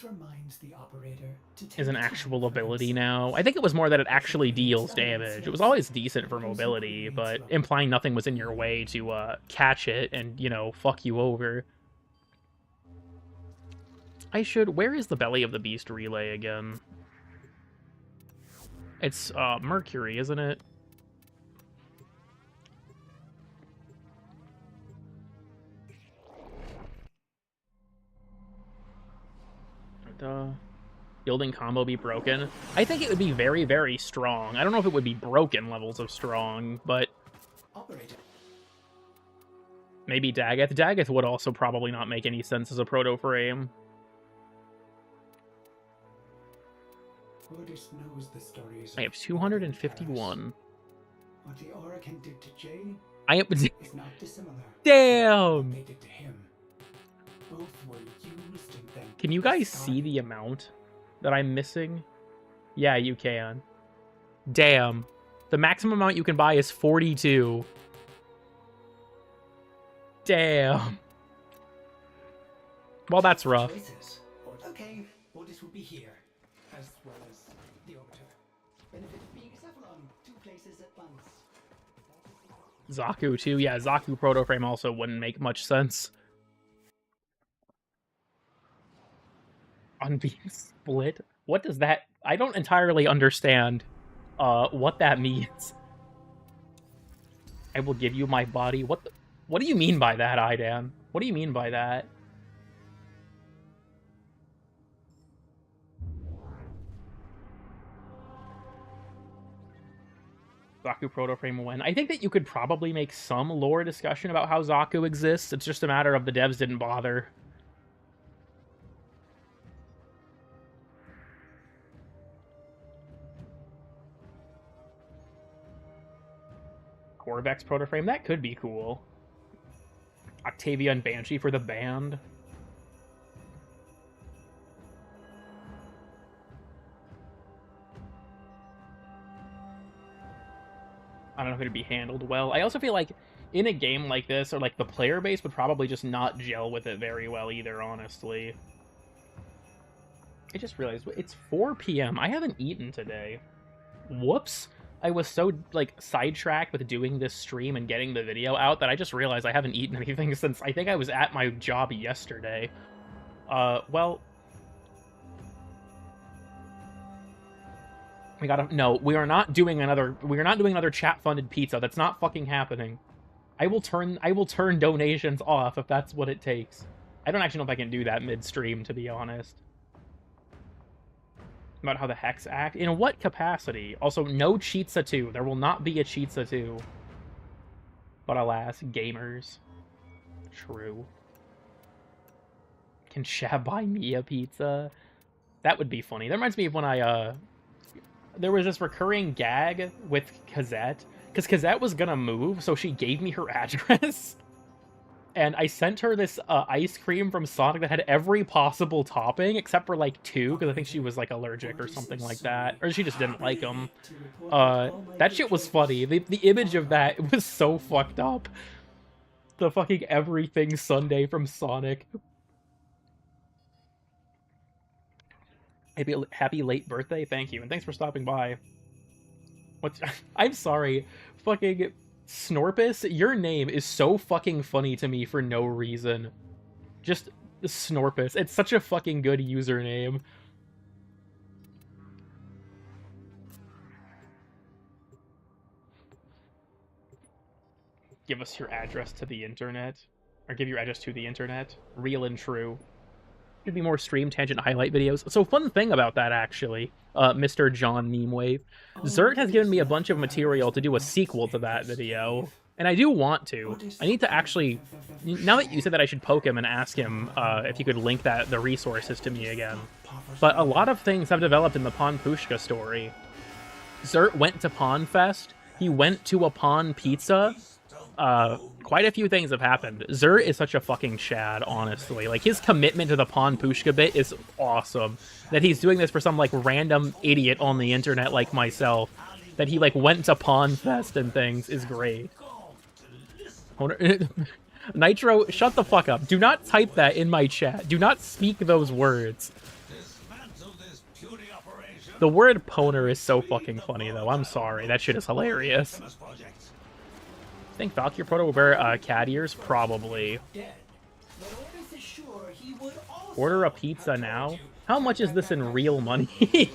Reminds the operator to take Is an actual ability now. I think it was more that it actually deals damage. It was always decent for mobility, but implying nothing was in your way to catch it and, you know, fuck you over. Where is the Belly of the Beast relay again? It's Mercury, isn't it? Building combo be broken? I think it would be very, very strong. I don't know if it would be broken levels of strong, but Operator. maybe Daggeth. Daggeth would also probably not make any sense as a proto frame. Otis knows the stories. I have 251. What the Oracle did to Jay I am. is not dissimilar. Damn! They did to him. Both were used and then Can you guys see the amount that I'm missing? Yeah, you can. Damn. The maximum amount you can buy is 42. Damn. Well, that's rough. choices. Okay, Otis will be here, as well as the Orbiter. Benefit of being Cephalon, two places at once. Zaku, too. Yeah, Zaku proto frame also wouldn't make much sense. On being split? What does that... I don't entirely understand what that means. I will give you my body. What do you mean by that, Idan? What do you mean by that? Zaku proto frame when? I think that you could probably make some lore discussion about how Zaku exists. It's just a matter of the devs didn't bother. Corvex proto frame, that could be cool. Octavia and Banshee for the band. I don't know if it'd be handled well. I also feel like in a game like this, or like the player base would probably just not gel with it very well either, honestly. I just realized it's 4 p.m. I haven't eaten today. Whoops. I was so, like, sidetracked with doing this stream and getting the video out that I just realized I haven't eaten anything since I think I was at my job yesterday. Well... We gotta... No, we are not doing another chat-funded pizza. That's not fucking happening. I will turn donations off if that's what it takes. I don't actually know if I can do that mid-stream, to be honest. About how the Hex act. In what capacity? Also, no Cheetza 2. There will not be a Cheetza 2. But alas, gamers. True. Can Shab buy me a pizza? That would be funny. That reminds me of when I, there was this recurring gag with Kazette. Because Kazette was gonna move, so she gave me her address. And I sent her this ice cream from Sonic that had every possible topping, except for, like, 2, because I think she was, like, allergic or something like that. Or she just didn't like them. That shit was funny. The image of that was so fucked up. The fucking everything sundae from Sonic. Happy late birthday, thank you, and thanks for stopping by. I'm sorry. Fucking... Snorpus, your name is so fucking funny to me for no reason. Just Snorpus. It's such a fucking good username. Give us your address to the internet. Or give your address to the internet. Real and true. Should be more stream tangent highlight videos. So fun thing about that, actually, Mr. John Memewave. Zert has given me a bunch of material to do a sequel to that video. And I do want to. I need to actually... Now that you said that, I should poke him and ask him if he could link the resources to me again. But a lot of things have developed in the Pon Pushka story. Zert went to Pon Fest. He went to a Pon Pizza. Quite a few things have happened. Zert is such a fucking Chad, honestly. Like, his commitment to the Pon Pushka bit is awesome. That he's doing this for some, like, random idiot on the internet like myself. That he, like, went to Pon Fest and things is great. Nitro, shut the fuck up. Do not type that in my chat. Do not speak those words. The word poner is so fucking funny, though. I'm sorry. That shit is hilarious. Think Valkyrie Proto will wear cat ears? Probably. Order a pizza now? How much is this in real money?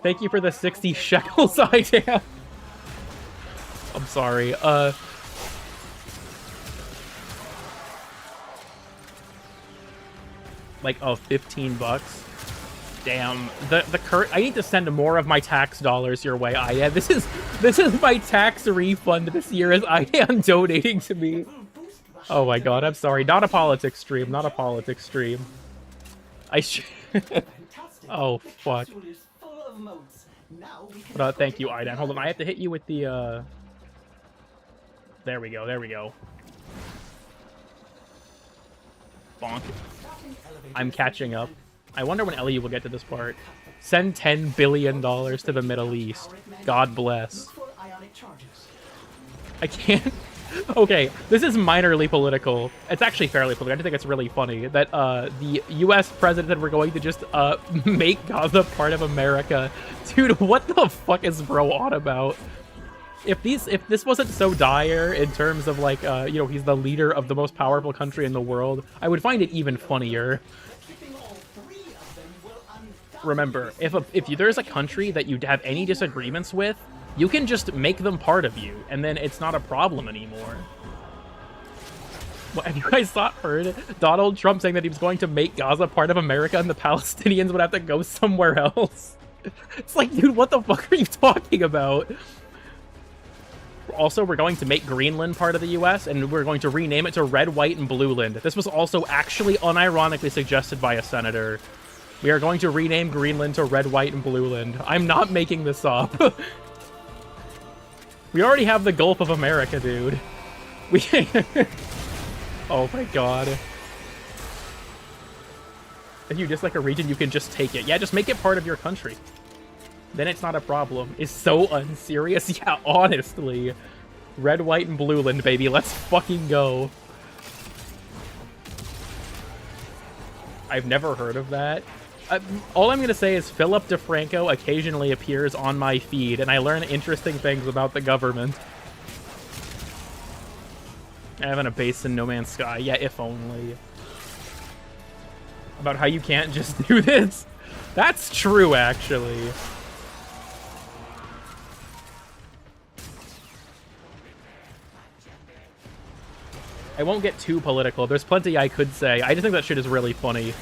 Thank you for the 60 shekels idea. I'm sorry. Like, oh, 15 bucks? Damn, the I need to send more of my tax dollars your way, Aya. This is my tax refund this year as I am donating to me. Oh my god, I'm sorry. Not a politics stream, not a politics stream. Oh, fuck. But thank you, Idan. Hold on, I have to hit you with the, There we go, there we go. Bonk. I'm catching up. I wonder when Ellie will get to this part. Send $10 billion to the Middle East. God bless. I can't... Okay, this is minorly political. It's actually fairly political. I think it's really funny that the U.S. president said we're going to just make Gaza part of America. Dude, what the fuck is bro on about? If this wasn't so dire in terms of, like, you know, he's the leader of the most powerful country in the world, I would find it even funnier. Remember, if there's a country that you have any disagreements with, you can just make them part of you, and then it's not a problem anymore. What, have you guys heard Donald Trump saying that he was going to make Gaza part of America and the Palestinians would have to go somewhere else? It's like, dude, what the fuck are you talking about? Also, we're going to make Greenland part of the US, and we're going to rename it to Red, White, and Blue Land. This was also actually unironically suggested by a senator. We are going to rename Greenland to Red, White, and Blue Land. I'm not making this up. We already have the Gulf of America, dude. Oh my god. If you dislike a region, you can just take it. Yeah, just make it part of your country. Then it's not a problem. It's so unserious. Yeah, honestly. Red, White, and Blue Land, baby. Let's fucking go. I've never heard of that. All I'm going to say is Philip DeFranco occasionally appears on my feed, and I learn interesting things about the government. I have a base in No Man's Sky. Yeah, if only. About how you can't just do this. That's true, actually. I won't get too political. There's plenty I could say. I just think that shit is really funny.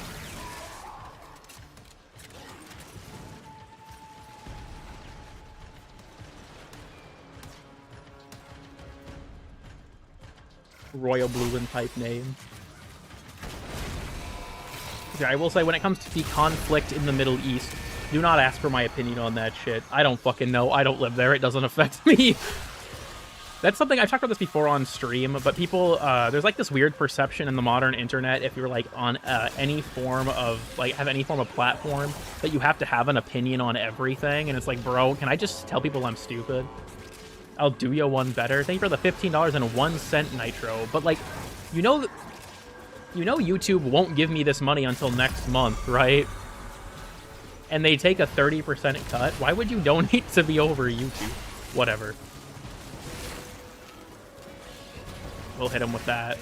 Royal Blueland type name. Okay, I will say, when it comes to the conflict in the Middle East, do not ask for my opinion on that shit. I don't fucking know. I don't live there. It doesn't affect me. That's something, I've talked about this before on stream, but people, there's like this weird perception in the modern internet, if you're like on any form of, like, have any form of platform, that you have to have an opinion on everything, and it's like, bro, can I just tell people I'm stupid? I'll do you one better. Thank you for the $15.01 Nitro, but like, you know YouTube won't give me this money until next month, right? And they take a 30% cut. Why would you donate to me over YouTube? Whatever. We'll hit him with that.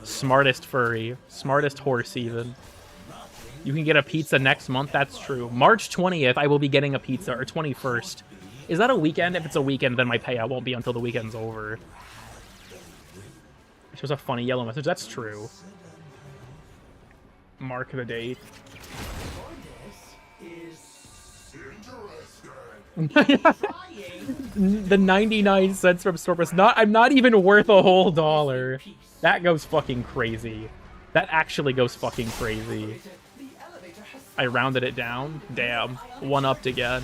Smartest furry. Smartest horse, even. You can get a pizza next month. That's true. March 20th, I will be getting a pizza, or 21st. Is that a weekend? If it's a weekend, then my payout won't be until the weekend's over. Which was a funny yellow message. That's true. Mark the date. The 99 cents from Stormus. I'm not even worth a whole dollar. That goes fucking crazy. That actually goes fucking crazy. I rounded it down. Damn. One-upped again.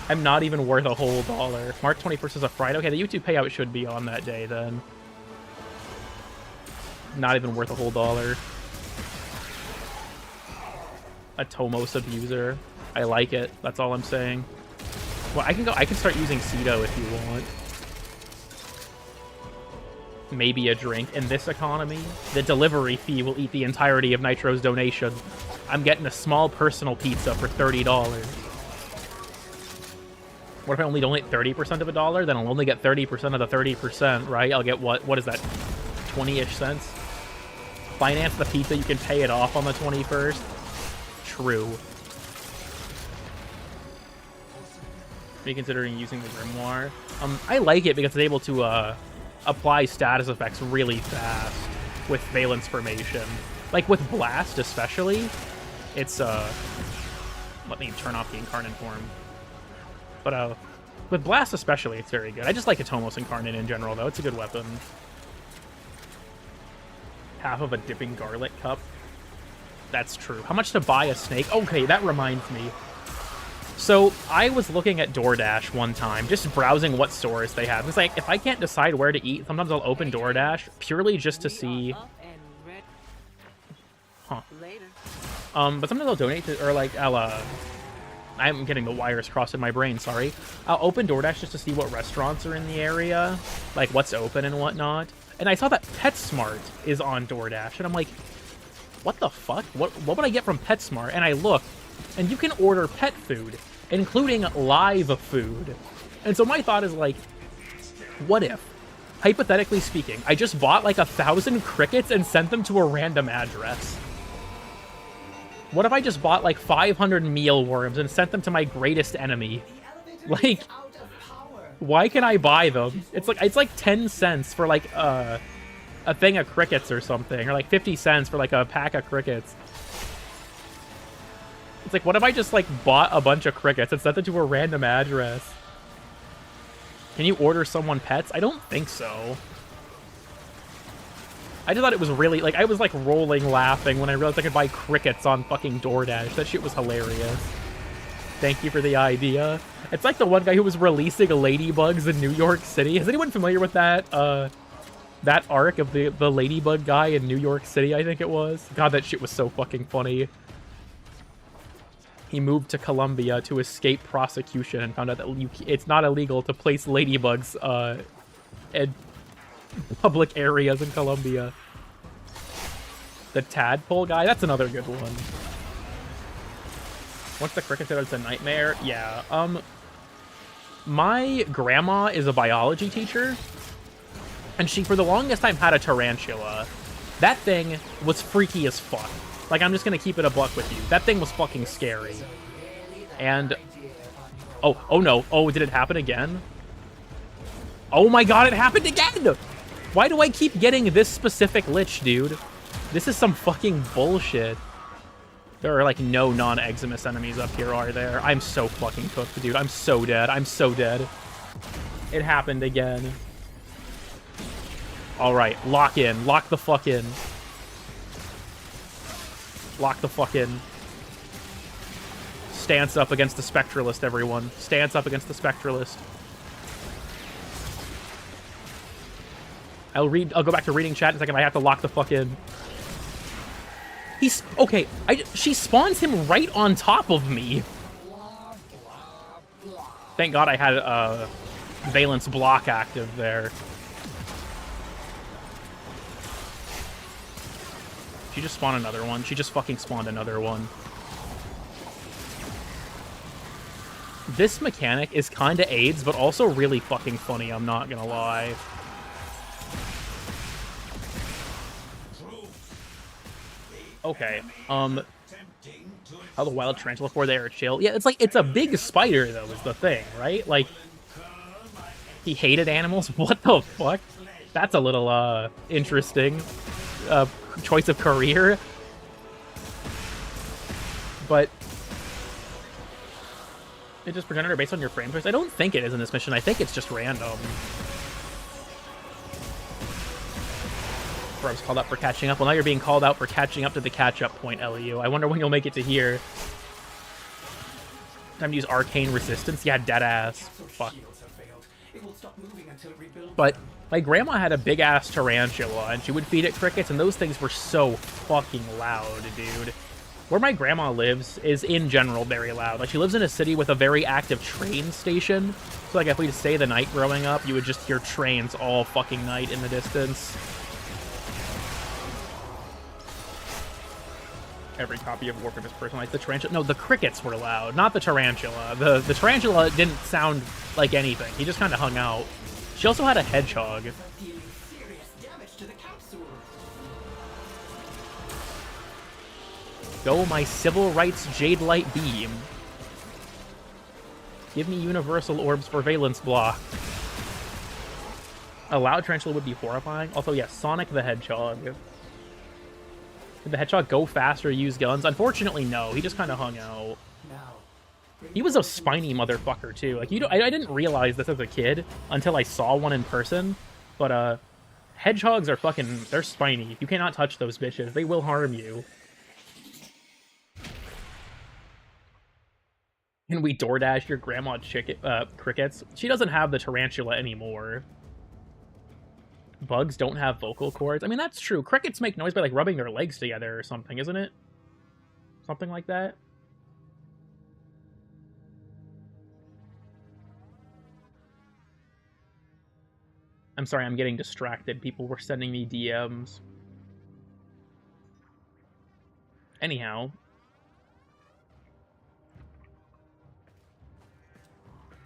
I'm not even worth a whole dollar. March 21st is a Friday. Okay, the YouTube payout should be on that day then. Not even worth a whole dollar. A Tomos abuser. I like it. That's all I'm saying. Well, I can start using Cedo if you want. Maybe a drink. In this economy, the delivery fee will eat the entirety of Nitro's donation. I'm getting a small personal pizza for $30. What if I only donate 30% of a dollar? Then I'll only get 30% of the 30%, right? I'll get what is that? 20-ish cents? Finance the pizza, you can pay it off on the 21st. True. Are you considering using the Grimoire? I like it because it's able to apply status effects really fast with Valence Formation. Like, with Blast especially, it's, let me turn off the Incarnate form. But, with Blast especially, it's very good. I just like Atomos Incarnate in general, though. It's a good weapon. Half of a dipping garlic cup. That's true. How much to buy a snake? Okay, that reminds me. So, I was looking at DoorDash one time, just browsing what stores they have. It's like, if I can't decide where to eat, sometimes I'll open DoorDash purely just to see... Huh. But sometimes I'll donate to, or like, I'm getting the wires crossed in my brain, sorry. I'll open DoorDash just to see what restaurants are in the area, like what's open and whatnot. And I saw that PetSmart is on DoorDash, and I'm like, what the fuck? What would I get from PetSmart? And I look, and you can order pet food, including live food. And so my thought is like, what if, hypothetically speaking, I just bought like 1,000 crickets and sent them to a random address? What if I just bought like 500 mealworms and sent them to my greatest enemy? Like, why can I buy them? It's like 10 cents for like a thing of crickets or something, or like 50 cents for like a pack of crickets. It's like, what if I just like bought a bunch of crickets and sent them to a random address? Can you order someone pets? I don't think so. I just thought it was really, like, I was like rolling laughing when I realized I could buy crickets on fucking DoorDash. That shit was hilarious. Thank you for the idea. It's like the one guy who was releasing ladybugs in New York City. Is anyone familiar with that, that arc of the ladybug guy in New York City, I think it was? God, that shit was so fucking funny. He moved to Colombia to escape prosecution and found out that it's not illegal to place ladybugs, in public areas in Colombia. The tadpole guy, that's another good one. Once the cricket said it's a nightmare, yeah. My grandma is a biology teacher, and she for the longest time had a tarantula. That thing was freaky as fuck. Like, I'm just gonna keep it a buck with you. That thing was fucking scary. And oh no, oh, did it happen again? Oh my god, it happened again! Why do I keep getting this specific lich, dude? This is some fucking bullshit. There are, like, no non-Eximus enemies up here, are there? I'm so fucking cooked, dude. I'm so dead. I'm so dead. It happened again. Alright, lock in. Lock the fuck in. Lock the fuck in. Stance up against the Spectralist, everyone. Stance up against the Spectralist. I'll go back to reading chat in a second. I have to lock the fuck in. He's okay. She spawns him right on top of me. Thank God I had Valence block active there. She just spawned another one. She just fucking spawned another one. This mechanic is kind of AIDS, but also really fucking funny. I'm not gonna lie. Okay, how the wild tarantula for there are chill. Yeah, it's like, it's a big spider, though, is the thing, right? Like, he hated animals? What the fuck? That's a little, interesting, choice of career. But, it just progenitor based on your frame choice? I don't think it is in this mission. I think it's just random. I was called out for catching up. Well, now you're being called out for catching up to the catch-up point, LEU. I wonder when you'll make it to here. Time to use arcane resistance? Yeah, deadass. Fuck. But my grandma had a big-ass tarantula, and she would feed it crickets, and those things were so fucking loud, dude. Where my grandma lives is, in general, very loud. Like, she lives in a city with a very active train station. So, like, if we'd stay the night growing up, you would just hear trains all fucking night in the distance. Every copy of Warframe is personalized. The tarantula... No, the crickets were loud, not the tarantula. The tarantula didn't sound like anything. He just kind of hung out. She also had a hedgehog. Go, my civil rights Jade Light Beam. Give me universal orbs for Valence block. A loud tarantula would be horrifying. Also, yes, Sonic the Hedgehog. Did the hedgehog go faster, use guns? Unfortunately, no. He just kind of hung out. Now, He was a spiny motherfucker, too. Like, I didn't realize this as a kid until I saw one in person. But, hedgehogs are fucking... They're spiny. You cannot touch those bitches. They will harm you. Can we DoorDash your grandma crickets? She doesn't have the tarantula anymore. Bugs don't have vocal cords. I mean, that's true. Crickets make noise by, like, rubbing their legs together or something, isn't it? Something like that? I'm sorry, I'm getting distracted. People were sending me DMs. Anyhow.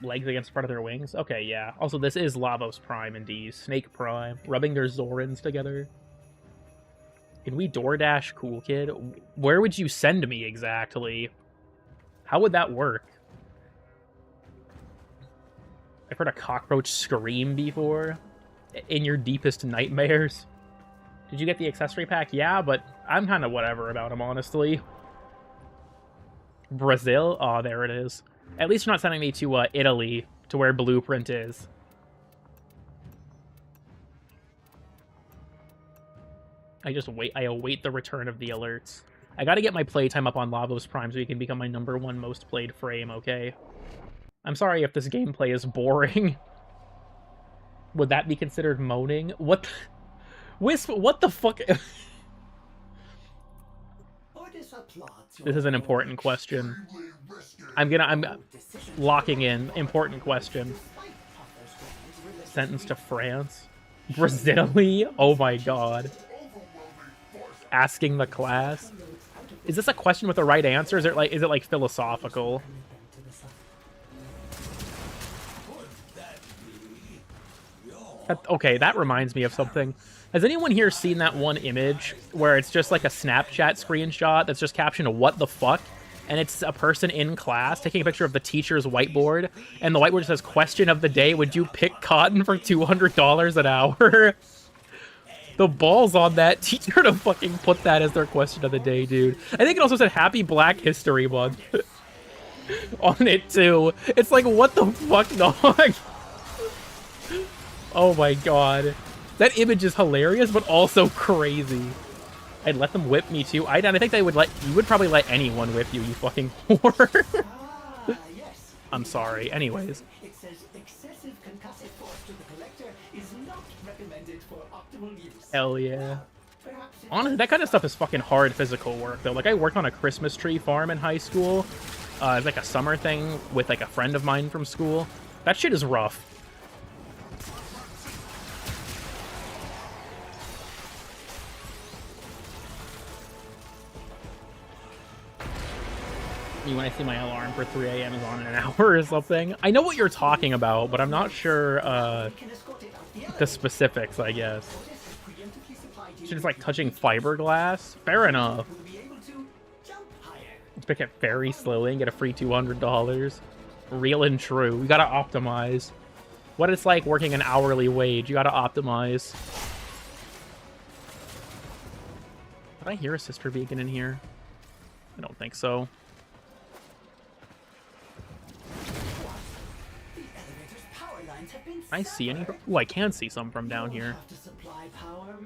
Legs against part of their wings? Okay, yeah. Also, this is Lavos Prime, indeed. Snake Prime. Rubbing their Zorins together. Can we DoorDash Cool Kid? Where would you send me, exactly? How would that work? I've heard a cockroach scream before. In your deepest nightmares. Did you get the accessory pack? Yeah, but I'm kind of whatever about them, honestly. Brazil? Oh, there it is. At least you're not sending me to Italy, to where Blueprint is. I await the return of the alerts. I gotta get my playtime up on Lavos Prime so he can become my #1 most played frame, okay? I'm sorry if this gameplay is boring. Would that be considered moaning? What? Wisp, what the fuck? This is an important question. I'm locking in. Important question. Sentenced to France? Brazil-y? Oh my god. Asking the class? Is this a question with the right answer? Is it like philosophical? Okay, that reminds me of something. Has anyone here seen that one image where it's just like a Snapchat screenshot that's just captioned "what the fuck"? And it's a person in class taking a picture of the teacher's whiteboard, and the whiteboard says, "Question of the day, would you pick cotton for $200 an hour?" The balls on that teacher to fucking put that as their question of the day, dude. I think it also said Happy Black History Month on it, too. It's like, what the fuck, dog? Oh my god. That image is hilarious, but also crazy. I'd let them whip me too. I think they would you would probably let anyone whip you, you fucking whore. yes. I'm sorry. Anyways. It says excessive concussive force to the collector is not recommended for optimal use. Hell yeah. Perhaps it Honestly, that kind of stuff is fucking hard physical work, though. Like, I worked on a Christmas tree farm in high school. It's like a summer thing with, like, a friend of mine from school. That shit is rough. When I see my alarm for 3 a.m. is on in an hour or something. I know what you're talking about, but I'm not sure the specifics, I guess. She's just like touching fiberglass? Fair enough. Let's pick it very slowly and get a free $200. Real and true. You gotta optimize. What it's like working an hourly wage. You gotta optimize. Did I hear a sister beacon in here? I don't think so. I see any? Oh, I can see some from down here.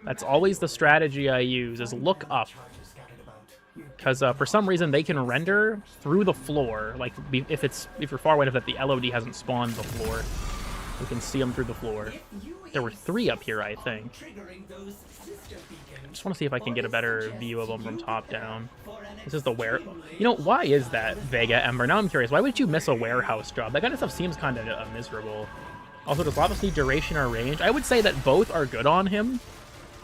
That's always the strategy I use, is look up. Because for some reason they can render through the floor. Like if you're far away enough that the LOD hasn't spawned the floor, you can see them through the floor. There were 3 up here, I think. I just want to see if I can get a better view of them from top down. This is the You know, why is that, Vega Ember? Now I'm curious. Why would you miss a warehouse job? That kind of stuff seems kind of miserable. Also, does Lavos need duration or range? I would say that both are good on him.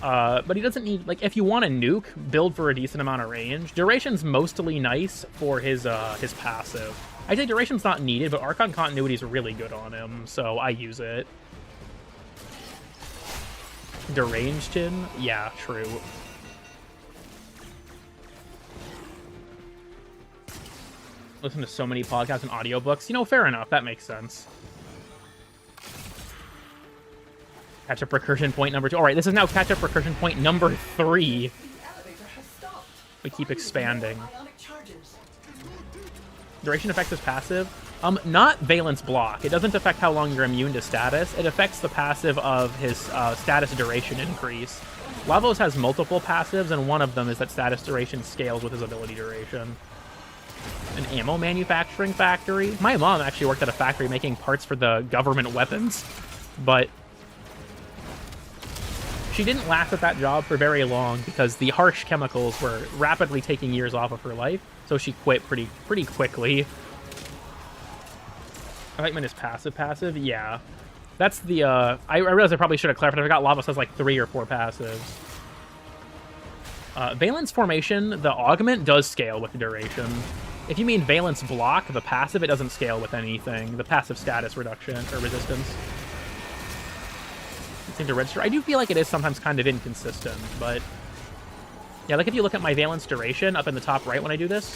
But he doesn't need... Like, if you want a nuke, build for a decent amount of range. Duration's mostly nice for his passive. I'd say duration's not needed, but Archon continuity is really good on him, so I use it. Deranged him? Yeah, true. Listen to so many podcasts and audiobooks. You know, fair enough. That makes sense. Catch-up recursion point number 2. All right, this is now catch-up recursion point number 3. The elevator has stopped. We keep expanding. Ionic charges. Duration affects his passive. Not Valence Block. It doesn't affect how long you're immune to status. It affects the passive of his status duration increase. Lavos has multiple passives, and one of them is that status duration scales with his ability duration. An ammo manufacturing factory. My mom actually worked at a factory making parts for the government weapons, but she didn't last at that job for very long because the harsh chemicals were rapidly taking years off of her life, so she quit pretty quickly. I think mine is passive. Yeah. That's the, I realized I probably should have clarified. I forgot Lavos has like 3 or 4 passives. Valence Formation, the augment does scale with the duration. If you mean Valence Block, the passive, it doesn't scale with anything. The passive status reduction, or resistance. It seems to register. I do feel like it is sometimes kind of inconsistent, but... Yeah, like if you look at my Valence duration up in the top right when I do this,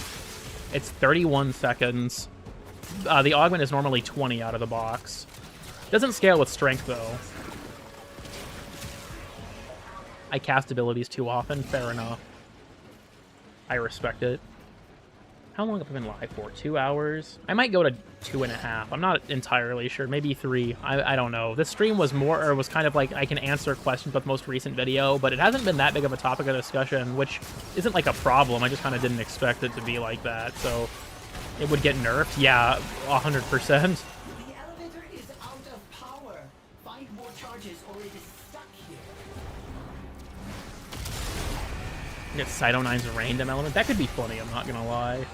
it's 31 seconds. The augment is normally 20 out of the box. Doesn't scale with strength, though. I cast abilities too often. Fair enough. I respect it. How long have I been live for? 2 hours? I might go to 2.5. I'm not entirely sure. Maybe 3. I don't know. This stream was was kind of like I can answer questions with most recent video, but it hasn't been that big of a topic of discussion, which isn't like a problem. I just kind of didn't expect it to be like that, so it would get nerfed. Yeah, 100%. The elevator is out of power. 5 more charges or it is stuck here. Get Cyto9's random element. That could be funny, I'm not gonna lie.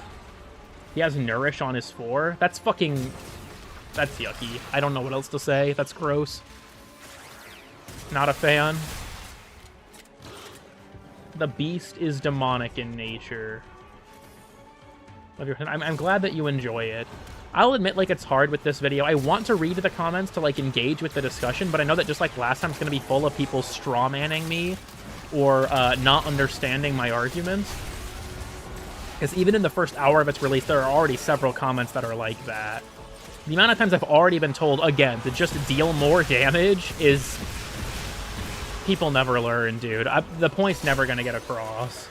He has Nourish on his 4. That's fucking... That's yucky. I don't know what else to say. That's gross. Not a fan. The beast is demonic in nature. I'm glad that you enjoy it. I'll admit, like, it's hard with this video. I want to read the comments to, like, engage with the discussion, but I know that just like last time, it's going to be full of people straw-manning me or not understanding my arguments. Because even in the first hour of its release, there are already several comments that are like that. The amount of times I've already been told, again, to just deal more damage is... People never learn, dude. The point's never going to get across.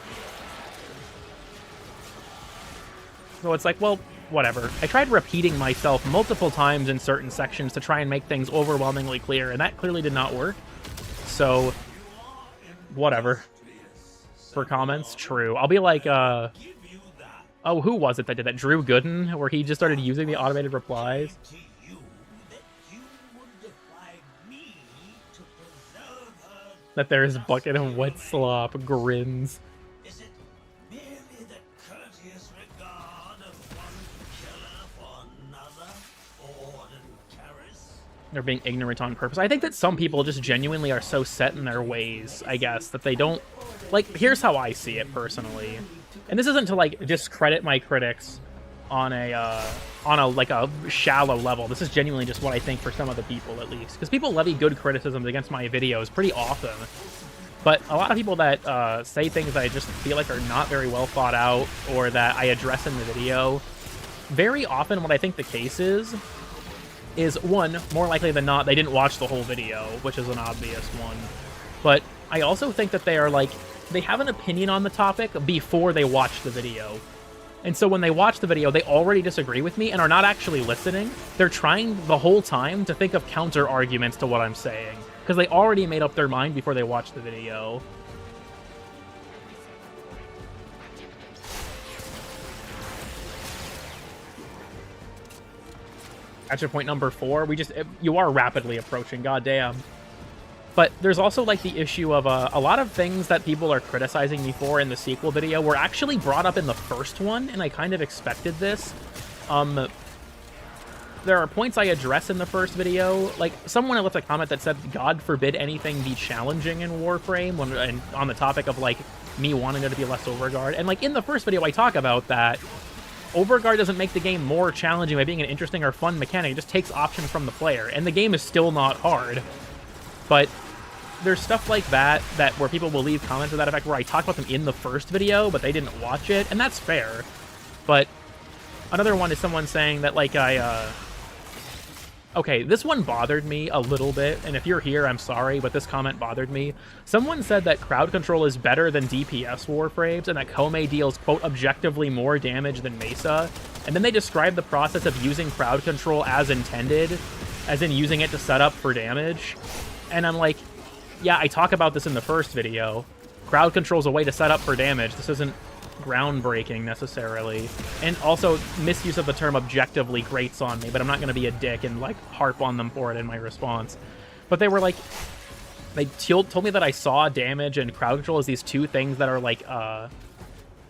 So it's like, well, whatever. I tried repeating myself multiple times in certain sections to try and make things overwhelmingly clear, and that clearly did not work. So, whatever. For comments, true. I'll be like, oh, who was it that did that? Drew Gooden, where he just started using the automated replies. That there's bucket and wet slop grins. Is it merely the courteous regard of one killer for another, Orden Terrace? They're being ignorant on purpose. I think that some people just genuinely are so set in their ways, I guess, that they don't... Like, here's how I see it personally. And this isn't to, like, discredit my critics on a like, a shallow level. This is genuinely just what I think for some of the people, at least. Because people levy good criticisms against my videos pretty often. But a lot of people that say things that I just feel like are not very well thought out, or that I address in the video, very often what I think the case is, one, more likely than not, they didn't watch the whole video, which is an obvious one. But I also think that they are, like, they have an opinion on the topic before they watch the video. And so when they watch the video, they already disagree with me and are not actually listening. They're trying the whole time to think of counter arguments to what I'm saying, because they already made up their mind before they watched the video. Action point number 4. You are rapidly approaching, goddamn. But there's also, like, the issue of a lot of things that people are criticizing me for in the sequel video were actually brought up in the first one, and I kind of expected this. There are points I address in the first video. Like, someone left a comment that said, God forbid anything be challenging in Warframe, and on the topic of, like, me wanting there to be less Overguard. And, like, in the first video, I talk about that. Overguard doesn't make the game more challenging by being an interesting or fun mechanic. It just takes options from the player, and the game is still not hard. But there's stuff like that where people will leave comments to that effect where I talked about them in the first video, but they didn't watch it, and that's fair. But another one is someone saying that, like, Okay, this one bothered me a little bit, and if you're here, I'm sorry, but this comment bothered me. Someone said that crowd control is better than DPS Warframes, and that Kome deals, quote, objectively more damage than Mesa, and then they described the process of using crowd control as intended, as in using it to set up for damage, and I'm like, yeah, I talk about this in the first video. Crowd control is a way to set up for damage. This isn't groundbreaking necessarily, and also misuse of the term objectively grates on me, but I'm not going to be a dick and like harp on them for it in my response. But they were like, they told me that I saw damage and crowd control as these two things that are like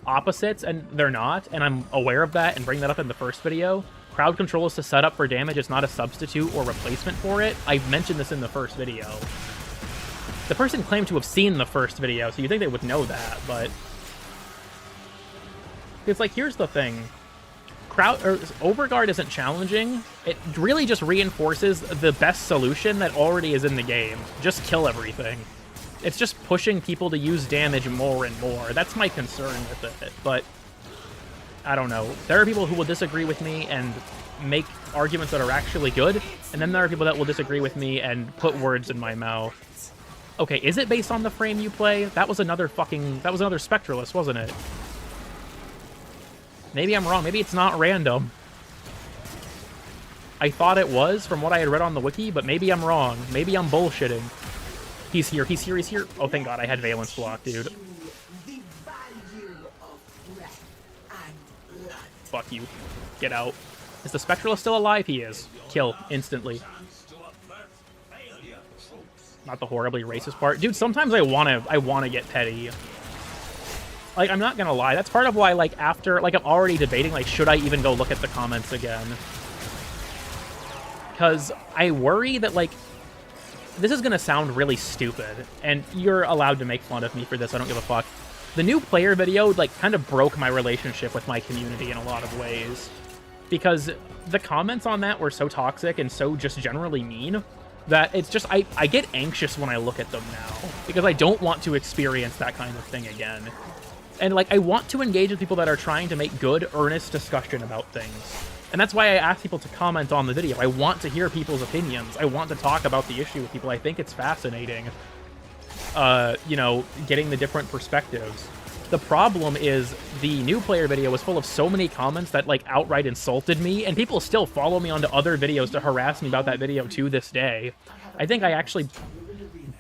opposites, and they're not, and I'm aware of that and bring that up in the first video. Crowd control is to set up for damage, it's not a substitute or replacement for it. I mentioned this in the first video. The person claimed to have seen the first video, so you'd think they would know that, but it's like, here's the thing. Overguard isn't challenging. It really just reinforces the best solution that already is in the game. Just kill everything. It's just pushing people to use damage more and more. That's my concern with it, but I don't know. There are people who will disagree with me and make arguments that are actually good, and then there are people that will disagree with me and put words in my mouth. Okay, is it based on the frame you play? That was another Spectralist, wasn't it? Maybe I'm wrong. Maybe it's not random. I thought it was from what I had read on the wiki, but maybe I'm wrong. Maybe I'm bullshitting. He's here, he's here, he's here. Oh, thank God I had Valence block, dude. Fuck you. Get out. Is the Spectralist still alive? He is. Kill. Instantly. Not the horribly racist part. Dude, sometimes I wanna get petty. Like, I'm not gonna lie, that's part of why, like, after, like, I'm already debating, like, should I even go look at the comments again? Because I worry that, like, this is gonna sound really stupid, and you're allowed to make fun of me for this, I don't give a fuck. The new player video, like, kind of broke my relationship with my community in a lot of ways. Because the comments on that were so toxic and so just generally mean that it's just, I get anxious when I look at them now. Because I don't want to experience that kind of thing again. And, like, I want to engage with people that are trying to make good, earnest discussion about things. And that's why I ask people to comment on the video. I want to hear people's opinions. I want to talk about the issue with people. I think it's fascinating, you know, getting the different perspectives. The problem is the new player video was full of so many comments that, like, outright insulted me, and people still follow me onto other videos to harass me about that video to this day. I think I actually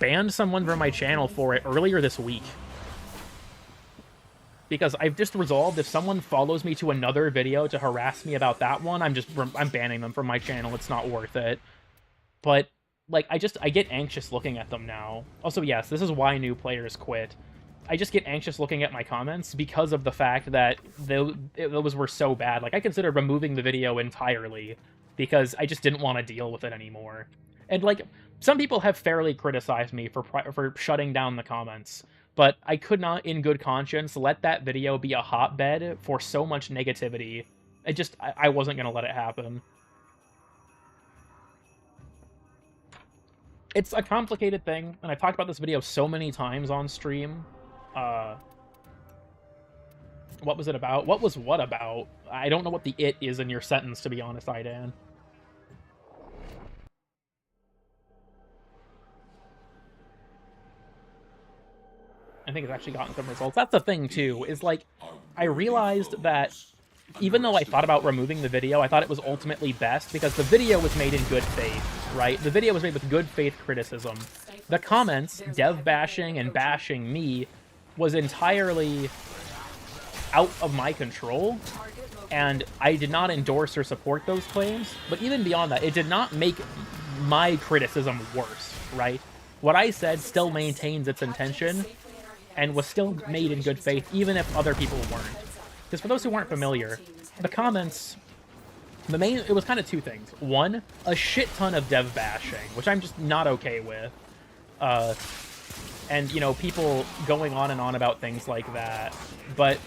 banned someone from my channel for it earlier this week. Because I've just resolved if someone follows me to another video to harass me about that one, I'm banning them from my channel. It's not worth it. But, like, I get anxious looking at them now. Also, yes, this is why new players quit. I just get anxious looking at my comments because of the fact that those were so bad. Like, I considered removing the video entirely because I just didn't want to deal with it anymore. And, like, some people have fairly criticized me for shutting down the comments. But I could not, in good conscience, let that video be a hotbed for so much negativity. I wasn't going to let it happen. It's a complicated thing, and I've talked about this video so many times on stream. What was it about? What was what about? I don't know what the it is in your sentence, to be honest, Idan. I think it's actually gotten some results. That's the thing, too, is, like, I realized that even though I thought about removing the video, I thought it was ultimately best because the video was made in good faith, right? The video was made with good faith criticism. The comments, dev bashing and bashing me, was entirely out of my control, and I did not endorse or support those claims. But even beyond that, it did not make my criticism worse, right? What I said still maintains its intention, and was still made in good faith, even if other people weren't. Because for those who aren't familiar, the comments, it was kind of two things. One, a shit ton of dev bashing, which I'm just not okay with. And, you know, people going on and on about things like that. But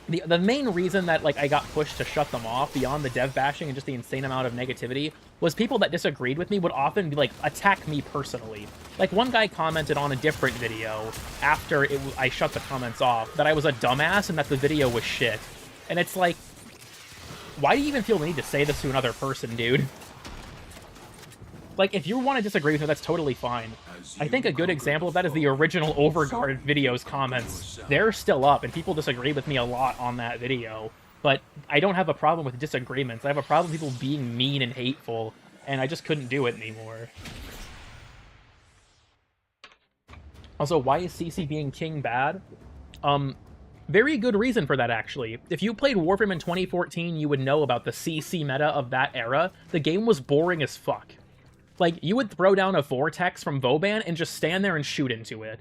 the main reason that, like, I got pushed to shut them off, beyond the dev bashing and just the insane amount of negativity, was people that disagreed with me would often, like, attack me personally. Like, one guy commented on a different video after I shut the comments off that I was a dumbass and that the video was shit. And it's like, why do you even feel the need to say this to another person, dude? Like, if you want to disagree with me, that's totally fine. I think a good example of that is the original Overguard videos comments. They're still up, and people disagree with me a lot on that video. But I don't have a problem with disagreements. I have a problem with people being mean and hateful, and I just couldn't do it anymore. Also, why is CC being king bad? Very good reason for that, actually. If you played Warframe in 2014, you would know about the CC meta of that era. The game was boring as fuck. Like, you would throw down a vortex from Vauban and just stand there and shoot into it.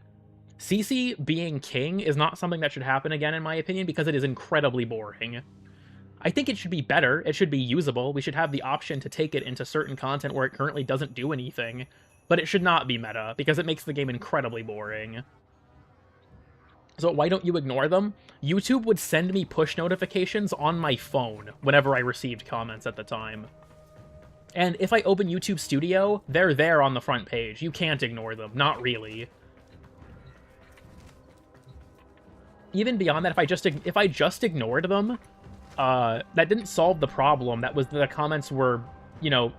CC being king is not something that should happen again, in my opinion, because it is incredibly boring. I think it should be better, it should be usable, we should have the option to take it into certain content where it currently doesn't do anything, but it should not be meta, because it makes the game incredibly boring. So why don't you ignore them? YouTube would send me push notifications on my phone whenever I received comments at the time. And if I open YouTube Studio, they're there on the front page. You can't ignore them. Not really. Even beyond that, if I just ignored them, that didn't solve the problem. That was the comments were, you know,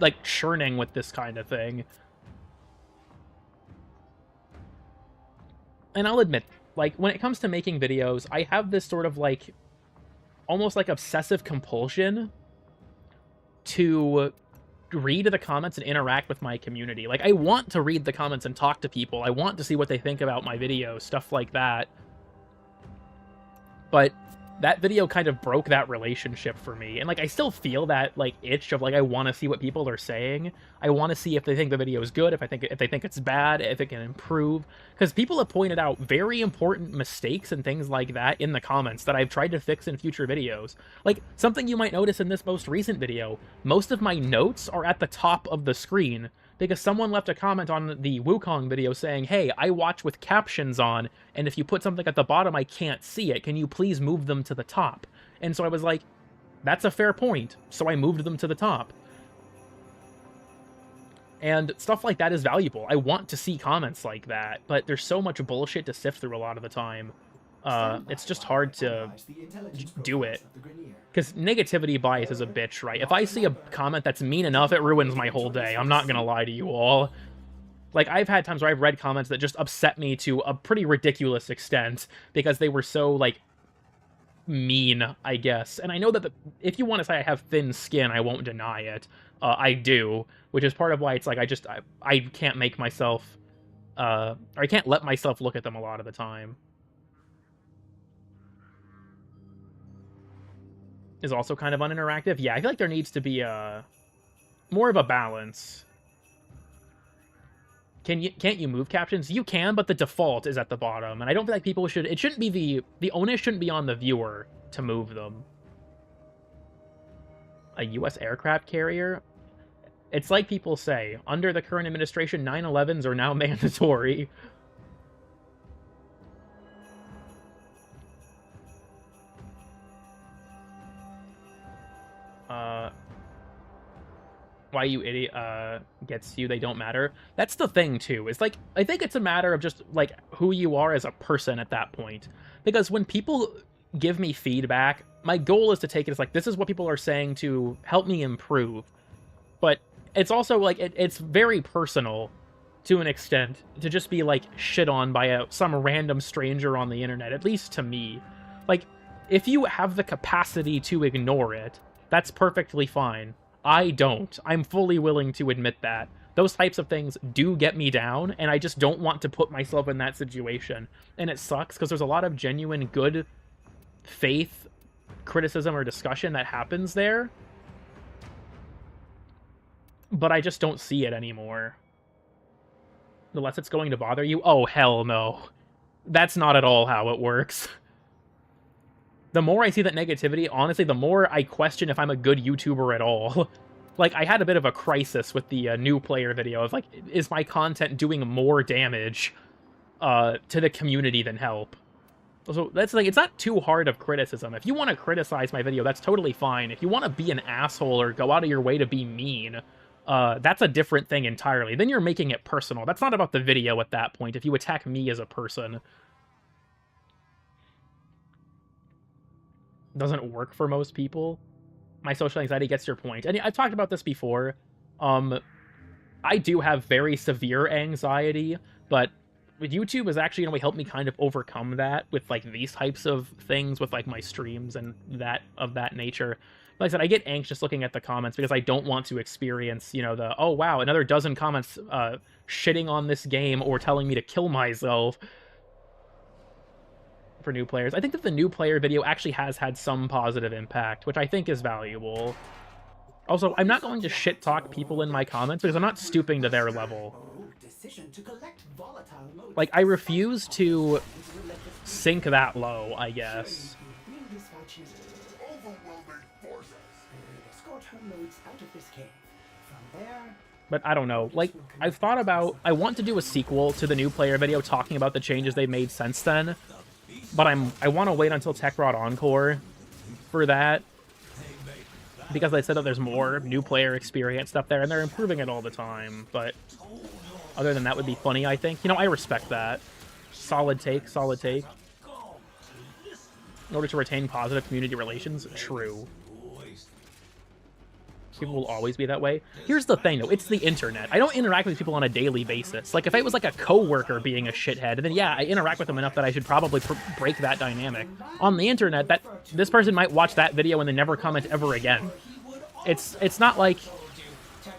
like churning with this kind of thing. And I'll admit, like, when it comes to making videos, I have this sort of, like, almost like obsessive compulsion to read the comments and interact with my community. Like, I want to read the comments and talk to people. I want to see what they think about my videos, stuff like that. But that video kind of broke that relationship for me. And, like, I still feel that, like, itch of, like, I want to see what people are saying. I want to see if they think the video is good, if they think it's bad, if it can improve. Because people have pointed out very important mistakes and things like that in the comments that I've tried to fix in future videos. Like, something you might notice in this most recent video, most of my notes are at the top of the screen, because someone left a comment on the Wukong video saying, hey, I watch with captions on, and if you put something at the bottom, I can't see it. Can you please move them to the top? And so I was like, that's a fair point. So I moved them to the top. And stuff like that is valuable. I want to see comments like that, but there's so much bullshit to sift through a lot of the time. It's just hard to do it. Because negativity bias is a bitch, right? If I see a comment that's mean enough, it ruins my whole day. I'm not gonna lie to you all. Like, I've had times where I've read comments that just upset me to a pretty ridiculous extent, because they were so, like, mean, I guess. And I know that if you want to say I have thin skin, I won't deny it. I do, which is part of why it's like I can't make myself, or I can't let myself look at them a lot of the time. Is also kind of uninteractive. Yeah, I feel like there needs to be more of a balance. Can't you move captions? You can, but the default is at the bottom, and I don't feel like people should. It shouldn't be the onus shouldn't be on the viewer to move them. A U.S. aircraft carrier? It's like people say, under the current administration, 9/11s are now mandatory. Why you idiot gets you, they don't matter. That's the thing too. It's like, I think it's a matter of just like who you are as a person at that point. Because when people give me feedback, my goal is to take it as like, this is what people are saying to help me improve. But it's also like it's very personal to an extent to just be like shit on by some random stranger on the internet, at least to me. Like, if you have the capacity to ignore it, that's perfectly fine. I don't. I'm fully willing to admit that. Those types of things do get me down, and I just don't want to put myself in that situation. And it sucks, because there's a lot of genuine good faith criticism or discussion that happens there. But I just don't see it anymore. Unless it's going to bother you? Oh, hell no. That's not at all how it works. The more I see that negativity, honestly, the more I question if I'm a good YouTuber at all. Like, I had a bit of a crisis with the new player video of, like, is my content doing more damage to the community than help? So that's, like, it's not too hard of criticism. If you want to criticize my video, that's totally fine. If you want to be an asshole or go out of your way to be mean, that's a different thing entirely. Then you're making it personal. That's not about the video at that point, if you attack me as a person. Doesn't work for most people. My social anxiety gets your point. And I've talked about this before. I do have very severe anxiety, but YouTube has actually in a way helped me kind of overcome that with like these types of things with like my streams and that of that nature. Like I said, I get anxious looking at the comments because I don't want to experience, you know, the, oh wow, another dozen comments shitting on this game or telling me to kill myself for new players. I think that the new player video actually has had some positive impact, which I think is valuable. Also, I'm not going to shit talk people in my comments because I'm not stooping to their level. Like, I refuse to sink that low, I guess. But I don't know. Like, I've thought about... I want to do a sequel to the new player video talking about the changes they've made since then. But I want to wait until TechRod Encore for that. Because they said that there's more new player experience stuff there, and they're improving it all the time. But other than that would be funny, I think. You know, I respect that. Solid take, solid take. In order to retain positive community relations, true. People will always be that way. Here's the thing, though. It's the internet. I don't interact with people on a daily basis. Like, if it was like a coworker being a shithead, then yeah, I interact with them enough that I should probably break that dynamic. On the internet, this person might watch that video and then never comment ever again. It's not like...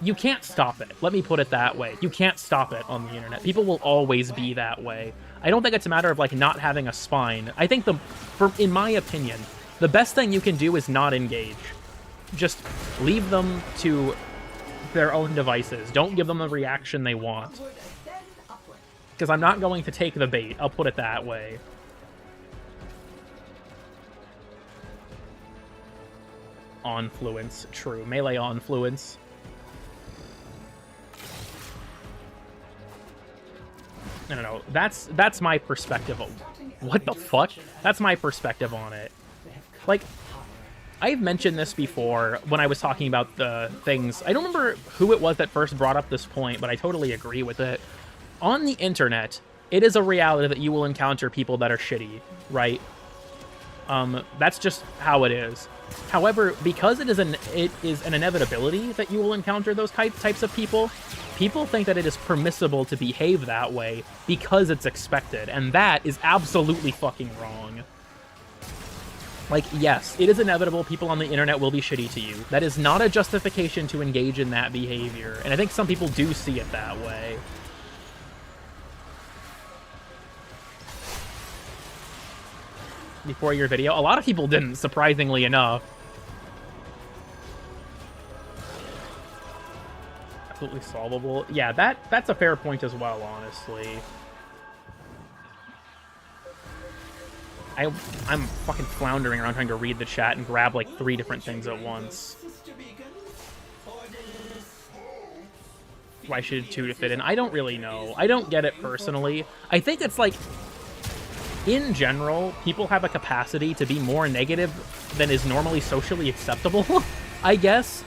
You can't stop it. Let me put it that way. You can't stop it on the internet. People will always be that way. I don't think it's a matter of, like, not having a spine. I think in my opinion, the best thing you can do is not engage. Just leave them to their own devices. Don't give them the reaction they want. Because I'm not going to take the bait. I'll put it that way. Onfluence. True. Melee onfluence. I don't know. That's my perspective. What the fuck? That's my perspective on it. Like... I've mentioned this before when I was talking about the things. I don't remember who it was that first brought up this point, but I totally agree with it. On the internet, it is a reality that you will encounter people that are shitty, right? That's just how it is. However, because it is an inevitability that you will encounter those types of people, people think that it is permissible to behave that way because it's expected, and that is absolutely fucking wrong. Like, yes, it is inevitable people on the internet will be shitty to you. That is not a justification to engage in that behavior, and I think some people do see it that way. Before your video, a lot of people didn't, surprisingly enough. Absolutely solvable. Yeah, that's a fair point as well, honestly. I'm fucking floundering around trying to read the chat and grab like 3 different things at once. Why should 2 to fit in? I don't really know. I don't get it personally. I think it's like, in general, people have a capacity to be more negative than is normally socially acceptable, I guess.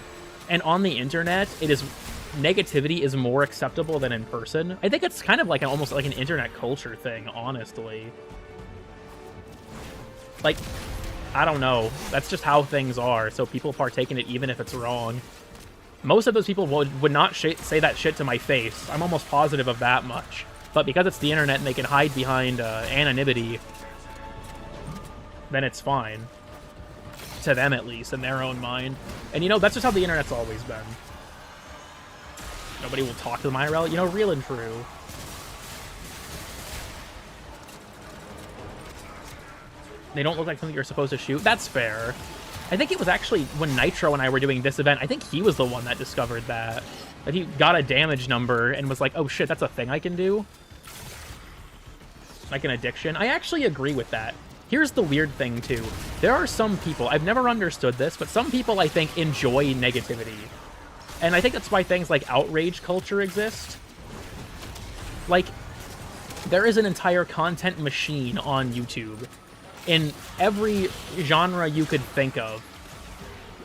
And on the internet, negativity is more acceptable than in person. I think it's kind of like almost like an internet culture thing, honestly. Like, I don't know. That's just how things are, so people partake in it even if it's wrong. Most of those people would not say that shit to my face. I'm almost positive of that much. But because it's the internet and they can hide behind anonymity, then it's fine. To them, at least, in their own mind. And, you know, that's just how the internet's always been. Nobody will talk to them IRL. You know, real and true. They don't look like something you're supposed to shoot. That's fair. I think it was actually when Nitro and I were doing this event, I think he was the one that discovered that. That he got a damage number and was like, oh shit, that's a thing I can do? Like an addiction. I actually agree with that. Here's the weird thing, too. There are some people, I've never understood this, but some people, I think, enjoy negativity. And I think that's why things like outrage culture exist. Like, there is an entire content machine on YouTube. In every genre you could think of,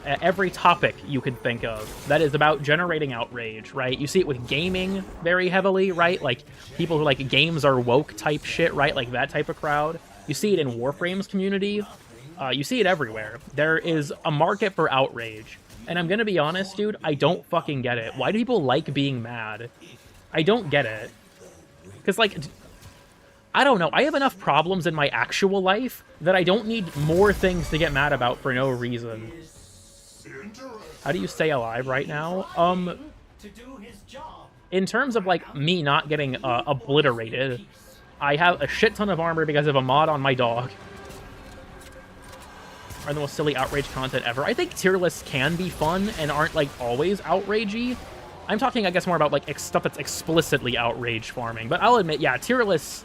every topic you could think of, that is about generating outrage, right? You see it with gaming very heavily, right? Like, people who like games are woke type shit, right? Like that type of crowd. You see it in Warframe's community. You see it everywhere. There is a market for outrage. And I'm gonna be honest, dude, I don't fucking get it. Why do people like being mad? I don't get it. Because, like, I don't know. I have enough problems in my actual life that I don't need more things to get mad about for no reason. How do you stay alive right now? To do his job. In terms of, like, me not getting obliterated, I have a shit ton of armor because of a mod on my dog. Are the most silly outrage content ever. I think tier lists can be fun and aren't, like, always outragey. I'm talking, I guess, more about, like, stuff that's explicitly outrage farming. But I'll admit, yeah, tier lists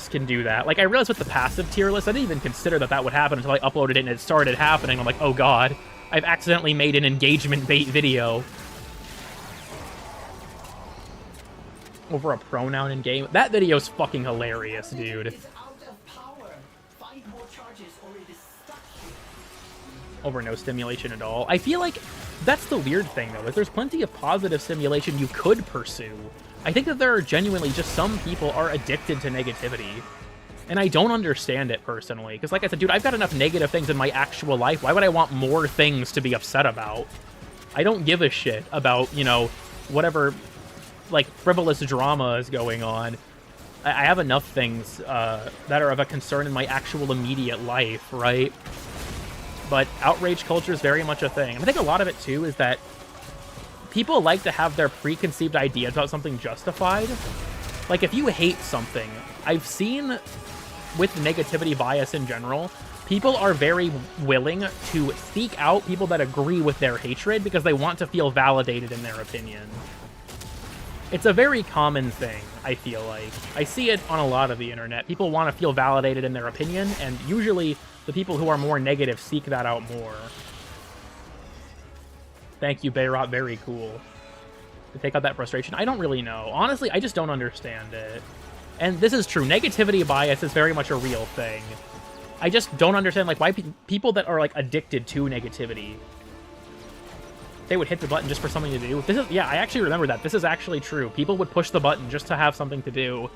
can do that. Like, I realized with the passive tier list, I didn't even consider that would happen until I uploaded it and it started happening. I'm like, oh god, I've accidentally made an engagement bait video over a pronoun in game. That video's fucking hilarious, dude. Is out of power. Find more charges or it is stuck here. Over no stimulation at all. I feel like that's the weird thing, though, is there's plenty of positive stimulation you could pursue. I think that there are genuinely just some people are addicted to negativity. And I don't understand it personally. Because like I said, dude, I've got enough negative things in my actual life. Why would I want more things to be upset about? I don't give a shit about, you know, whatever, like, frivolous drama is going on. I have enough things that are of a concern in my actual immediate life, right? But outrage culture is very much a thing. And I think a lot of it, too, is that people like to have their preconceived ideas about something justified. Like, if you hate something, I've seen with negativity bias in general, people are very willing to seek out people that agree with their hatred because they want to feel validated in their opinion. It's a very common thing, I feel like. I see it on a lot of the internet. People want to feel validated in their opinion, and usually the people who are more negative seek that out more. Thank you, Bayrot. Very cool. To take out that frustration. I don't really know. Honestly, I just don't understand it. And this is true. Negativity bias is very much a real thing. I just don't understand, like, why people that are, like, addicted to negativity, they would hit the button just for something to do. This is, yeah, I actually remember that. This is actually true. People would push the button just to have something to do.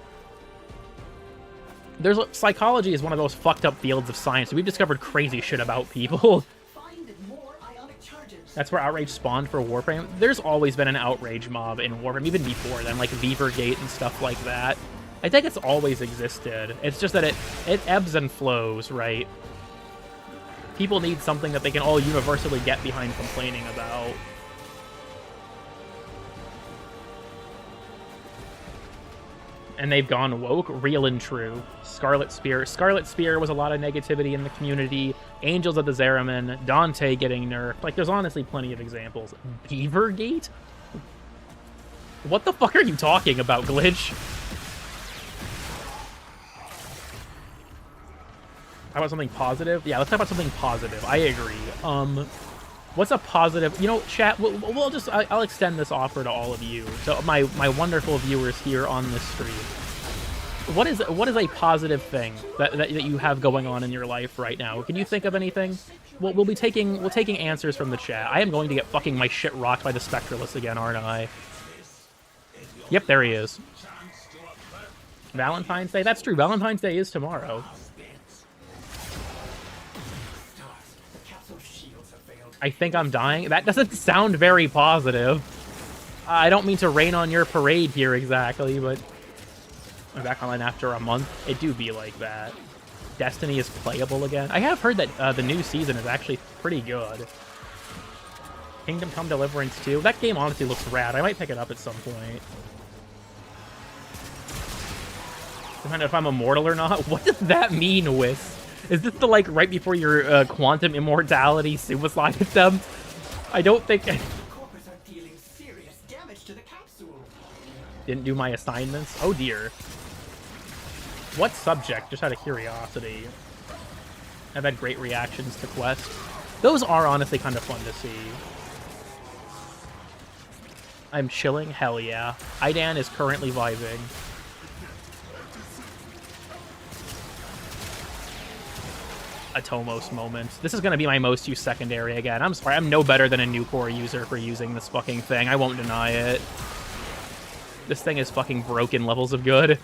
Psychology is one of those fucked up fields of science. We've discovered crazy shit about people. Find more ionic charges. That's where outrage spawned for Warframe. There's always been an outrage mob in Warframe, even before then, like Beavergate and stuff like that. I think it's always existed. It's just that it ebbs and flows, right? People need something that they can all universally get behind complaining about. And they've gone woke, real and true. Scarlet Spear. Scarlet Spear was a lot of negativity in the community. Angels of the Zeraman. Dante getting nerfed. Like, there's honestly plenty of examples. Beavergate? What the fuck are you talking about, Glitch? How about something positive? Yeah, let's talk about something positive. I agree. What's a positive? You know, chat. I'll extend this offer to all of you. So my wonderful viewers here on this stream. What is a positive thing that you have going on in your life right now? Can you think of anything? We'll be taking answers from the chat. I am going to get fucking my shit rocked by the Spectralist again, aren't I? Yep, there he is. Valentine's Day. That's true. Valentine's Day is tomorrow. I think I'm dying. That doesn't sound very positive. I don't mean to rain on your parade here exactly, but I'm back online after a month. It do be like that. Destiny is playable again. I have heard that the new season is actually pretty good. Kingdom Come Deliverance 2. That game honestly looks rad. I might pick it up at some point. Depending if I'm immortal or not. What does that mean, Whis? Is this the, like, right before your quantum immortality suicide attempt? I don't think... Corpus are dealing serious damage to the capsule. Didn't do my assignments? Oh, dear. What subject? Just out of curiosity. I've had great reactions to Quest. Those are honestly kind of fun to see. I'm chilling? Hell yeah. Idan is currently vibing. A Tomos moment. This is going to be my most used secondary again. I'm sorry, I'm no better than a new core user for using this fucking thing. I won't deny it. This thing is fucking broken levels of good.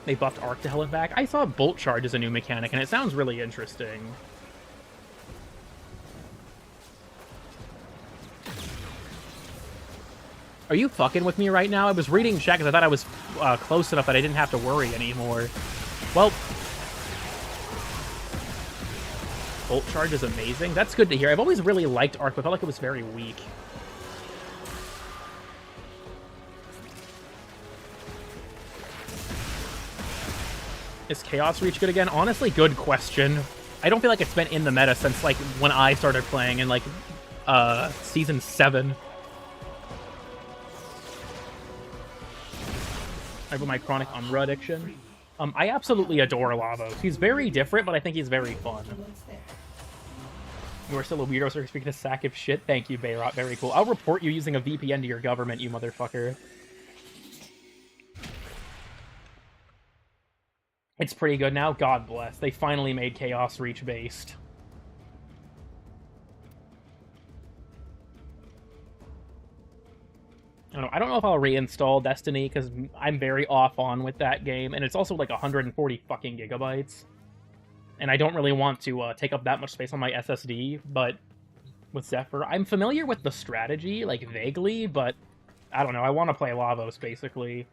They buffed Arc to hell and back. I saw Bolt Charge as a new mechanic, and it sounds really interesting. Are you fucking with me right now? I was reading chat because I thought I was close enough that I didn't have to worry anymore. Well, Bolt Charge is amazing. That's good to hear. I've always really liked Arc, but I felt like it was very weak. Is Chaos Reach good again? Honestly, good question. I don't feel like it's been in the meta since, like, when I started playing in, like, Season 7. I have my chronic Umbra addiction. I absolutely adore Lavos. He's very different, but I think he's very fun. You are still a weirdo, so you're speaking a sack of shit. Thank you, Bayrot. Very cool. I'll report you using a VPN to your government, you motherfucker. It's pretty good now. God bless. They finally made Chaos Reach based. I don't know if I'll reinstall Destiny, because I'm very off on with that game, and it's also like 140 fucking gigabytes. And I don't really want to take up that much space on my SSD, but with Zephyr, I'm familiar with the strategy, like, vaguely, but I don't know, I want to play Lavos, basically.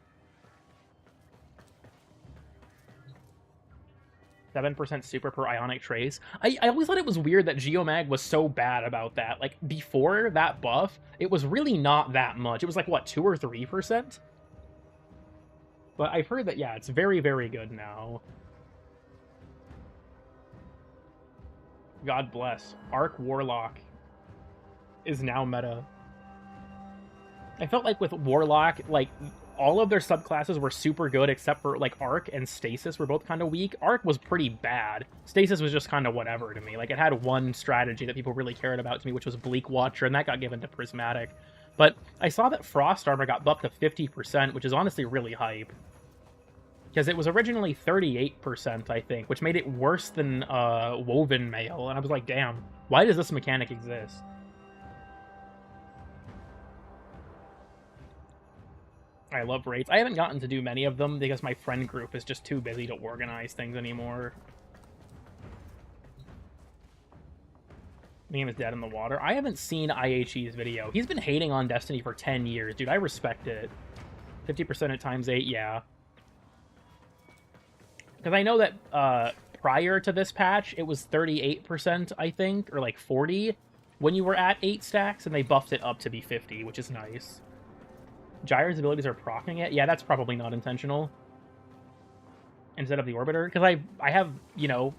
7% super per Ionic Trace. I always thought it was weird that Geomag was so bad about that. Like, before that buff, it was really not that much. It was like, what, 2 or 3%? But I've heard that, yeah, it's very, very good now. God bless. Arc Warlock is now meta. I felt like with Warlock, like, all of their subclasses were super good except for, like, Arc and Stasis were both kind of weak. Arc was pretty bad. Stasis was just kind of whatever to me. Like, it had one strategy that people really cared about to me, which was Bleak Watcher, and that got given to Prismatic. But I saw that Frost Armor got buffed to 50%, which is honestly really hype. Because it was originally 38%, I think, which made it worse than Woven Mail, and I was like, damn, why does this mechanic exist? I love raids. I haven't gotten to do many of them because my friend group is just too busy to organize things anymore. Name is dead in the water. I haven't seen IHE's video. He's been hating on Destiny for 10 years. Dude, I respect it. 50% at times 8, yeah. Because I know that prior to this patch, it was 38%, I think, or like 40, when you were at 8 stacks, and they buffed it up to be 50, which is nice. Gyre's abilities are proccing it? Yeah, that's probably not intentional. Instead of the Orbiter? Because I have, you know,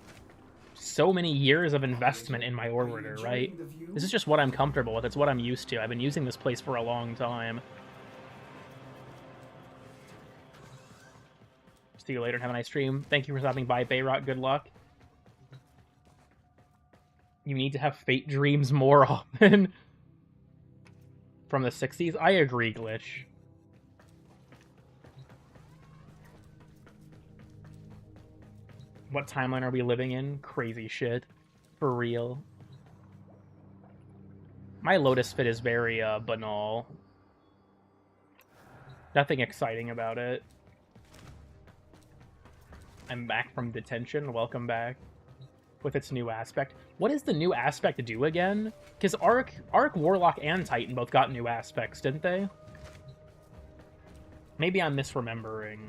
so many years of investment in my Orbiter, right? This is just what I'm comfortable with. It's what I'm used to. I've been using this place for a long time. See you later and have a nice stream. Thank you for stopping by, Bayrot. Good luck. You need to have fate dreams more often. From the 60s? I agree, Glitch. What timeline are we living in? Crazy shit. For real. My Lotus Fit is very, banal. Nothing exciting about it. I'm back from detention. Welcome back. With its new aspect. What does the new aspect do again? Because Arc, Warlock, and Titan both got new aspects, didn't they? Maybe I'm misremembering.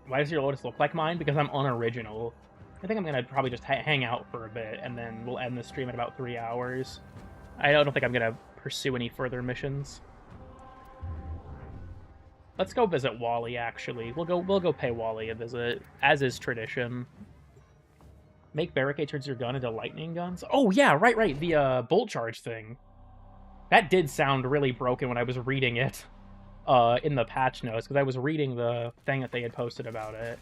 Why does your Lotus look like mine? Because I'm unoriginal. I think I'm going to probably just hang out for a bit, and then we'll end the stream at about 3 hours. I don't think I'm going to pursue any further missions. Let's go visit Wally, actually. We'll go pay Wally a visit, as is tradition. Make barricade turns your gun into lightning guns? Oh, yeah, right. The bolt charge thing. That did sound really broken when I was reading it in the patch notes, because I was reading the thing that they had posted about it.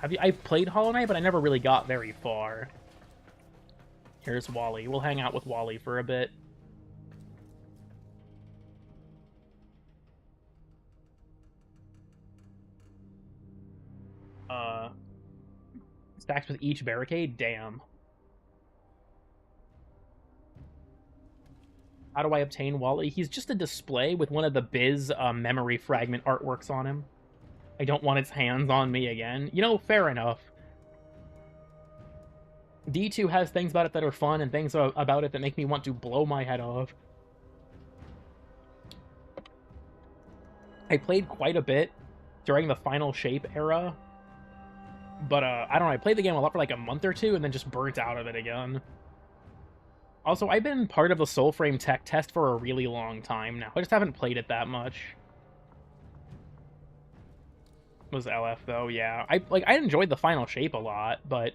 I've played Hollow Knight, but I never really got very far. Here's Wally. We'll hang out with Wally for a bit. Stacks with each barricade? Damn. How do I obtain Wally? He's just a display with one of the Biz memory fragment artworks on him. I don't want its hands on me again. You know, fair enough. D2 has things about it that are fun and things about it that make me want to blow my head off. I played quite a bit during the Final Shape era, but I don't know, I played the game a lot for like a month or two and then just burnt out of it again. Also, I've been part of the Soulframe tech test for a really long time now. I just haven't played it that much. It was LF though, yeah. I enjoyed the Final Shape a lot, but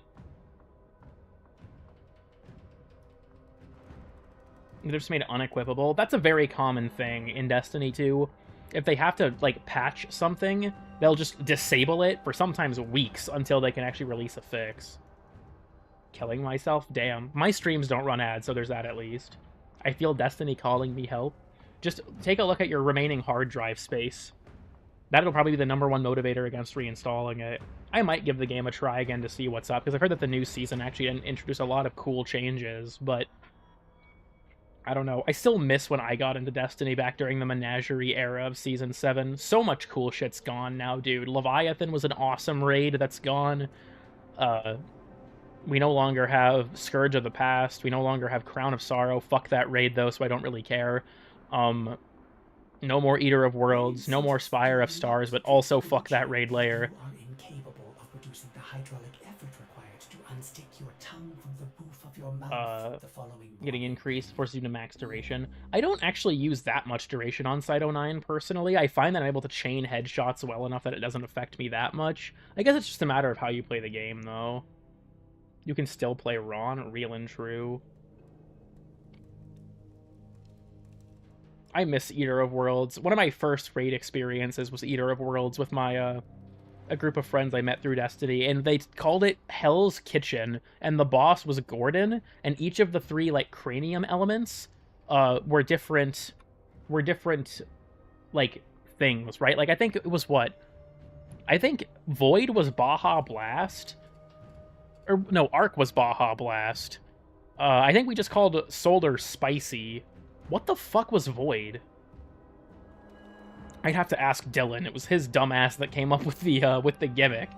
they just made it unequipable. That's a very common thing in Destiny 2. If they have to, like, patch something, they'll just disable it for sometimes weeks until they can actually release a fix. Killing myself? Damn. My streams don't run ads, so there's that at least. I feel Destiny calling me help. Just take a look at your remaining hard drive space. That'll probably be the #1 motivator against reinstalling it. I might give the game a try again to see what's up, because I've heard that the new season actually introduced a lot of cool changes, but I don't know. I still miss when I got into Destiny back during the Menagerie era of Season 7. So much cool shit's gone now, dude. Leviathan was an awesome raid that's gone. We no longer have Scourge of the Past. We no longer have Crown of Sorrow. Fuck that raid, though, so I don't really care. No more Eater of Worlds. No more Spire of Stars, but also fuck that raid layer. You are incapable of producing the hydraulic effort required to unstick your tongue from the roof of your mouth the following Getting increased forces you to max duration. I don't actually use that much duration on Site 09 personally. I find that I'm able to chain headshots well enough that it doesn't affect me that much. I guess it's just a matter of how you play the game, though. You can still play Ron, real and true. I miss Eater of Worlds. One of my first raid experiences was Eater of Worlds with my a group of friends I met through Destiny, and they called it Hell's Kitchen, and the boss was Gordon, and each of the 3 like cranium elements were different like things, right? Like I think it was I think Void was Baja Blast. Or no, Arc was Baja Blast. I think we just called Solder Spicy. What the fuck was Void? I'd have to ask Dylan. It was his dumbass that came up with the gimmick.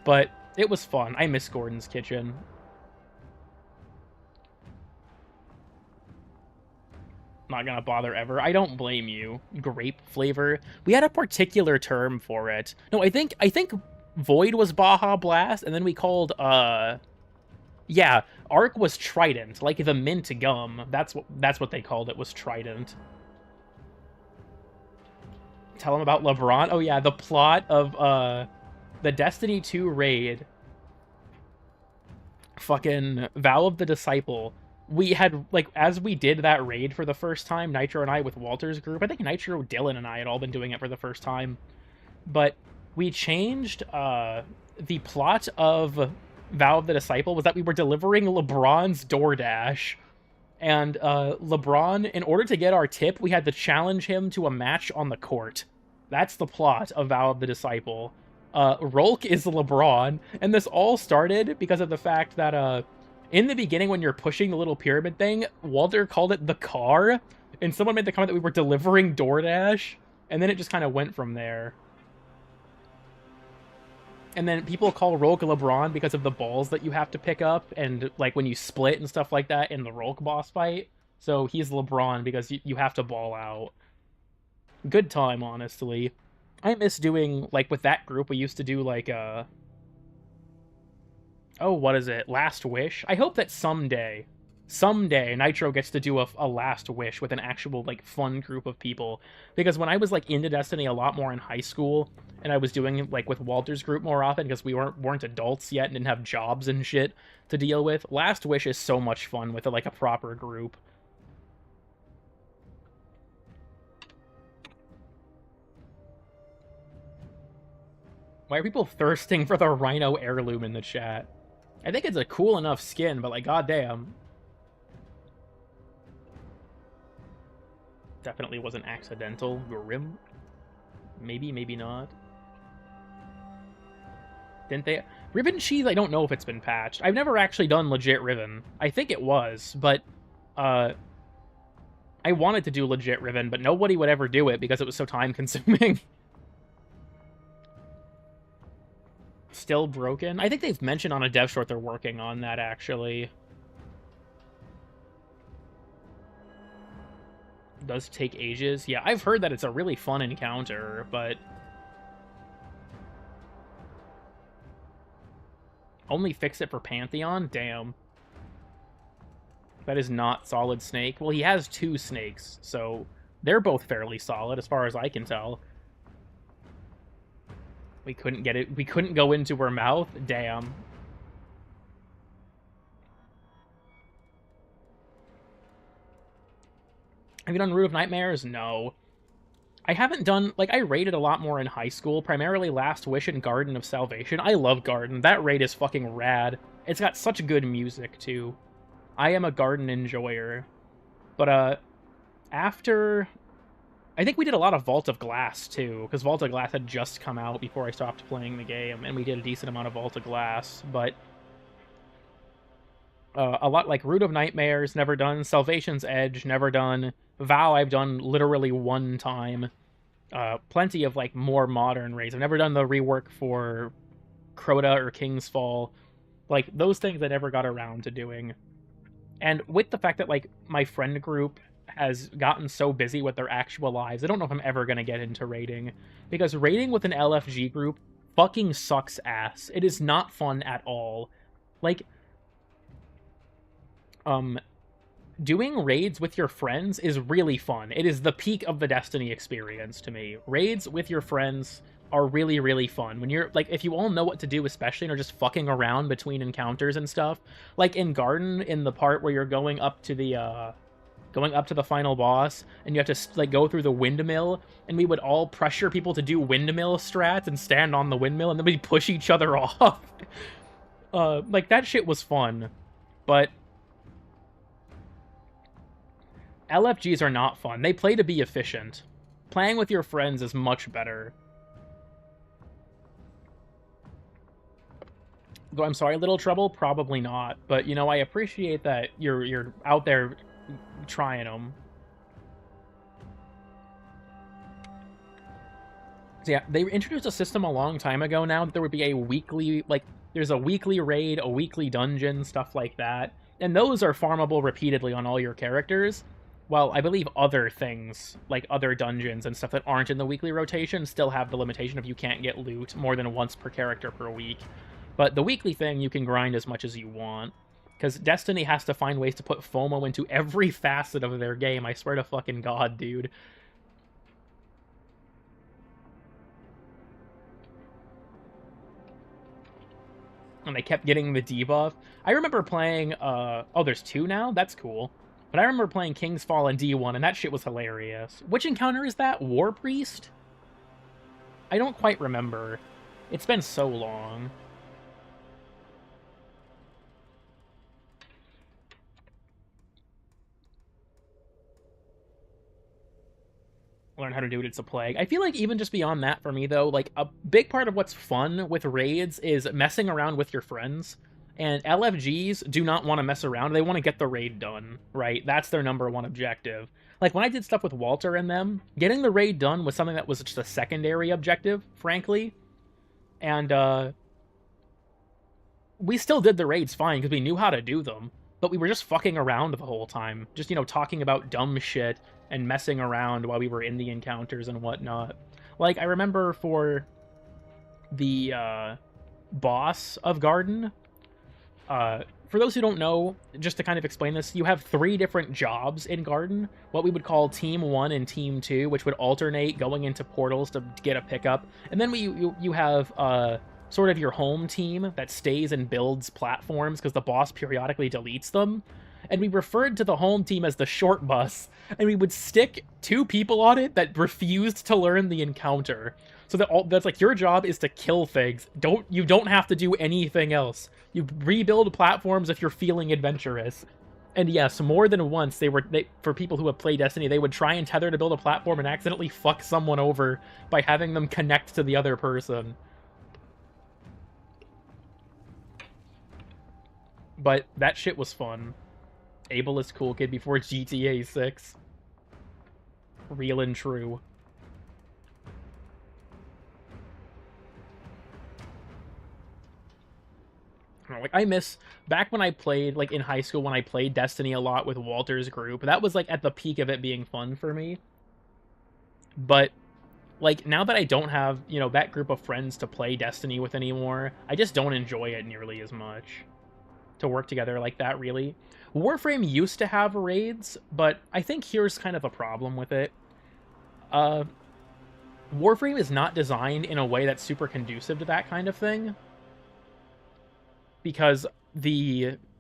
But it was fun. I miss Gordon's Kitchen. Not gonna bother ever. I don't blame you. Grape flavor. We had a particular term for it. No, I think Void was Baja Blast, and then we called yeah, Arc was Trident, like the mint gum. That's what they called it, was Trident. Tell them about LeBron. Oh yeah, the plot of the Destiny 2 raid. Fucking Vow of the Disciple. We had, like, as we did that raid for the first time, Nitro and I with Walter's group, I think Nitro, Dylan, and I had all been doing it for the first time. But we changed the plot of Vow of the Disciple was that we were delivering LeBron's DoorDash. And LeBron, in order to get our tip, we had to challenge him to a match on the court. That's the plot of Vow of the Disciple. Rolk is LeBron, and this all started because of the fact that in the beginning when you're pushing the little pyramid thing, Walter called it the car, and someone made the comment that we were delivering DoorDash, and then it just kind of went from there. And then people call Rolk LeBron because of the balls that you have to pick up, and like when you split and stuff like that in the Rolk boss fight. So he's LeBron because you have to ball out. Good time, honestly. I miss doing, like, with that group, we used to do, like, oh, what is it? Last Wish? I hope that someday Nitro gets to do a Last Wish with an actual, like, fun group of people. Because when I was, like, into Destiny a lot more in high school, and I was doing, like, with Walter's group more often, because we weren't adults yet and didn't have jobs and shit to deal with, Last Wish is so much fun with, like, a proper group. Why are people thirsting for the Rhino heirloom in the chat? I think it's a cool enough skin, but, like, goddamn. Definitely wasn't accidental. Grim? Maybe, maybe not. Didn't they? Ribbon Cheese, I don't know if it's been patched. I've never actually done legit Ribbon. I think it was, but, I I wanted to do legit Riven, but nobody would ever do it because it was so time-consuming. Still broken? I think they've mentioned on a dev short they're working on that, actually. Does take ages. Yeah, I've heard that it's a really fun encounter, but... Only fix it for Pantheon? Damn. That is not solid Snake. Well, he has 2 snakes, so they're both fairly solid as far as I can tell. We couldn't get it. We couldn't go into her mouth? Damn. Have you done Root of Nightmares? No. I haven't done... Like, I raided a lot more in high school, primarily Last Wish and Garden of Salvation. I love Garden. That raid is fucking rad. It's got such good music, too. I am a Garden enjoyer. But, after... I think we did a lot of Vault of Glass, too, because Vault of Glass had just come out before I stopped playing the game, and we did a decent amount of Vault of Glass, but... a lot like Root of Nightmares, never done. Salvation's Edge, never done. Vow, I've done literally 1 time. Plenty of, like, more modern raids. I've never done the rework for Crota or King's Fall. Like, those things I never got around to doing. And with the fact that, like, my friend group has gotten so busy with their actual lives, I don't know if I'm ever going to get into raiding. Because raiding with an LFG group fucking sucks ass. It is not fun at all. Like... doing raids with your friends is really fun. It is the peak of the Destiny experience to me. Raids with your friends are really, really fun. When you're, like, if you all know what to do, especially, and are just fucking around between encounters and stuff. Like, in Garden, in the part where you're going up to the final boss, and you have to, like, go through the windmill, and we would all pressure people to do windmill strats and stand on the windmill, and then we'd push each other off. Like, that shit was fun. But... LFGs are not fun. They play to be efficient. Playing with your friends is much better. Though I'm sorry, Little Trouble? Probably not. But, you know, I appreciate that you're out there trying them. So yeah, they introduced a system a long time ago now that there would be a weekly, like, there's a weekly raid, a weekly dungeon, stuff like that. And those are farmable repeatedly on all your characters. Well, I believe other things, like other dungeons and stuff that aren't in the weekly rotation, still have the limitation of you can't get loot more than once per character per week. But the weekly thing, you can grind as much as you want. Because Destiny has to find ways to put FOMO into every facet of their game, I swear to fucking God, dude. And they kept getting the debuff. I remember playing, oh, there's 2 now? That's cool. But I remember playing King's Fall and D1, and that shit was hilarious. Which encounter is that? War Priest? I don't quite remember. It's been so long. Learn how to do it, it's a plague. I feel like even just beyond that for me, though, like, a big part of what's fun with raids is messing around with your friends. And LFGs do not want to mess around. They want to get the raid done, right? That's their #1 objective. Like, when I did stuff with Walter and them, getting the raid done was something that was just a secondary objective, frankly. And, we still did the raids fine, because we knew how to do them. But we were just fucking around the whole time. Just, you know, talking about dumb shit and messing around while we were in the encounters and whatnot. Like, I remember for the, boss of Garden... for those who don't know, just to kind of explain this, you have 3 different jobs in Garden. What we would call Team 1 and Team 2, which would alternate going into portals to get a pickup. And then you have sort of your home team that stays and builds platforms because the boss periodically deletes them. And we referred to the home team as the short bus, and we would stick 2 people on it that refused to learn the encounter. So that's like, your job is to kill things. You don't have to do anything else. You rebuild platforms if you're feeling adventurous. And yes, more than once, for people who have played Destiny, they would try and tether to build a platform and accidentally fuck someone over by having them connect to the other person. But that shit was fun. Ableist cool kid before GTA 6. Real and true. Like, I miss back when I played, like, in high school, when I played Destiny a lot with Walter's group. That was, like, at the peak of it being fun for me. But, like, now that I don't have, you know, that group of friends to play Destiny with anymore, I just don't enjoy it nearly as much. To work together like that, really. Warframe used to have raids, but I think here's kind of a problem with it. Warframe is not designed in a way that's super conducive to that kind of thing. Because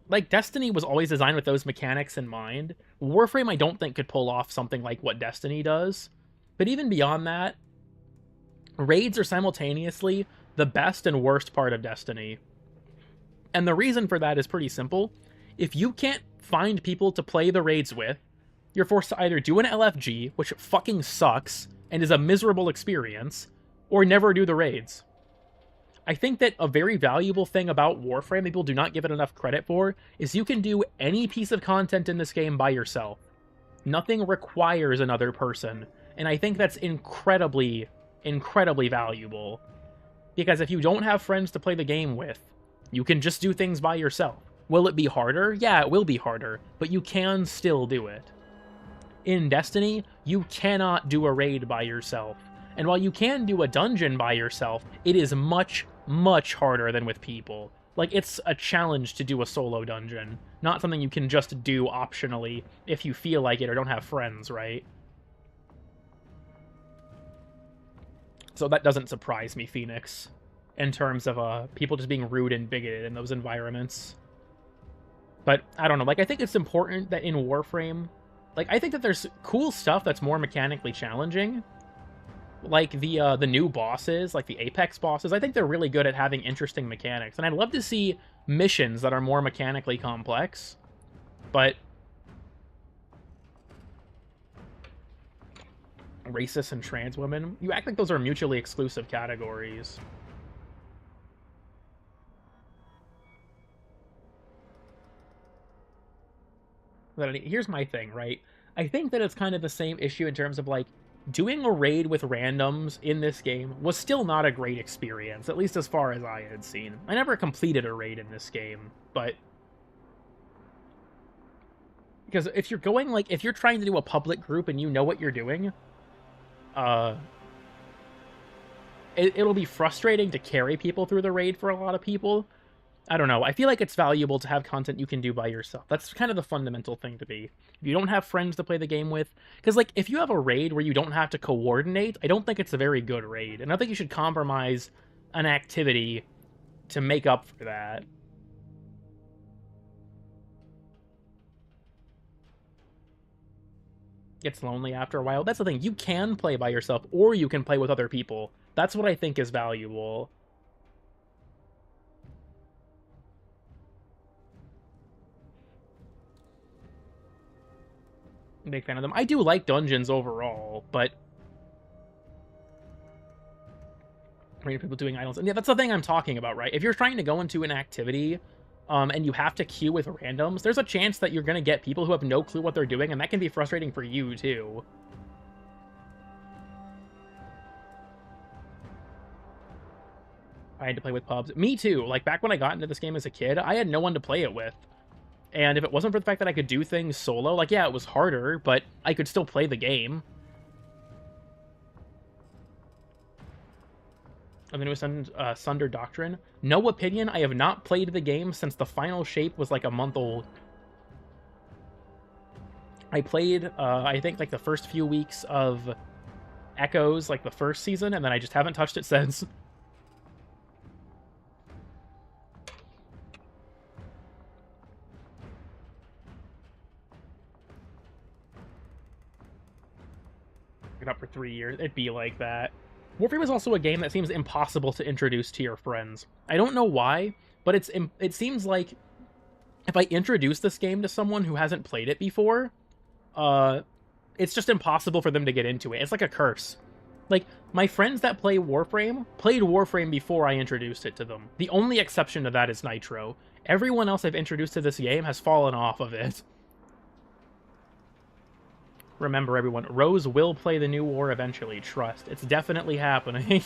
like, Destiny was always designed with those mechanics in mind. Warframe, I don't think, could pull off something like what Destiny does. But even beyond that, raids are simultaneously the best and worst part of Destiny. And the reason for that is pretty simple. If you can't find people to play the raids with, you're forced to either do an LFG, which fucking sucks and is a miserable experience, or never do the raids. I think that a very valuable thing about Warframe that people do not give it enough credit for is you can do any piece of content in this game by yourself. Nothing requires another person, and I think that's incredibly, incredibly valuable. Because if you don't have friends to play the game with, you can just do things by yourself. Will it be harder? Yeah, it will be harder, but you can still do it. In Destiny, you cannot do a raid by yourself. And while you can do a dungeon by yourself, it is much, much harder than with people. Like, it's a challenge to do a solo dungeon, not something you can just do optionally if you feel like it or don't have friends, right? So that doesn't surprise me, Phoenix, in terms of people just being rude and bigoted in those environments. But, I don't know, like, I think it's important that in Warframe, like, I think that there's cool stuff that's more mechanically challenging. Like, the new bosses, like the Apex bosses, I think they're really good at having interesting mechanics. And I'd love to see missions that are more mechanically complex. But racist and trans women, you act like those are mutually exclusive categories. But here's my thing, right? I think that it's kind of the same issue in terms of, like, doing a raid with randoms in this game was still not a great experience, at least as far as I had seen. I never completed a raid in this game, but because if you're going, like, if you're trying to do a public group and you know what you're doing, it'll be frustrating to carry people through the raid for a lot of people. I don't know. I feel like it's valuable to have content you can do by yourself. That's kind of the fundamental thing to be. If you don't have friends to play the game with, because, like, if you have a raid where you don't have to coordinate, I don't think it's a very good raid. And I think you should compromise an activity to make up for that. Gets lonely after a while. That's the thing. You can play by yourself, or you can play with other people. That's what I think is valuable. Big fan of them. I do like dungeons overall, but people doing idols, and yeah, that's the thing I'm talking about, right? If you're trying to go into an activity, and you have to queue with randoms, there's a chance that you're gonna get people who have no clue what they're doing, and that can be frustrating for you too. I had to play with pubs. Me too. Like, back when I got into this game as a kid, I had no one to play it with. And if it wasn't for the fact that I could do things solo, like, yeah, it was harder, but I could still play the game. And the newest Sunder Doctrine. No opinion, I have not played the game since the final shape was like a month old. I played, I think, like the first few weeks of Echoes, like the first season, and then I just haven't touched it since. Up for 3 years, it'd be like that. Warframe is also a game that seems impossible to introduce to your friends. I don't know why, but it seems like if I introduce this game to someone who hasn't played it before, it's just impossible for them to get into it. It's like a curse. Like, my friends that play Warframe played Warframe before I introduced it to them. The only exception to that is Nitro. Everyone else I've introduced to this game has fallen off of it. Remember, everyone, Rose will play the new war eventually. Trust. It's definitely happening.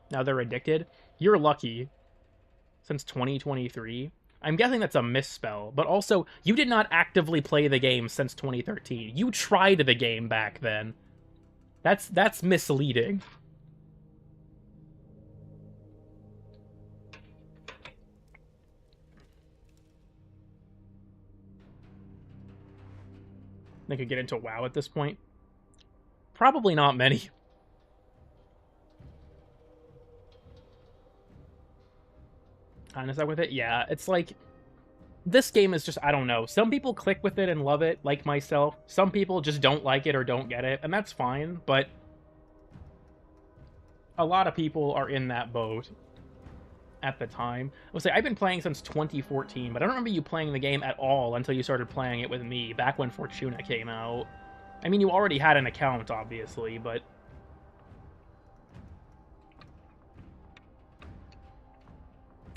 Now they're addicted? You're lucky. Since 2023? I'm guessing that's a misspell, but also, you did not actively play the game since 2013. You tried the game back then. That's misleading. They could get into WoW at this point. Probably not many. Honest with it? Yeah, it's like... This game is just, I don't know. Some people click with it and love it, like myself. Some people just don't like it or don't get it, and that's fine, but... A lot of people are in that boat at the time. I would say I've been playing since 2014, but I don't remember you playing the game at all until you started playing it with me, back when Fortuna came out. I mean, you already had an account, obviously, but...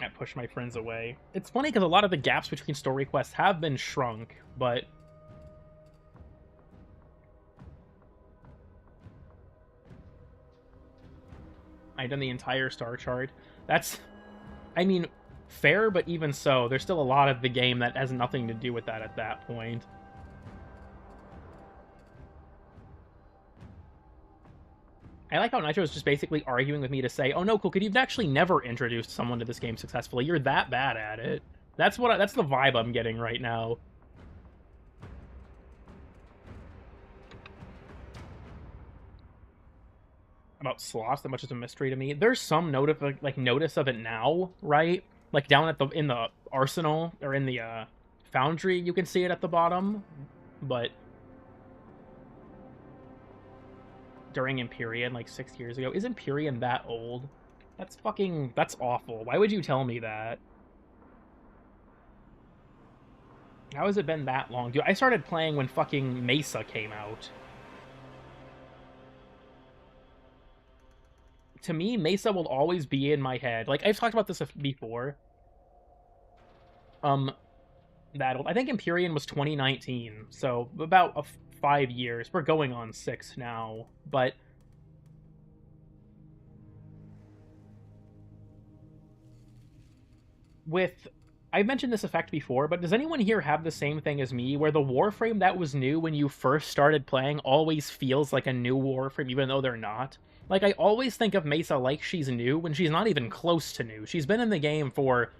I push my friends away. It's funny because a lot of the gaps between story quests have been shrunk, but... I've done the entire star chart. That's... I mean, fair, but even so, there's still a lot of the game that has nothing to do with that at that point. I like how Nitro is just basically arguing with me to say, oh no, Cool, you've actually never introduced someone to this game successfully. You're that bad at it. That's the vibe I'm getting right now. About sloths, that much is a mystery to me. There's some notice of it now, right? Like down at in the arsenal or in the foundry, you can see it at the bottom, but during Empyrean, like 6 years ago, is Empyrean that old? That's awful. Why would you tell me that? How has it been that long? Dude, I started playing when fucking Mesa came out. To me, Mesa will always be in my head. Like, I've talked about this before. I think Empyrean was 2019, so about 5 years. We're going on 6 now, but... I've mentioned this effect before, but does anyone here have the same thing as me, where the Warframe that was new when you first started playing always feels like a new Warframe, even though they're not? Like, I always think of Mesa like she's new, when she's not even close to new. She's been in the game for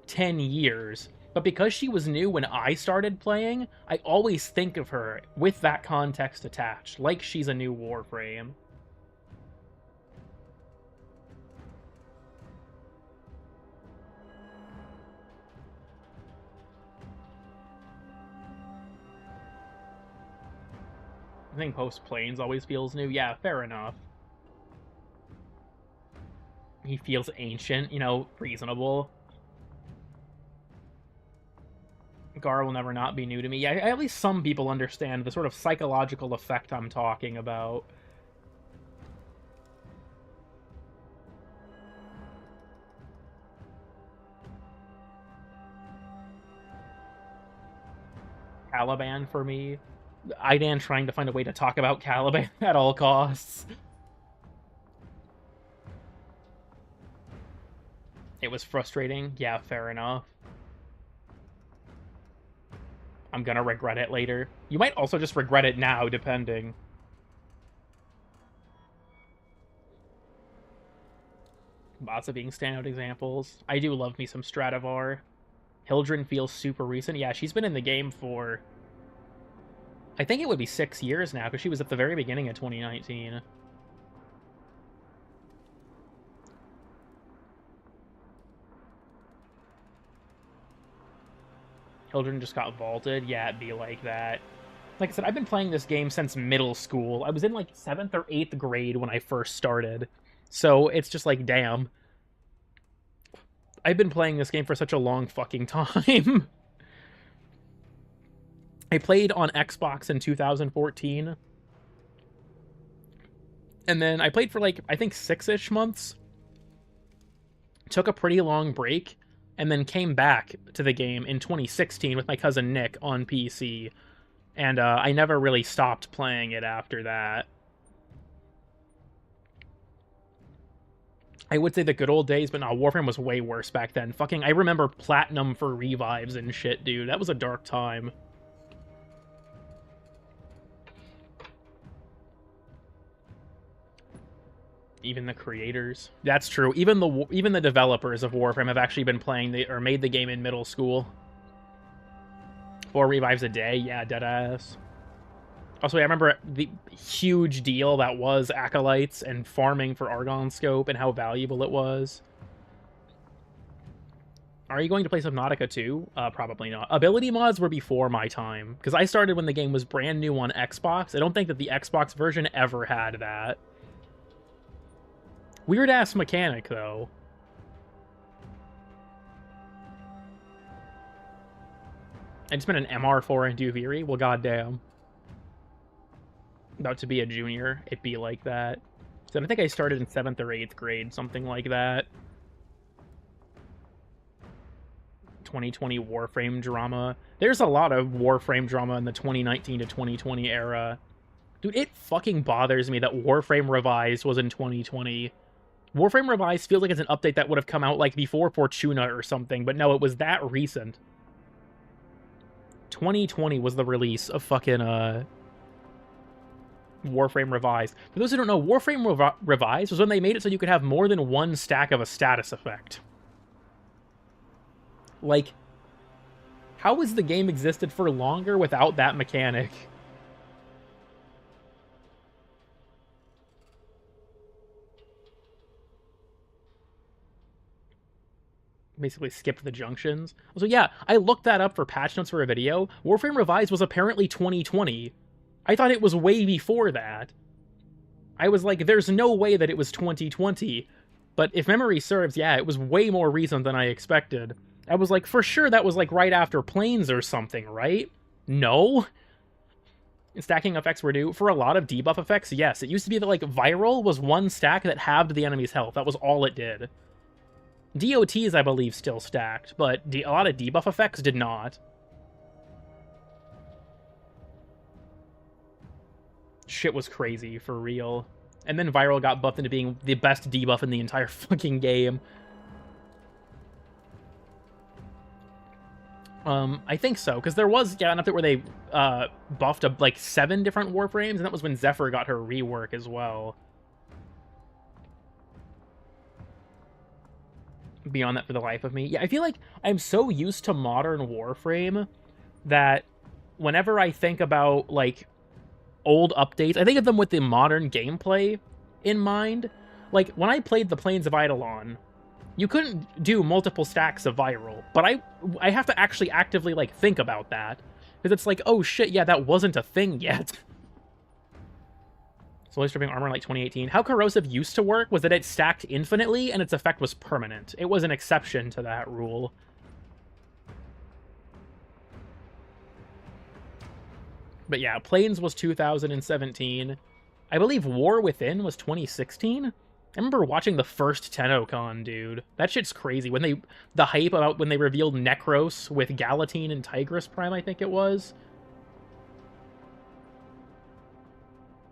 10 years, but because she was new when I started playing, I always think of her with that context attached, like she's a new Warframe. I think Post Plains always feels new. Yeah, fair enough. He feels ancient, you know, reasonable. Gar will never not be new to me. Yeah, at least some people understand the sort of psychological effect I'm talking about. Caliban for me. Idan trying to find a way to talk about Caliban at all costs. It was frustrating. Yeah, fair enough. I'm gonna regret it later. You might also just regret it now, depending. Lots of being standout examples. I do love me some Stradivar. Hildren feels super recent. Yeah, she's been in the game for... I think it would be 6 years now, because she was at the very beginning of 2019. Hildren just got vaulted. Yeah, it'd be like that. Like I said, I've been playing this game since middle school. I was in like 7th or 8th grade when I first started. So it's just like, damn. I've been playing this game for such a long fucking time. I played on Xbox in 2014. And then I played for like, I think 6-ish months. Took a pretty long break. and then came back to the game in 2016 with my cousin Nick on PC, and I never really stopped playing it after that. I would say the good old days, but no, Warframe was way worse back then. Fucking, I remember platinum for revives and shit, dude. That was a dark time. Even the creators. That's true. Even the developers of Warframe have actually been playing or made the game in middle school. 4 revives a day, yeah, deadass. Also, I remember the huge deal that was Acolytes and farming for Argon Scope and how valuable it was. Are you going to play Subnautica 2? Probably not. Ability mods were before my time, because I started when the game was brand new on Xbox. I don't think that the Xbox version ever had that. Weird-ass mechanic, though. I just been an MR4 in Duviri? Well, goddamn. About to be a junior, it be like that. So I think I started in 7th or 8th grade, something like that. 2020 Warframe drama. There's a lot of Warframe drama in the 2019 to 2020 era. Dude, it fucking bothers me that Warframe Revised was in 2020. Warframe Revised feels like it's an update that would have come out like before Fortuna or something, but no, it was that recent. 2020 was the release of fucking Warframe Revised. For those who don't know, Warframe Revised was when they made it so you could have more than one stack of a status effect. Like, how has the game existed for longer without that mechanic? Basically skipped the junctions. So yeah, I looked that up for patch notes for a video. Warframe Revised was apparently 2020. I thought it was way before that. I was like, there's no way that it was 2020. But if memory serves, yeah, it was way more recent than I expected. I was like, for sure that was like right after Planes or something, right? No. Stacking effects were due. For a lot of debuff effects, yes. It used to be that like Viral was one stack that halved the enemy's health. That was all it did. DOTs, I believe, still stacked, but a lot of debuff effects did not. Shit was crazy, for real. And then Viral got buffed into being the best debuff in the entire fucking game. I think so, because there was, yeah, an update where they buffed up like 7 different Warframes, and that was when Zephyr got her rework as well. Beyond that, for the life of me. Yeah, I feel like I'm so used to modern Warframe that whenever I think about, like, old updates, I think of them with the modern gameplay in mind. Like, when I played the Plains of Eidolon, you couldn't do multiple stacks of Viral, but I have to actually actively, like, think about that. Because it's like, oh shit, yeah, that wasn't a thing yet. Slowly stripping armor in like 2018. How Corrosive used to work was that it stacked infinitely and its effect was permanent. It was an exception to that rule. But yeah, Plains was 2017. I believe War Within was 2016. I remember watching the first TennoCon, dude. That shit's crazy. When the hype about when they revealed Necros with Galatine and Tigris Prime, I think it was.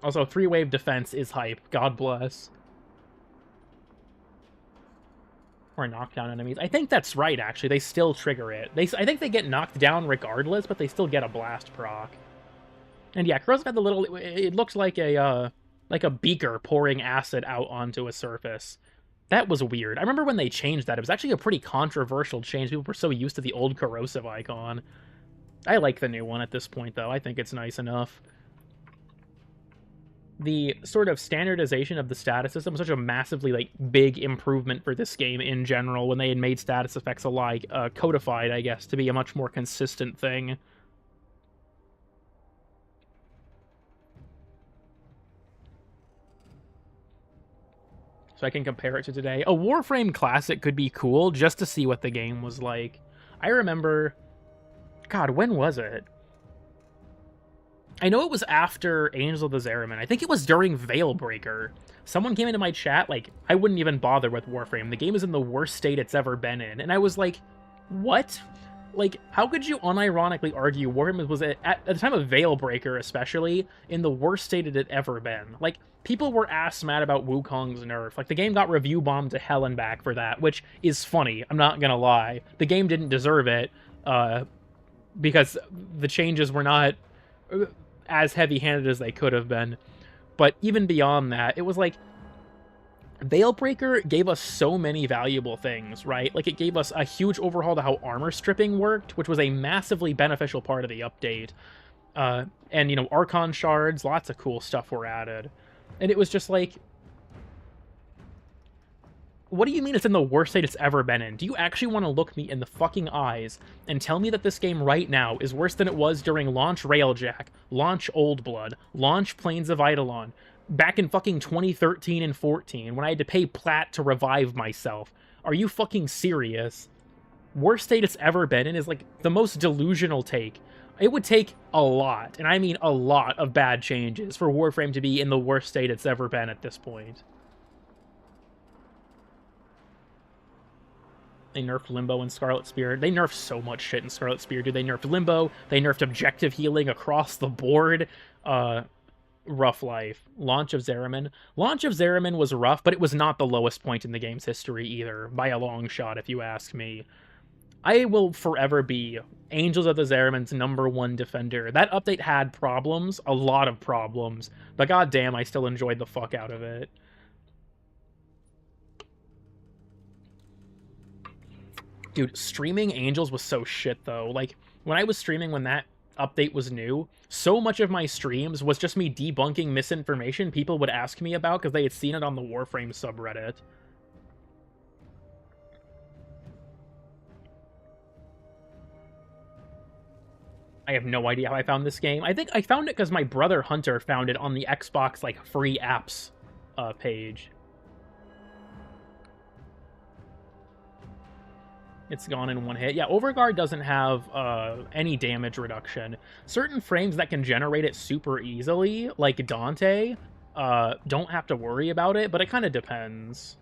Also, 3-wave defense is hype. God bless. Or knock down enemies. I think that's right, actually. They still trigger it. I think they get knocked down regardless, but they still get a blast proc. And yeah, Corrosive had the little... It looked like a beaker pouring acid out onto a surface. That was weird. I remember when they changed that. It was actually a pretty controversial change. People were so used to the old Corrosive icon. I like the new one at this point, though. I think it's nice enough. The sort of standardization of the status system was such a massively, like, big improvement for this game in general when they had made status effects alike, codified, I guess, to be a much more consistent thing. So I can compare it to today. A Warframe Classic could be cool just to see what the game was like. I remember... God, when was it? I know it was after Angel of the Zeraman. I think it was during Veilbreaker. Someone came into my chat, like, I wouldn't even bother with Warframe. The game is in the worst state it's ever been in. And I was like, what? Like, how could you unironically argue Warframe was, at the time of Veilbreaker especially, in the worst state it had ever been? Like, people were ass mad about Wukong's nerf. Like, the game got review bombed to hell and back for that, which is funny. I'm not gonna lie. The game didn't deserve it, because the changes were not as heavy-handed as they could have been. But even beyond that, it was like, Veilbreaker gave us so many valuable things, right? Like, it gave us a huge overhaul to how armor stripping worked, which was a massively beneficial part of the update. And, you know, Archon shards, lots of cool stuff were added. And it was just like, what do you mean it's in the worst state it's ever been in? Do you actually want to look me in the fucking eyes and tell me that this game right now is worse than it was during launch Railjack, launch Old Blood, launch Plains of Eidolon, back in fucking 2013 and 14, when I had to pay plat to revive myself? Are you fucking serious? Worst state it's ever been in is, like, the most delusional take. It would take a lot, and I mean a lot, of bad changes for Warframe to be in the worst state it's ever been at this point. They nerfed Limbo and Scarlet Spear. They nerfed so much shit in Scarlet Spear, dude. They nerfed Limbo. They nerfed objective healing across the board. Rough life. Launch of Zeraman. Launch of Zeraman was rough, but it was not the lowest point in the game's history either, by a long shot, if you ask me. I will forever be Angels of the Zeraman's #1 defender. That update had problems, a lot of problems, but goddamn, I still enjoyed the fuck out of it. Dude, streaming Angels was so shit, though. Like, when I was streaming when that update was new, so much of my streams was just me debunking misinformation people would ask me about because they had seen it on the Warframe subreddit. I have no idea how I found this game. I think I found it because my brother Hunter found it on the Xbox, like, free apps page. It's gone in one hit. Yeah, Overguard doesn't have any damage reduction. Certain frames that can generate it super easily, like Dante, don't have to worry about it, but it kind of depends.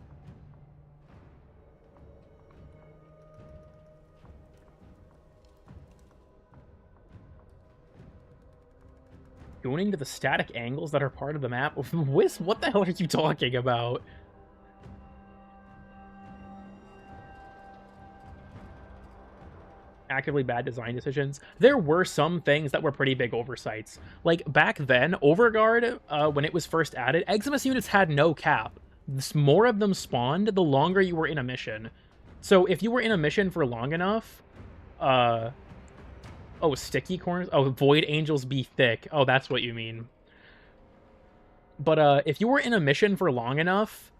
Going to the static angles that are part of the map? Whis, what the hell are you talking about? Actively bad design decisions. There were some things that were pretty big oversights. Like, back then, Overguard, when it was first added, Eximus units had no cap. More of them spawned the longer you were in a mission. So if you were in a mission for long enough, oh, sticky corners? Oh, Void Angels be thick. Oh, that's what you mean. But if you were in a mission for long enough,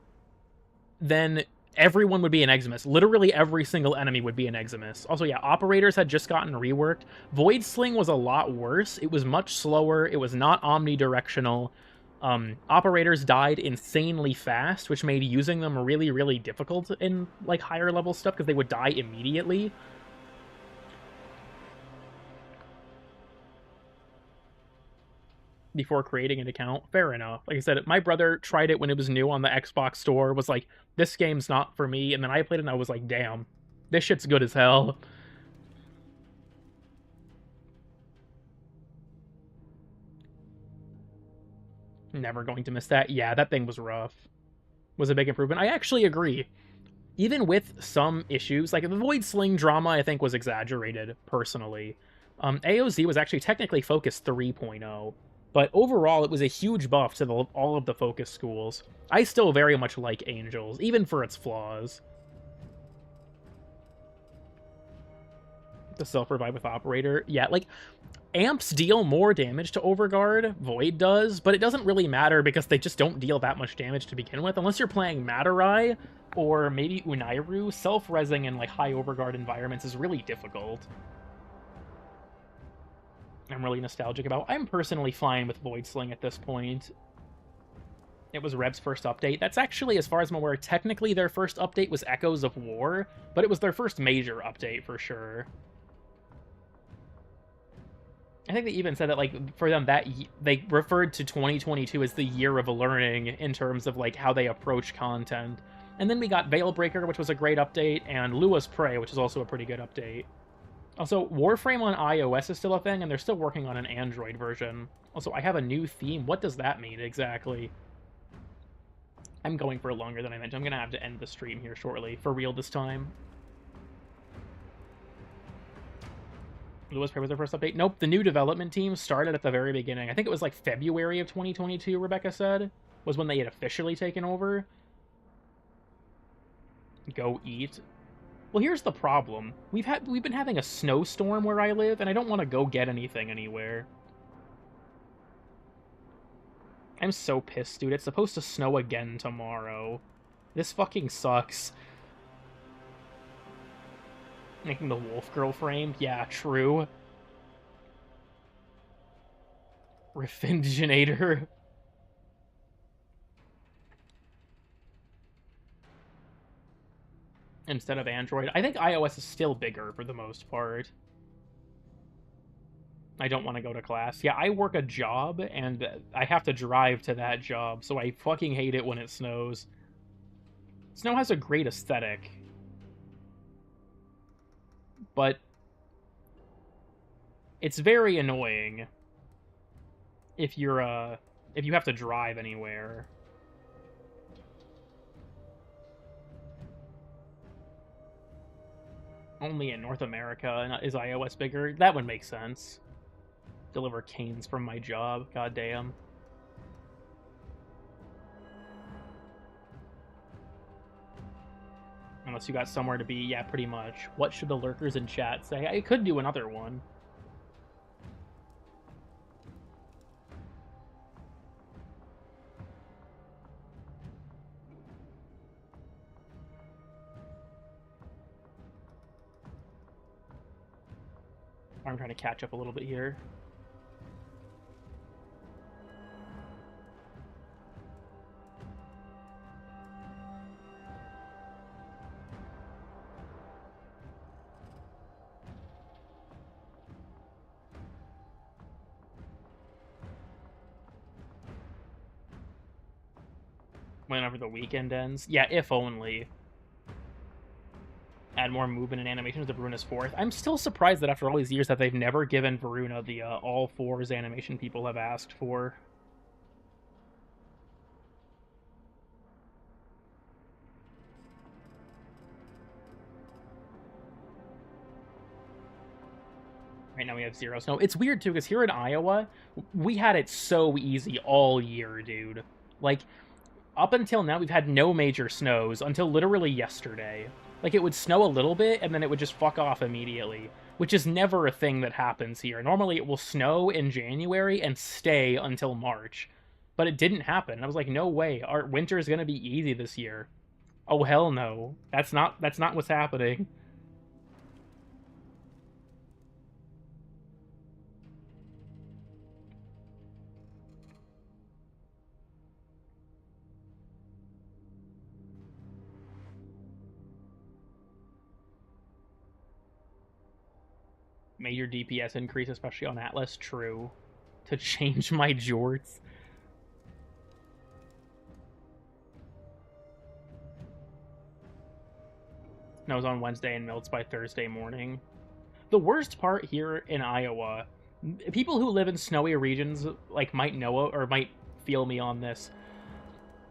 then everyone would be an Eximus. Literally every single enemy would be an Eximus. Also, yeah, Operators had just gotten reworked. Void Sling was a lot worse. It was much slower. It was not omnidirectional. Operators died insanely fast, which made using them really, really difficult in, like, higher level stuff, because they would die immediately. Before creating an account. Fair enough. Like I said, my brother tried it when it was new on the Xbox store, was like, this game's not for me, and then I played it and I was like, damn, this shit's good as hell. Never going to miss that. Yeah, that thing was rough. Was a big improvement. I actually agree. Even with some issues, like the Void Sling drama, I think was exaggerated, personally. AOZ was actually technically Focus 3.0. But overall, it was a huge buff to all of the Focus schools. I still very much like Angels, even for its flaws. The self-revive with Operator. Yeah, like, amps deal more damage to Overguard, Void does, but it doesn't really matter because they just don't deal that much damage to begin with. Unless you're playing Matarai or maybe Unairu, self-resing in, like, high Overguard environments is really difficult. I'm really nostalgic about. I'm personally fine with Void Sling at this point. It was Reb's first update. That's actually, as far as I'm aware, technically their first update was Echoes of War, but it was their first major update for sure. I think they even said that, like, for them, they referred to 2022 as the year of learning in terms of, like, how they approach content. And then we got Veilbreaker, which was a great update, and Lavos Prime, which is also a pretty good update. Also, Warframe on iOS is still a thing, and they're still working on an Android version. Also, I have a new theme. What does that mean, exactly? I'm going for longer than I meant. I'm going to have to end the stream here shortly. For real this time. Lavos Prime was their first update? Nope, the new development team started at the very beginning. I think it was like February of 2022, Rebecca said, was when they had officially taken over. Go eat. Well, here's the problem. We've been having a snowstorm where I live, and I don't want to go get anything anywhere. I'm so pissed, dude. It's supposed to snow again tomorrow. This fucking sucks. Making the wolf girl frame? Yeah, true. Refinginator. Instead of Android. I think iOS is still bigger for the most part. I don't want to go to class. Yeah, I work a job, and I have to drive to that job, so I fucking hate it when it snows. Snow has a great aesthetic. But it's very annoying if you have to drive anywhere. Only in North America is iOS bigger. That would make sense. Deliver canes from my job. Goddamn. Unless you got somewhere to be. Yeah, pretty much. What should the lurkers in chat say? I could do another one. I'm trying to catch up a little bit here. Whenever the weekend ends. Yeah, if only. Add more movement and animations to Varuna's 4th. I'm still surprised that after all these years that they've never given Varuna the all fours animation people have asked for. Right now we have 0 snow. It's weird too, because here in Iowa, we had it so easy all year, dude. Like, up until now, we've had no major snows until literally yesterday. Like, it would snow a little bit, and then it would just fuck off immediately, which is never a thing that happens here. Normally, it will snow in January and stay until March, but it didn't happen. And I was like, no way, our winter is going to be easy this year. Oh, hell no. That's not what's happening. Major DPS increase, especially on Atlas. True. To change my jorts. Snows on Wednesday and melts by Thursday morning. The worst part here in Iowa, people who live in snowy regions like might know or might feel me on this.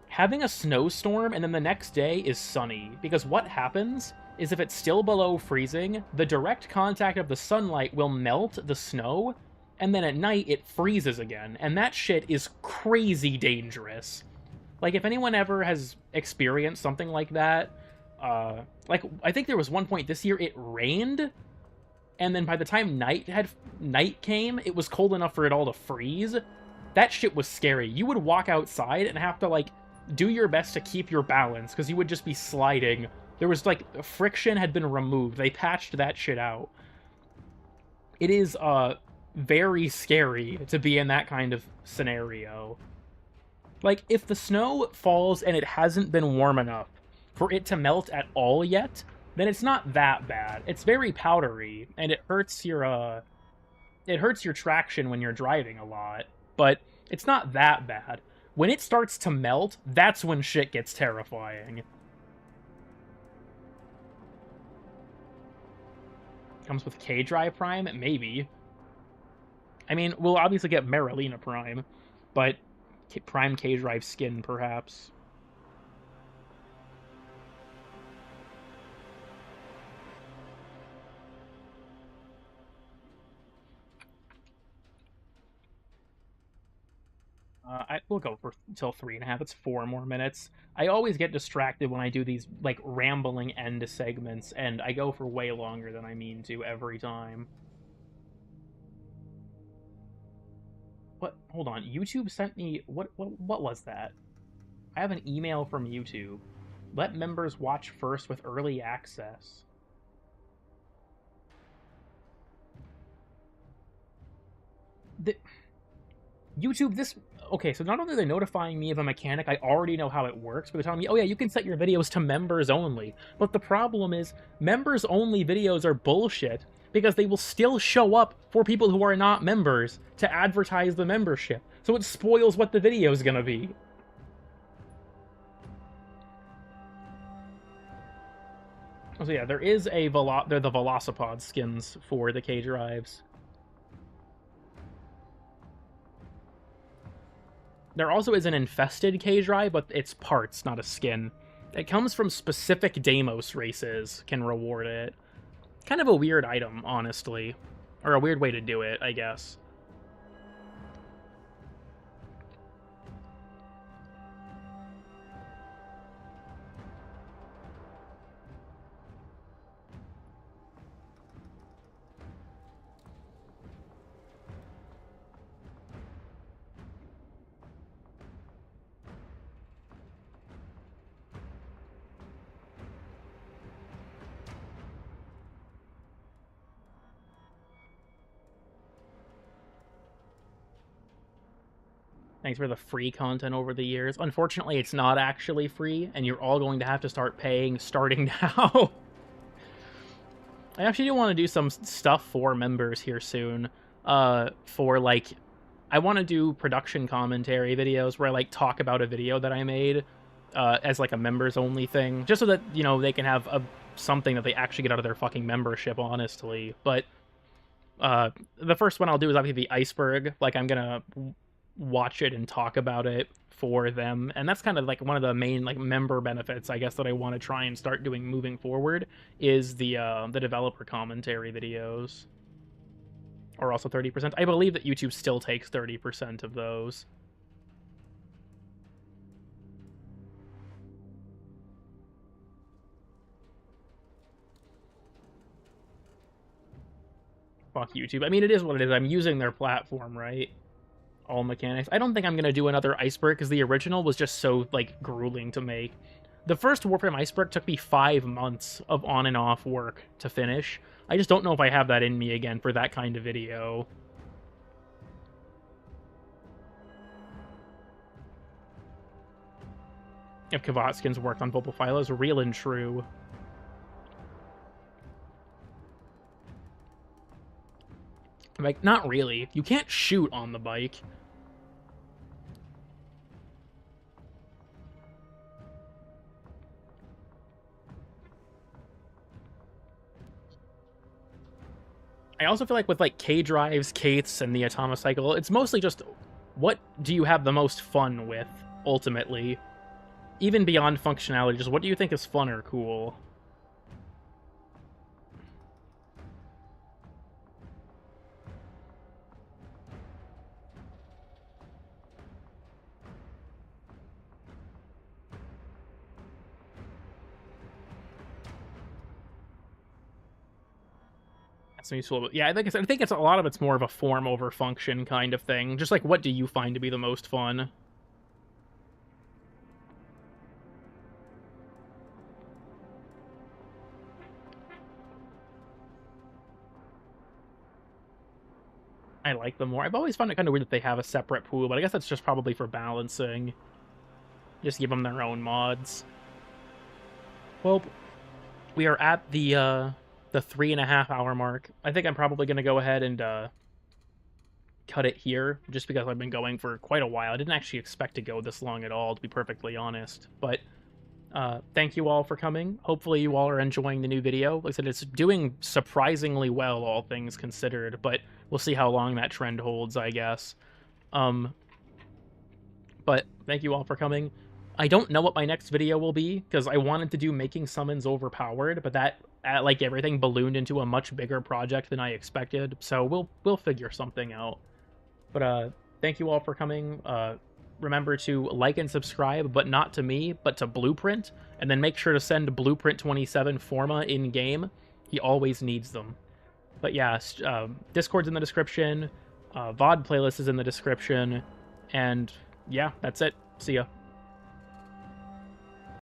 Having a snowstorm and then the next day is sunny, because what happens is if it's still below freezing, the direct contact of the sunlight will melt the snow, and then at night it freezes again, and that shit is crazy dangerous. Like, if anyone ever has experienced something like that, like, I think there was one point this year it rained, and then by the time night came, it was cold enough for it all to freeze. That shit was scary. You would walk outside and have to, like, do your best to keep your balance, because you would just be sliding. There was, like, friction had been removed. They patched that shit out. It is, very scary to be in that kind of scenario. Like, if the snow falls and it hasn't been warm enough for it to melt at all yet, then it's not that bad. It's very powdery, and it hurts your it hurts your traction when you're driving a lot, but it's not that bad. When it starts to melt, that's when shit gets terrifying. Comes with K-Drive Prime? Maybe. I mean, we'll obviously get Marilena Prime, but Prime K-Drive skin, perhaps. We'll go for until 3.5. It's 4 more minutes. I always get distracted when I do these, like, rambling end segments, and I go for way longer than I mean to every time. What? Hold on. YouTube sent me... What was that? I have an email from YouTube. Let members watch first with early access. YouTube, this... Okay, so not only are they notifying me of a mechanic, I already know how it works, but they're telling me, oh yeah, you can set your videos to members only. But the problem is, members only videos are bullshit, because they will still show up for people who are not members to advertise the membership. So it spoils what the video is gonna be. So yeah, there is a they're the Velocipod skins for the K-Drives. There also is an infested K-Drive, but it's parts, not a skin. It comes from specific Deimos races, can reward it. Kind of a weird item, honestly. Or a weird way to do it, I guess. Thanks for the free content over the years. Unfortunately, it's not actually free, and you're all going to have to start paying starting now. I actually do want to do some stuff for members here soon. For, like... I want to do production commentary videos where I, like, talk about a video that I made as, like, a members-only thing. Just so that, you know, they can have something that they actually get out of their fucking membership, honestly. But the first one I'll do is obviously the Iceberg. Like, I'm gonna watch it and talk about it for them, and that's kind of like one of the main like member benefits, I guess, that I want to try and start doing moving forward is the developer commentary videos. Or also 30%. I believe that YouTube still takes 30% of those. Fuck YouTube. I mean, it is what it is. I'm using their platform, right? All mechanics. I don't think I'm going to do another Iceberg, because the original was just so, like, grueling to make. The first Warframe Iceberg took me 5 months of on and off work to finish. I just don't know if I have that in me again for that kind of video. If Kavatskin's worked on Vulpophilos, real and true. Like, not really. You can't shoot on the bike. I also feel like with, like, K-Drives, Kates, and the Atomocycle, it's mostly just what do you have the most fun with, ultimately? Even beyond functionality, just what do you think is fun or cool? That's useful. Yeah, I think it's a lot of it's more of a form over function kind of thing. Just like, what do you find to be the most fun? I like them more. I've always found it kind of weird that they have a separate pool, but I guess that's just probably for balancing. Just give them their own mods. Well, we are at the 3.5 hour mark. I think I'm probably going to go ahead and cut it here, just because I've been going for quite a while. I didn't actually expect to go this long at all, to be perfectly honest. But thank you all for coming. Hopefully you all are enjoying the new video. Like I said, it's doing surprisingly well, all things considered, but we'll see how long that trend holds, I guess. But thank you all for coming. I don't know what my next video will be, because I wanted to do making summons overpowered, but that, like everything, ballooned into a much bigger project than I expected, so we'll figure something out. But thank you all for coming. Remember to like and subscribe, but not to me, but to Blueprint, and then make sure to send Blueprint 27 Forma in-game. He always needs them. But yeah, Discord's in the description, VOD playlist is in the description, and yeah, that's it. See ya.